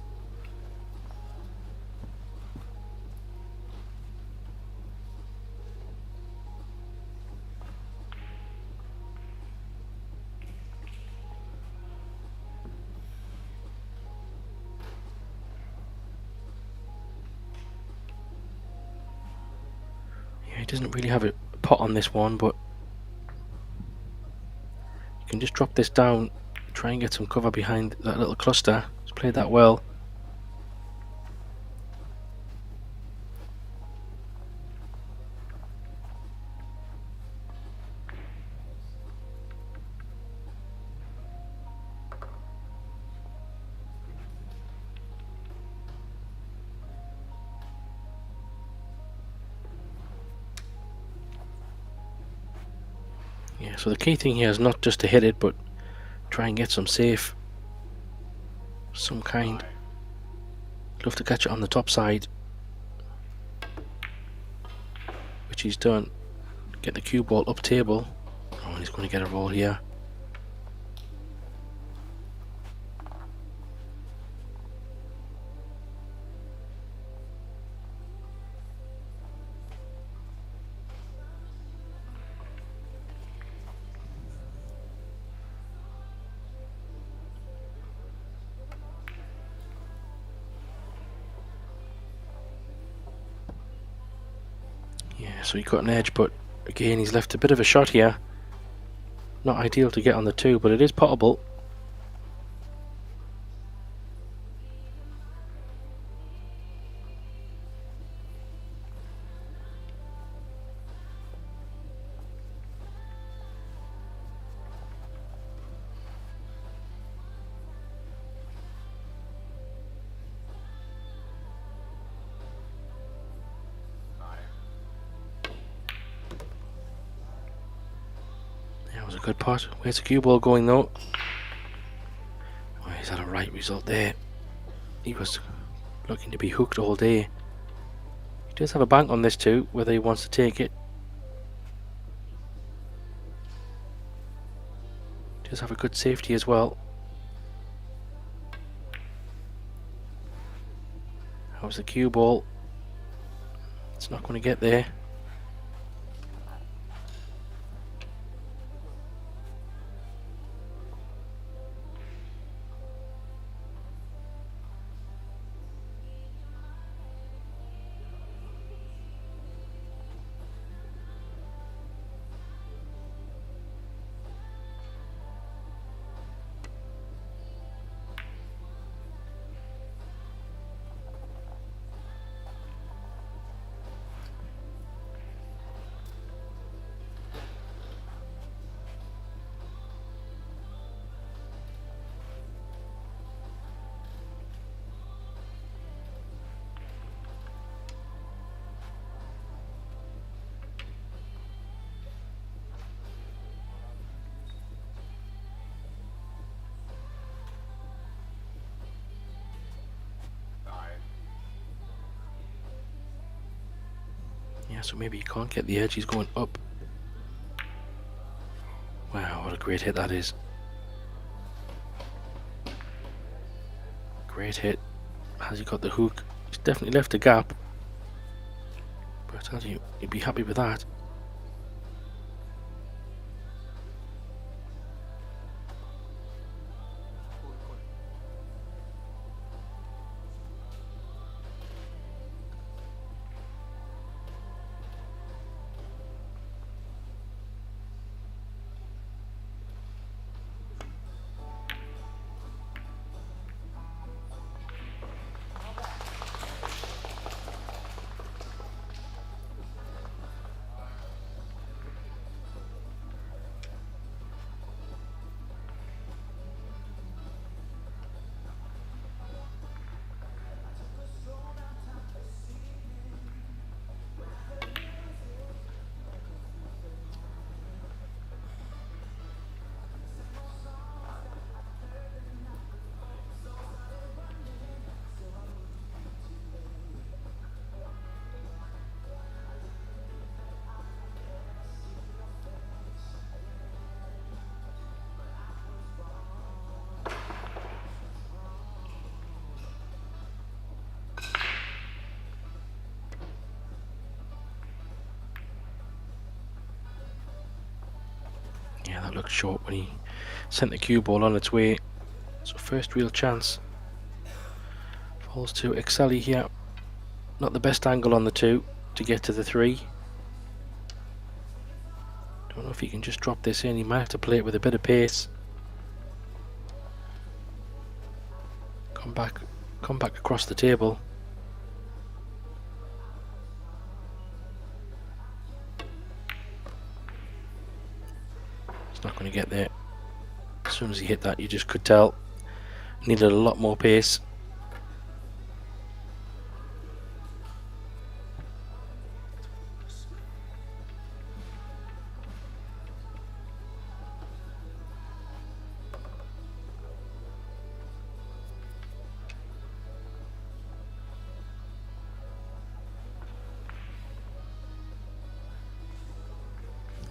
Yeah, he doesn't really have a pot on this one, but you can just drop this down, try and get some cover behind that little cluster. He's played that well. Yeah, so the key thing here is not just to hit it, but try and get some safe, some kind. Love to catch it on the top side, which he's done. Get the cue ball up table. Oh, he's going to get a roll here. Yeah, so he got an edge, but again he's left a bit of a shot here. Not ideal to get on the 2, but it is potable. That was a good pot. Where's the cue ball going though? Oh, he's had a right result there. He was looking to be hooked all day. He does have a bank on this too, whether he wants to take it. Does have a good safety as well. How's the cue ball? It's not going to get there. Yeah, so maybe he can't get the edge. He's going up. Wow, what a great hit that is. Great hit. Has he got the hook? He's definitely left a gap. But I tell you, he'd be happy with that. Yeah, that looked short when he sent the cue ball on its way. So first real chance. Falls to Exceli here. Not the best angle on the 2 to get to the 3. Don't know if he can just drop this in. He might have to play it with a bit of pace. Come back across the table. He's not going to get there. As soon as he hit that, you just could tell. Needed a lot more pace.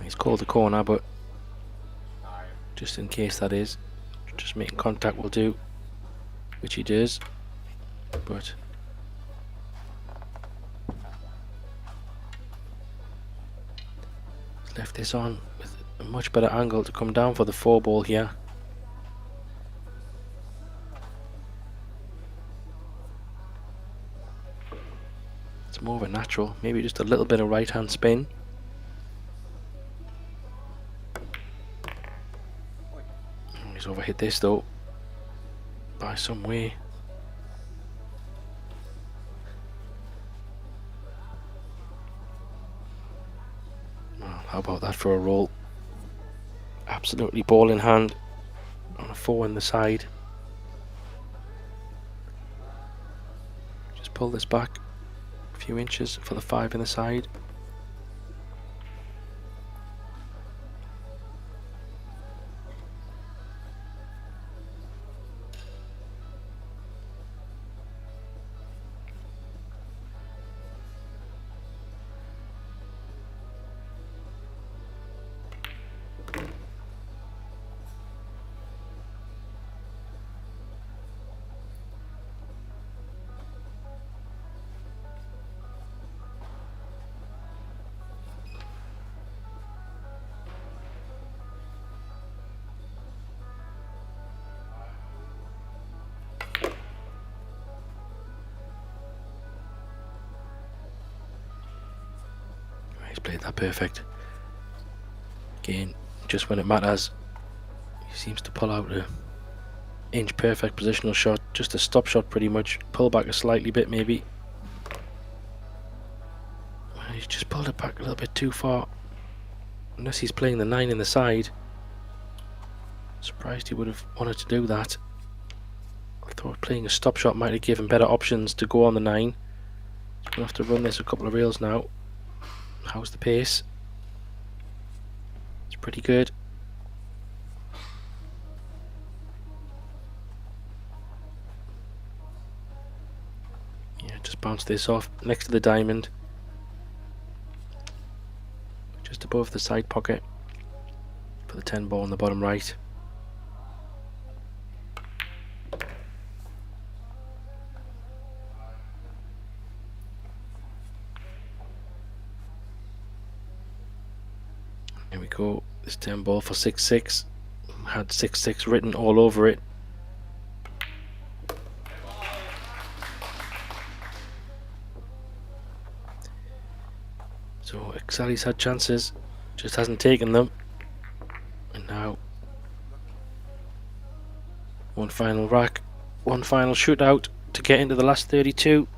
He's called the corner, but just in case that is, just making contact will do, which he does, but he's left this on with a much better angle to come down for the 4 ball here. It's more of a natural, maybe just a little bit of right hand spin. He's overhit this though by some way. Well, how about that for a roll? Absolutely ball in hand on a 4 in the side. Just pull this back a few inches for the 5 in the side. He's played that perfect. Again, just when it matters, he seems to pull out a inch perfect positional shot, just a stop shot pretty much, pull back a slightly bit maybe. Well, he's just pulled it back a little bit too far, unless he's playing the 9 in the side. Surprised he would have wanted to do that. I thought playing a stop shot might have given better options to go on the 9. So we'll have to run this a couple of reels now. How's the pace? It's pretty good. Yeah, just bounce this off next to the diamond. above the side pocket for the 10 ball in the bottom right. Here we go, this 10 ball for 6-6. Had 6-6 written all over it. So Exali's had chances, just hasn't taken them. And now one final rack, one final shootout to get into the last 32.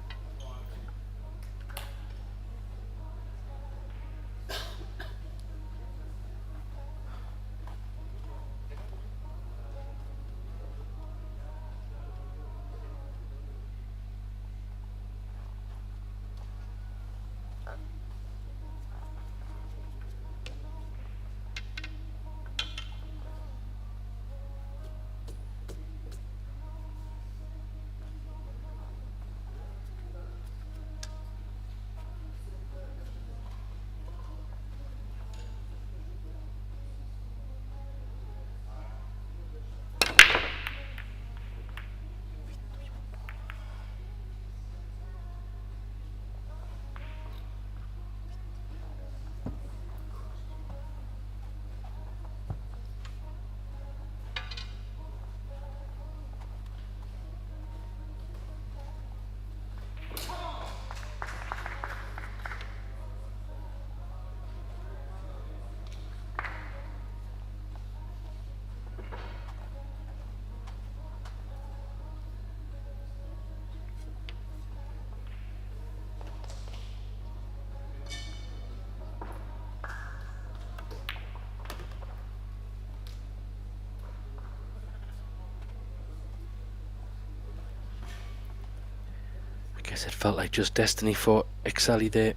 I guess it felt like just destiny for Exali there.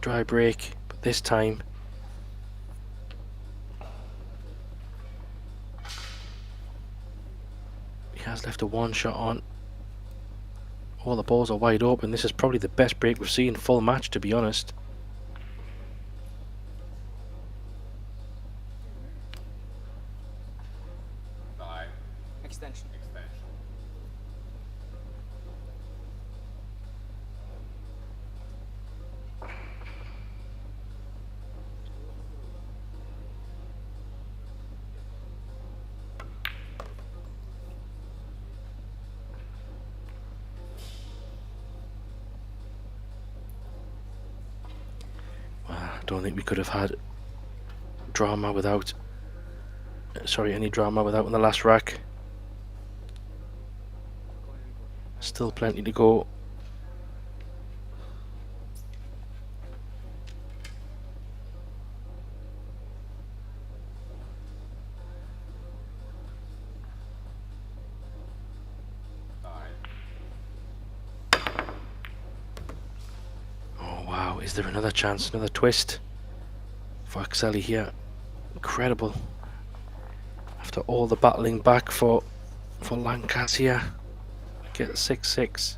Dry break, but this time he has left a one shot on. All the balls are wide open. This is probably the best break we've seen full match, to be honest. Extension. I don't think we could have had drama without, any drama without in the last rack. Still plenty to go. Oh wow, is there another chance, another twist for Exali here? Incredible. After all the battling back for Lancaster here. Get 6-6.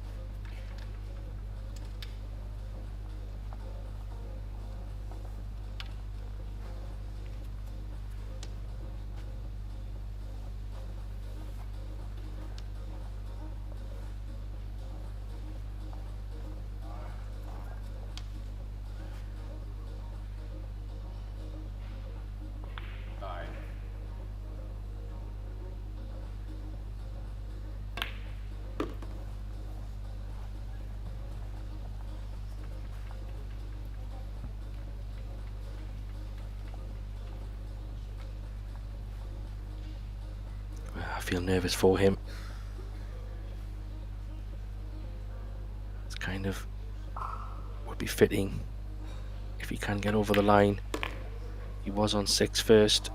I feel nervous for him. It's kind of would be fitting if he can get over the line. He was on 6 first,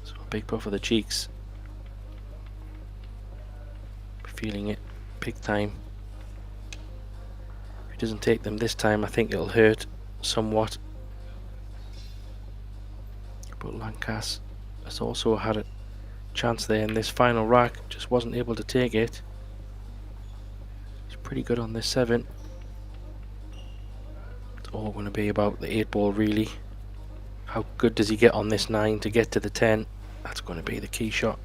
so a big puff of the cheeks. Feeling it big time. If he doesn't take them this time, I think it'll hurt somewhat. But Lancaster has also had a chance there in this final rack, just wasn't able to take it. He's pretty good on this 7. It's all going to be about the 8 ball really. How good does he get on this 9 to get to the 10? That's going to be the key shot.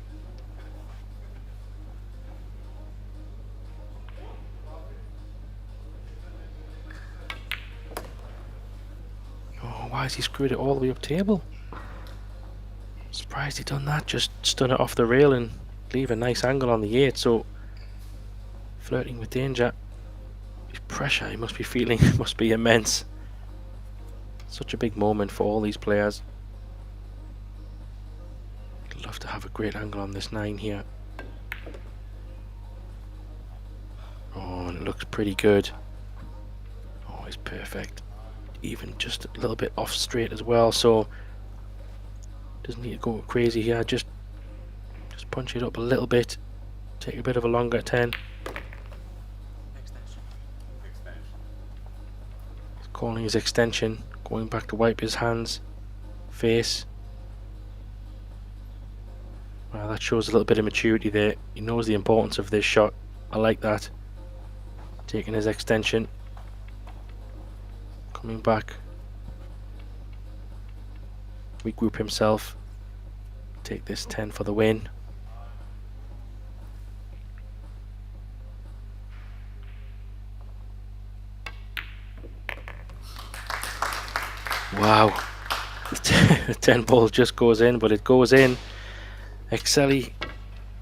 Oh, why has he screwed it all the way up table? Surprised he done that. Just stun it off the rail and leave a nice angle on the 8. So flirting with danger. His pressure he must be feeling must be immense. Such a big moment for all these players. I'd love to have a great angle on this 9 here. Oh, and it looks pretty good. Oh, it's perfect. Even just a little bit off straight as well, so doesn't need to go crazy here. Just punch it up a little bit. Take a bit of a longer 10. He's calling his extension. Going back to wipe his hands, face. Well, that shows a little bit of maturity there. He knows the importance of this shot. I like that. Taking his extension. Coming back. Regroup himself. Take this 10 for the win. Wow. The 10 ball just goes in, but it goes in. Excelli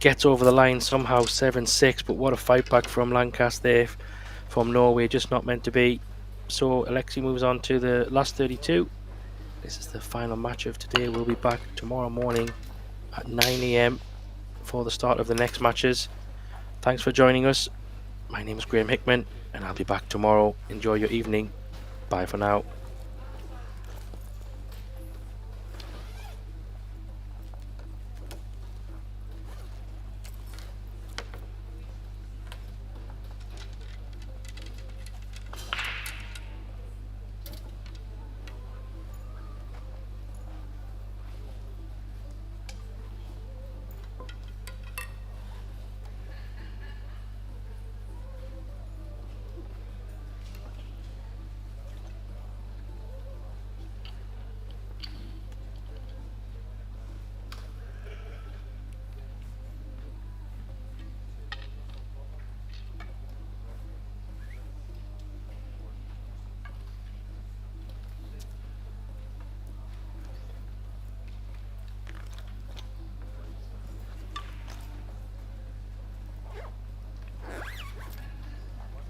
gets over the line somehow, 7-6, but what a fight back from Lancaster there from Norway, just not meant to be. So Alexei moves on to the last 32. This is the final match of today. We'll be back tomorrow morning at 9 AM for the start of the next matches. Thanks for joining us. My name is Graham Hickman, and I'll be back tomorrow. Enjoy your evening. Bye for now.